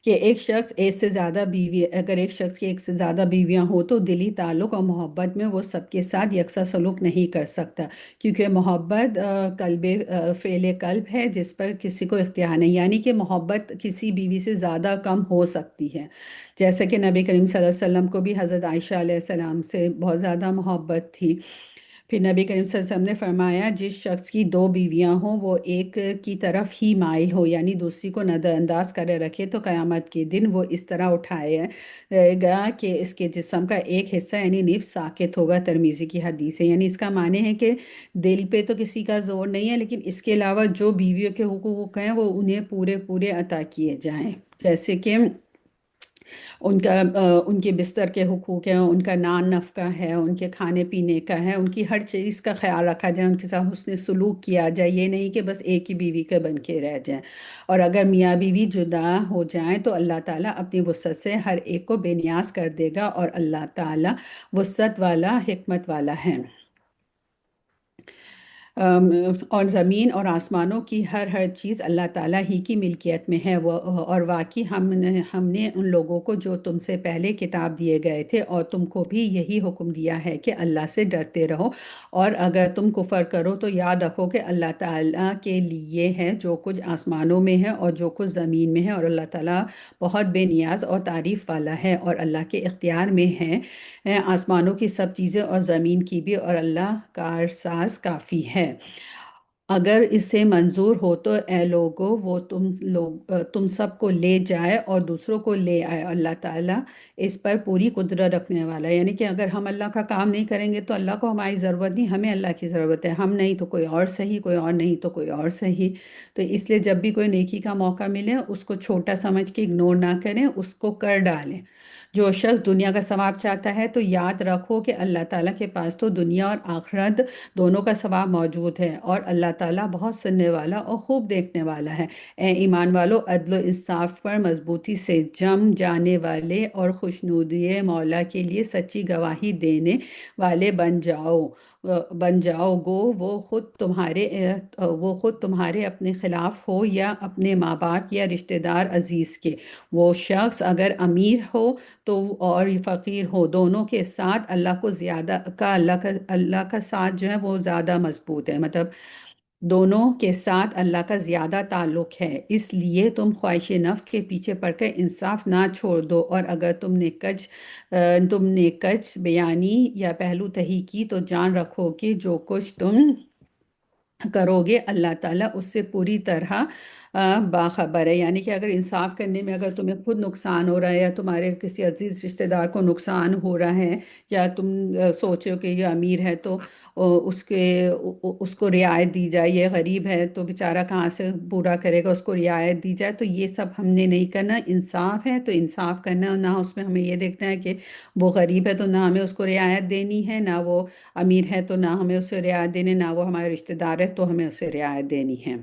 کہ ایک شخص ایک سے زیادہ بیوی اگر ایک شخص کی ایک سے زیادہ بیویاں ہوں تو دلی تعلق اور محبت میں وہ سب کے ساتھ یکساں سلوک نہیں کر سکتا، کیونکہ محبت فعل قلب ہے جس پر کسی کو اختیار نہیں، یعنی کہ محبت کسی بیوی سے زیادہ کم ہو سکتی ہے، جیسا کہ نبی کریم صلی اللہ علیہ وسلم کو بھی حضرت عائشہ علیہ السلام سے بہت زیادہ محبت تھی۔ پھر نبی کریم صلی اللہ علیہ وسلم نے فرمایا جس شخص کی دو بیویاں ہوں وہ ایک کی طرف ہی مائل ہو، یعنی دوسری کو نظر انداز کرے رکھے، تو قیامت کے دن وہ اس طرح اٹھائے گا کہ اس کے جسم کا ایک حصہ یعنی نصف ساقط ہوگا۔ ترمذی کی حدیث ہے، یعنی اس کا معنی ہے کہ دل پہ تو کسی کا زور نہیں ہے، لیکن اس کے علاوہ جو بیویوں کے حقوق ہیں وہ انہیں پورے پورے عطا کیے جائیں، جیسے کہ ان کے بستر کے حقوق ہیں، ان کا نان نفقہ ہے، ان کے کھانے پینے کا ہے، ان کی ہر چیز کا خیال رکھا جائے، ان کے ساتھ حسن سلوک کیا جائے، یہ نہیں کہ بس ایک ہی بیوی کے بن کے رہ جائیں۔ اور اگر میاں بیوی جدا ہو جائیں تو اللہ تعالیٰ اپنی وسعت سے ہر ایک کو بے نیاز کر دے گا، اور اللہ تعالیٰ وسعت والا حکمت والا ہے۔ اور زمین اور آسمانوں کی ہر چیز اللہ تعالیٰ ہی کی ملکیت میں ہے، اور واقعی ہم نے ان لوگوں کو جو تم سے پہلے کتاب دیے گئے تھے اور تم کو بھی یہی حکم دیا ہے کہ اللہ سے ڈرتے رہو، اور اگر تم کفر کرو تو یاد رکھو کہ اللہ تعالیٰ کے لیے ہے جو کچھ آسمانوں میں ہے اور جو کچھ زمین میں ہے، اور اللہ تعالیٰ بہت بے نیاز اور تعریف والا ہے، اور اللہ کے اختیار میں ہے آسمانوں کی سب چیزیں اور زمین کی بھی، اور اللہ کارساز کافی ہے۔ اگر اسے منظور ہو تو اے لوگو وہ تم سب کو لے جائے اور دوسروں کو لے آئے، اللہ تعالیٰ اس پر پوری قدرت رکھنے والا ہے، یعنی کہ اگر ہم اللہ کا کام نہیں کریں گے تو اللہ کو ہماری ضرورت نہیں، ہمیں اللہ کی ضرورت ہے، ہم نہیں تو کوئی اور صحیح، کوئی اور نہیں تو کوئی اور صحیح۔ تو اس لیے جب بھی کوئی نیکی کا موقع ملے اس کو چھوٹا سمجھ کے اگنور نہ کریں، اس کو کر ڈالیں۔ جو شخص دنیا کا ثواب چاہتا ہے تو یاد رکھو کہ اللہ تعالیٰ کے پاس تو دنیا اور آخرت دونوں کا ثواب موجود ہے، اور اللہ تعالیٰ بہت سننے والا اور خوب دیکھنے والا ہے۔ اے ایمان والو، عدل و انصاف پر مضبوطی سے جم جانے والے اور خوشنودی مولا کے لیے سچی گواہی دینے والے بن جاؤ گو، وہ خود تمہارے اپنے خلاف ہو یا اپنے ماں باپ یا رشتہ دار عزیز کے۔ وہ شخص اگر امیر ہو تو اور فقیر ہو، دونوں کے ساتھ اللہ کا ساتھ جو ہے وہ زیادہ مضبوط ہے، مطلب دونوں کے ساتھ اللہ کا زیادہ تعلق ہے، اس لیے تم خواہش نفس کے پیچھے پڑ کر انصاف نہ چھوڑ دو، اور اگر تم نے کچھ بیانی یا پہلو تہی کی تو جان رکھو کہ جو کچھ تم کرو گے اللہ تعالیٰ اس سے پوری طرح باخبر ہے، یعنی کہ اگر انصاف کرنے میں اگر تمہیں خود نقصان ہو رہا ہے یا تمہارے کسی عزیز رشتہ دار کو نقصان ہو رہا ہے، یا تم سوچو کہ یہ امیر ہے تو اس کو رعایت دی جائے، یہ غریب ہے تو بیچارہ کہاں سے پورا کرے گا، اس کو رعایت دی جائے، تو یہ سب ہم نے نہیں کرنا۔ انصاف ہے تو انصاف کرنا، اور نہ اس میں ہمیں یہ دیکھنا ہے کہ وہ غریب ہے تو نہ ہمیں اس کو رعایت دینی ہے، نہ وہ امیر ہے تو نہ ہمیں اسے رعایت دینی، نہ وہ ہمارے رشتہ دار ہے تو ہمیں اسے رعایت دینی ہے۔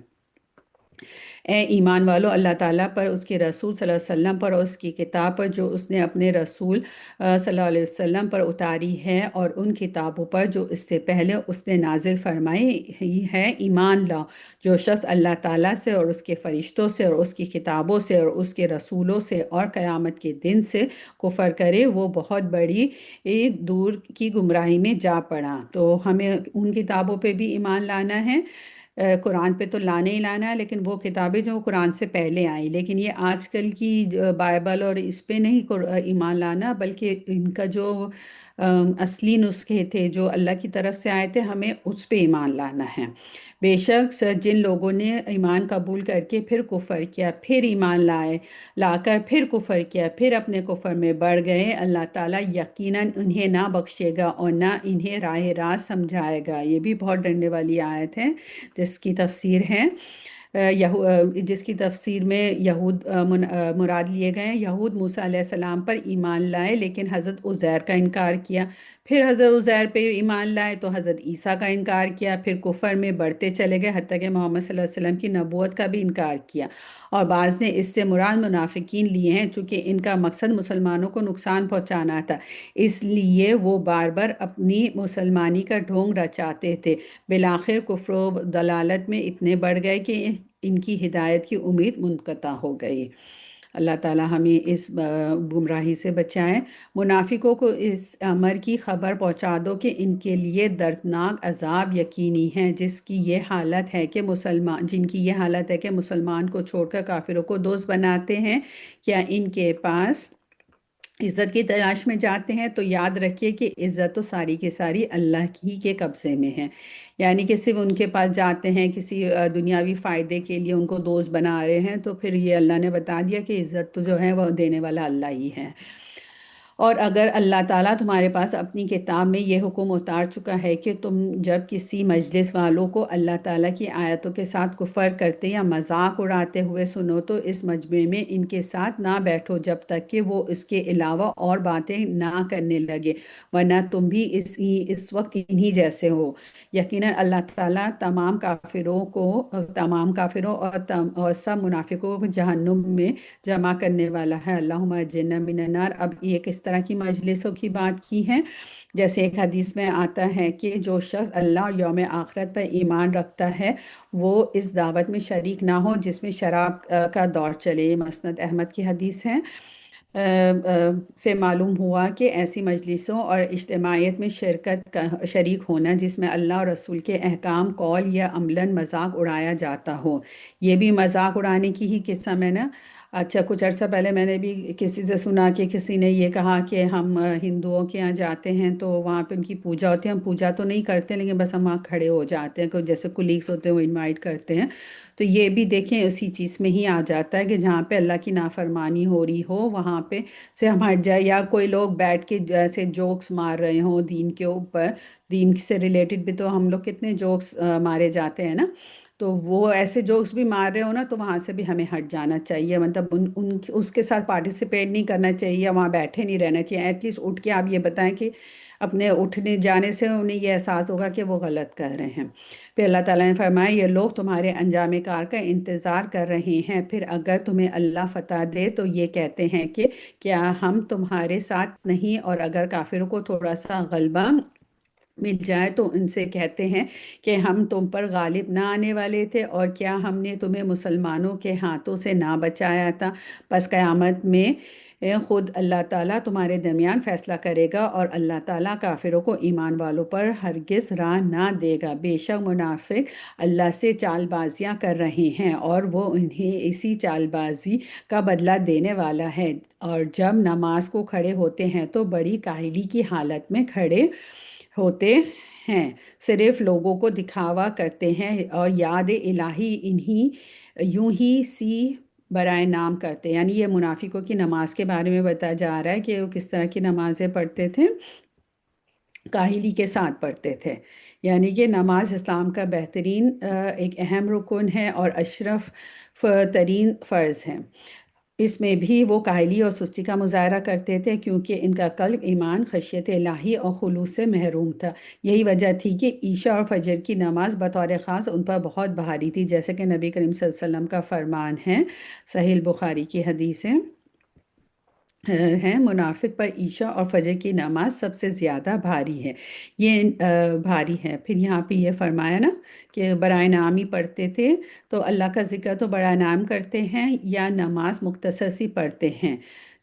اے ایمان والو، اللہ تعالیٰ پر، اس کے رسول صلی اللہ علیہ وسلم پر اور اس کی کتاب پر جو اس نے اپنے رسول صلی اللہ علیہ وسلم پر اتاری ہے، اور ان کتابوں پر جو اس سے پہلے اس نے نازل فرمائی ہے ایمان لاؤ۔ جو شخص اللہ تعالیٰ سے اور اس کے فرشتوں سے اور اس کی کتابوں سے اور اس کے رسولوں سے اور قیامت کے دن سے کفر کرے وہ بہت بڑی دور کی گمراہی میں جا پڑا۔ تو ہمیں ان کتابوں پہ بھی ایمان لانا ہے، قرآن پہ تو لانا ہی لانا ہے، لیکن وہ کتابیں جو قرآن سے پہلے آئیں، لیکن یہ آج کل کی بائبل اور اس پہ نہیں ایمان لانا، بلکہ ان کا جو اصلی نسخے تھے جو اللہ کی طرف سے آئے تھے، ہمیں اس پہ ایمان لانا ہے۔ بے شک جن لوگوں نے ایمان قبول کر کے پھر کفر کیا، پھر ایمان لا کر پھر کفر کیا، پھر اپنے کفر میں بڑھ گئے، اللہ تعالیٰ یقیناً انہیں نہ بخشے گا اور نہ انہیں راہ راست سمجھائے گا۔ یہ بھی بہت ڈرنے والی آیت ہے، جس کی تفسیر ہے جس کی تفسیر میں یہود مراد لیے گئے ہیں۔ یہود موسیٰ علیہ السلام پر ایمان لائے لیکن حضرت عزیر کا انکار کیا، پھر حضرت عزیر پہ ایمان لائے تو حضرت عیسیٰ کا انکار کیا، پھر کفر میں بڑھتے چلے گئے حتیٰ کہ محمد صلی اللہ علیہ وسلم کی نبوت کا بھی انکار کیا۔ اور بعض نے اس سے مراد منافقین لیے ہیں، چونکہ ان کا مقصد مسلمانوں کو نقصان پہنچانا تھا، اس لیے وہ بار بار اپنی مسلمانی کا ڈھونگ رچاتے تھے۔ بالآخر کفر و ضلالت میں اتنے بڑھ گئے کہ ان کی ہدایت کی امید منقطع ہو گئی۔ اللہ تعالیٰ ہمیں اس گمراہی سے بچائیں۔ منافقوں کو اس امر کی خبر پہنچا دو کہ ان کے لیے دردناک عذاب یقینی ہے، جن کی یہ حالت ہے کہ مسلمان کو چھوڑ کر کافروں کو دوست بناتے ہیں۔ کیا ان کے پاس عزت کی تلاش میں جاتے ہیں؟ تو یاد رکھیے کہ عزت تو ساری کی ساری اللہ ہی کے قبضے میں ہے، یعنی کہ صرف ان کے پاس جاتے ہیں کسی دنیاوی فائدے کے لیے، ان کو دوست بنا رہے ہیں، تو پھر یہ اللہ نے بتا دیا کہ عزت تو جو ہے وہ دینے والا اللہ ہی ہے۔ اور اگر اللہ تعالیٰ تمہارے پاس اپنی کتاب میں یہ حکم اتار چکا ہے کہ تم جب کسی مجلس والوں کو اللہ تعالیٰ کی آیتوں کے ساتھ کفر کرتے یا مذاق اڑاتے ہوئے سنو تو اس مجمع میں ان کے ساتھ نہ بیٹھو جب تک کہ وہ اس کے علاوہ اور باتیں نہ کرنے لگے، ورنہ تم بھی اس وقت انہی جیسے ہو۔ یقیناً اللہ تعالیٰ تمام کافروں اور سب منافقوں کو جہنم میں جمع کرنے والا ہے۔ اللہم اجرنا من النار۔ اب ایک اس طرح کی مجلسوں کی بات کی ہے، جیسے ایک حدیث میں آتا ہے کہ جو شخص اللہ اور یوم آخرت پر ایمان رکھتا ہے وہ اس دعوت میں شریک نہ ہو جس میں شراب کا دور چلے۔ یہ مسند احمد کی حدیث ہے۔ سے معلوم ہوا کہ ایسی مجلسوں اور اجتماعیت میں شریک ہونا جس میں اللہ اور رسول کے احکام قول یا عملاً مذاق اڑایا جاتا ہو، یہ بھی مذاق اڑانے کی ہی قسم ہے نا۔ اچھا، کچھ عرصہ پہلے میں نے بھی کسی سے سنا کہ کسی نے یہ کہا کہ ہم ہندوؤں کے یہاں جاتے ہیں تو وہاں پہ ان کی پوجا ہوتی ہے، ہم پوجا تو نہیں کرتے لیکن بس ہم وہاں کھڑے ہو جاتے ہیں، جیسے کولیگس ہوتے ہیں وہ انوائٹ کرتے ہیں۔ تو یہ بھی دیکھیں اسی چیز میں ہی آ جاتا ہے کہ جہاں پہ اللہ کی نافرمانی ہو رہی ہو وہاں پہ سے ہم ہٹ جائے، یا کوئی لوگ بیٹھ کے جیسے جوکس مار رہے ہوں دین کے اوپر، دین سے ریلیٹڈ بھی تو ہم لوگ کتنے جوکس مارے جاتے ہیں نا، تو وہ ایسے جوکس بھی مار رہے ہو نا تو وہاں سے بھی ہمیں ہٹ جانا چاہیے، مطلب اس کے ساتھ پارٹیسپیٹ نہیں کرنا چاہیے، وہاں بیٹھے نہیں رہنا چاہیے۔ ایٹ لیسٹ اٹھ کے آپ یہ بتائیں کہ اپنے اٹھنے جانے سے انہیں یہ احساس ہوگا کہ وہ غلط کر رہے ہیں۔ پھر اللہ تعالیٰ نے فرمایا یہ لوگ تمہارے انجام کار کا انتظار کر رہے ہیں، پھر اگر تمہیں اللہ فتح دے تو یہ کہتے ہیں کہ کیا ہم تمہارے ساتھ نہیں، اور اگر کافروں کو تھوڑا سا غلبہ مل جائے تو ان سے کہتے ہیں کہ ہم تم پر غالب نہ آنے والے تھے، اور کیا ہم نے تمہیں مسلمانوں کے ہاتھوں سے نہ بچایا تھا؟ پس قیامت میں خود اللہ تعالیٰ تمہارے درمیان فیصلہ کرے گا، اور اللہ تعالیٰ کافروں کو ایمان والوں پر ہرگز راہ نہ دے گا۔ بے شک منافق اللہ سے چال بازیاں کر رہے ہیں اور وہ انہیں اسی چال بازی کا بدلہ دینے والا ہے، اور جب نماز کو کھڑے ہوتے ہیں تو بڑی کاہلی کی حالت میں کھڑے ہوتے ہیں، صرف لوگوں کو دکھاوا کرتے ہیں اور یاد الہی یوں ہی سی برائے نام کرتے ہیں۔ یعنی یہ منافقوں کی نماز کے بارے میں بتایا جا رہا ہے کہ وہ کس طرح کی نمازیں پڑھتے تھے، کاہلی کے ساتھ پڑھتے تھے۔ یعنی کہ نماز اسلام کا بہترین ایک اہم رکن ہے اور اشرف ترین فرض ہے، اس میں بھی وہ کاہلی اور سستی کا مظاہرہ کرتے تھے کیونکہ ان کا قلب ایمان، خشیت الہی اور خلوص سے محروم تھا۔ یہی وجہ تھی کہ عشاء اور فجر کی نماز بطور خاص ان پر بہت بھاری تھی، جیسے کہ نبی کریم صلی اللہ علیہ وسلم کا فرمان ہے، صحیح بخاری کی حدیث ہے، منافق پر عشاء اور فجر کی نماز سب سے زیادہ بھاری ہے۔ یہ بھاری ہے۔ پھر یہاں پہ یہ فرمایا نا کہ برائے نام ہی پڑھتے تھے، تو اللہ کا ذکر تو برائے نام کرتے ہیں یا نماز مختصر سی پڑھتے ہیں؟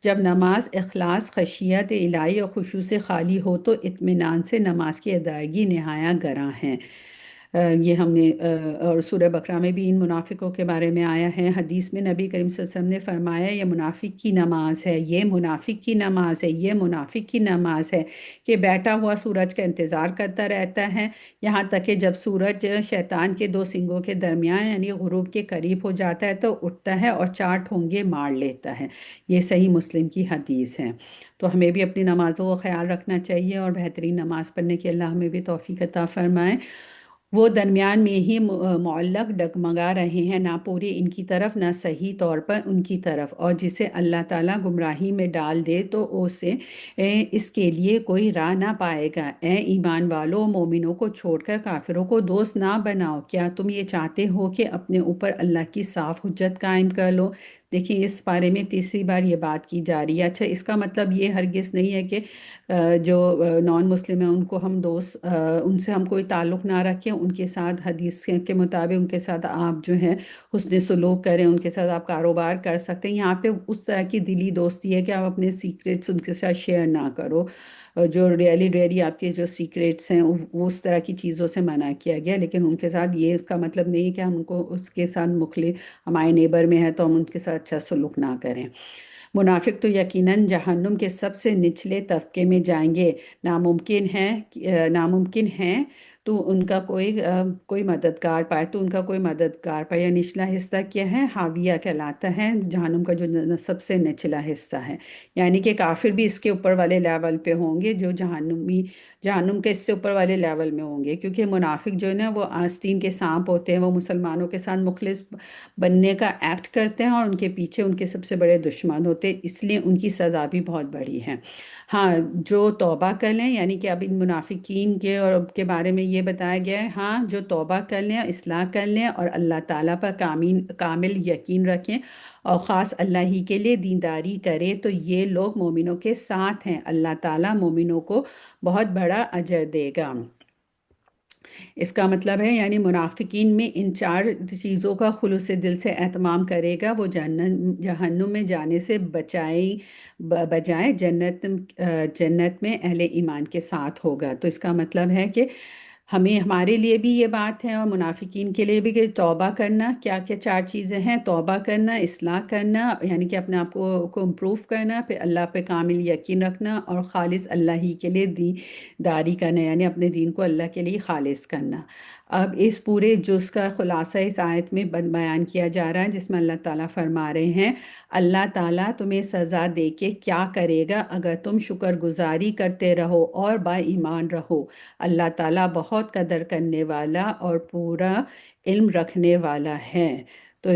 جب نماز اخلاص، خشیت الہی اور خشوع سے خالی ہو تو اطمینان سے نماز کی ادائیگی نہایت گراں ہے۔ یہ ہم نے اور سورہ بقرہ میں بھی ان منافقوں کے بارے میں آیا ہے، حدیث میں نبی کریم صلی اللہ علیہ وسلم نے فرمایا یہ منافق کی نماز ہے، یہ منافق کی نماز ہے، یہ منافق کی نماز ہے، کہ بیٹھا ہوا سورج کا انتظار کرتا رہتا ہے یہاں تک کہ جب سورج شیطان کے دو سنگوں کے درمیان یعنی غروب کے قریب ہو جاتا ہے تو اٹھتا ہے اور چار ٹھونگے مار لیتا ہے۔ یہ صحیح مسلم کی حدیث ہے۔ تو ہمیں بھی اپنی نمازوں کا خیال رکھنا چاہیے اور بہترین نماز پڑھنے کی اللہ ہمیں بھی توفیق عطا فرمائے۔ وہ درمیان میں ہی معلق ڈگمگا رہے ہیں، نہ پورے ان کی طرف نہ صحیح طور پر ان کی طرف، اور جسے اللہ تعالیٰ گمراہی میں ڈال دے تو اسے اس کے لیے کوئی راہ نہ پائے گا۔ اے ایمان والو، مومنوں کو چھوڑ کر کافروں کو دوست نہ بناؤ، کیا تم یہ چاہتے ہو کہ اپنے اوپر اللہ کی صاف حجت قائم کر لو؟ دیکھیں اس بارے میں تیسری بار یہ بات کی جا رہی ہے۔ اچھا، اس کا مطلب یہ ہرگز نہیں ہے کہ جو نان مسلم ہیں ان کو ہم دوست ان سے ہم کوئی تعلق نہ رکھیں، ان کے ساتھ حدیث کے مطابق ان کے ساتھ آپ جو ہے حسن سلوک کریں، ان کے ساتھ آپ کاروبار کر سکتے ہیں۔ یہاں پہ اس طرح کی دلی دوستی ہے کہ آپ اپنے سیکریٹس ان کے ساتھ شیئر نہ کرو، جو ریئلی آپ کے جو سیکریٹس ہیں وہ اس طرح کی چیزوں سے منع کیا گیا، لیکن ان کے ساتھ یہ اس کا مطلب نہیں ہے کہ ہم ان کو اس کے ساتھ مخلص ہمارے نیبر میں ہے تو ہم ان کے ساتھ اچھا سلوک نہ کریں۔ منافق تو یقیناً جہنم کے سب سے نچلے طبقے میں جائیں گے، ناممکن ہے تو ان کا کوئی مددگار پائے، تو ان کا کوئی مددگار پائے۔ یا نچلا حصہ کیا ہے؟ حاویہ کہلاتا ہے جہنم کا جو سب سے نچلا حصہ ہے، یعنی کہ کافر بھی اس کے اوپر والے لیول پہ ہوں گے، جو جہنم کے اس سے اوپر والے لیول میں ہوں گے، کیونکہ منافق جو ہے نا وہ آستین کے سانپ ہوتے ہیں، وہ مسلمانوں کے ساتھ مخلص بننے کا ایکٹ کرتے ہیں اور ان کے پیچھے ان کے سب سے بڑے دشمن ہوتے ہیں، اس لیے ان کی سزا بھی بہت بڑی ہے۔ ہاں، جو توبہ کر لیں، یعنی کہ اب ان منافقین کے بارے میں یہ بتایا گیا ہے، ہاں جو توبہ کر لیں، اصلاح کر لیں اور اللہ تعالیٰ پر کامل یقین رکھیں اور خاص اللہ ہی کے لیے دینداری کرے تو یہ لوگ مومنوں کے ساتھ ہیں، اللہ تعالیٰ مومنوں کو بہت بڑا اجر دے گا۔ اس کا مطلب ہے یعنی منافقین میں ان چار چیزوں کا خلوص دل سے اہتمام کرے گا، وہ جہنم میں جانے سے بجائے جنت میں اہل ایمان کے ساتھ ہوگا۔ تو اس کا مطلب ہے کہ ہمارے لیے بھی یہ بات ہے اور منافقین کے لیے بھی کہ توبہ کرنا، کیا کیا چار چیزیں ہیں؟ توبہ کرنا، اصلاح کرنا یعنی کہ اپنے آپ کو امپروو کرنا، پھر اللہ پہ کامل یقین رکھنا اور خالص اللہ ہی کے لیے داری کرنا، یعنی اپنے دین کو اللہ کے لیے خالص کرنا۔ اب اس پورے جز کا خلاصہ اس آیت میں بیان کیا جا رہا ہے، جس میں اللہ تعالیٰ فرما رہے ہیں اللہ تعالیٰ تمہیں سزا دے کے کیا کرے گا اگر تم شکر گزاری کرتے رہو اور با ایمان رہو۔ اللہ تعالیٰ بہت قدر کرنے والا اور پورا علم رکھنے والا ہے۔ تو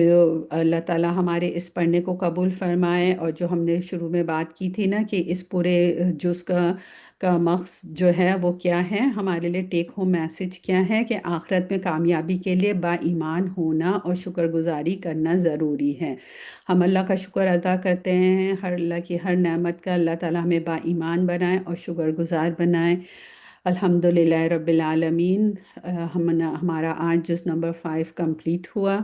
اللہ تعالیٰ ہمارے اس پڑھنے کو قبول فرمائے، اور جو ہم نے شروع میں بات کی تھی نا کہ اس پورے جز کا مقصد جو ہے وہ کیا ہے، ہمارے لیے ٹیک ہوم میسج کیا ہے کہ آخرت میں کامیابی کے لیے با ایمان ہونا اور شکر گزاری کرنا ضروری ہے۔ ہم اللہ کا شکر ادا کرتے ہیں، اللہ کی ہر نعمت کا، اللہ تعالیٰ ہمیں با ایمان بنائے اور شکر گزار بنائے۔ الحمدللہ رب العالمین۔ ہمارا آج جز نمبر 5 کمپلیٹ ہوا۔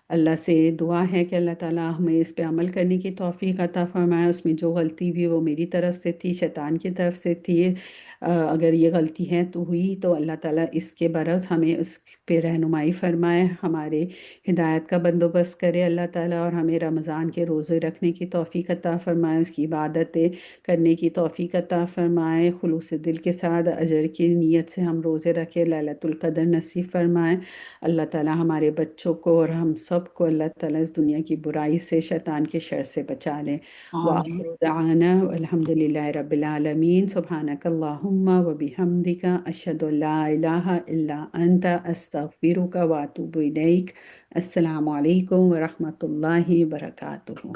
اللہ سے دعا ہے کہ اللہ تعالیٰ ہمیں اس پہ عمل کرنے کی توفیق عطا فرمائے۔ اس میں جو غلطی ہوئی وہ میری طرف سے تھی، شیطان کی طرف سے تھی۔ اگر یہ غلطی ہے تو ہوئی تو اللہ تعالیٰ اس کے برعکس ہمیں اس پہ رہنمائی فرمائے، ہمارے ہدایت کا بندوبست کرے اللہ تعالیٰ، اور ہمیں رمضان کے روزے رکھنے کی توفیق عطا فرمائے، اس کی عبادتیں کرنے کی توفیق عطا فرمائے، خلوص دل کے ساتھ اجر کی نیت سے ہم روزے رکھے، ليلۃ القدر نصیب فرمائے۔ اللہ تعالیٰ ہمارے بچوں کو اور ہم سب کو اللہ تعالیٰ اس دنیا کی برائی سے، شیطان کے شر سے بچا لیں۔ آمین۔ وآخر دعوانا الحمد للہ رب العالمین، سبحانک اللہم وبحمدک، اشہد ان لا الہ الا انت، استغفرک واتوب الیک۔ السلام علیکم ورحمۃ اللہ وبرکاتہ۔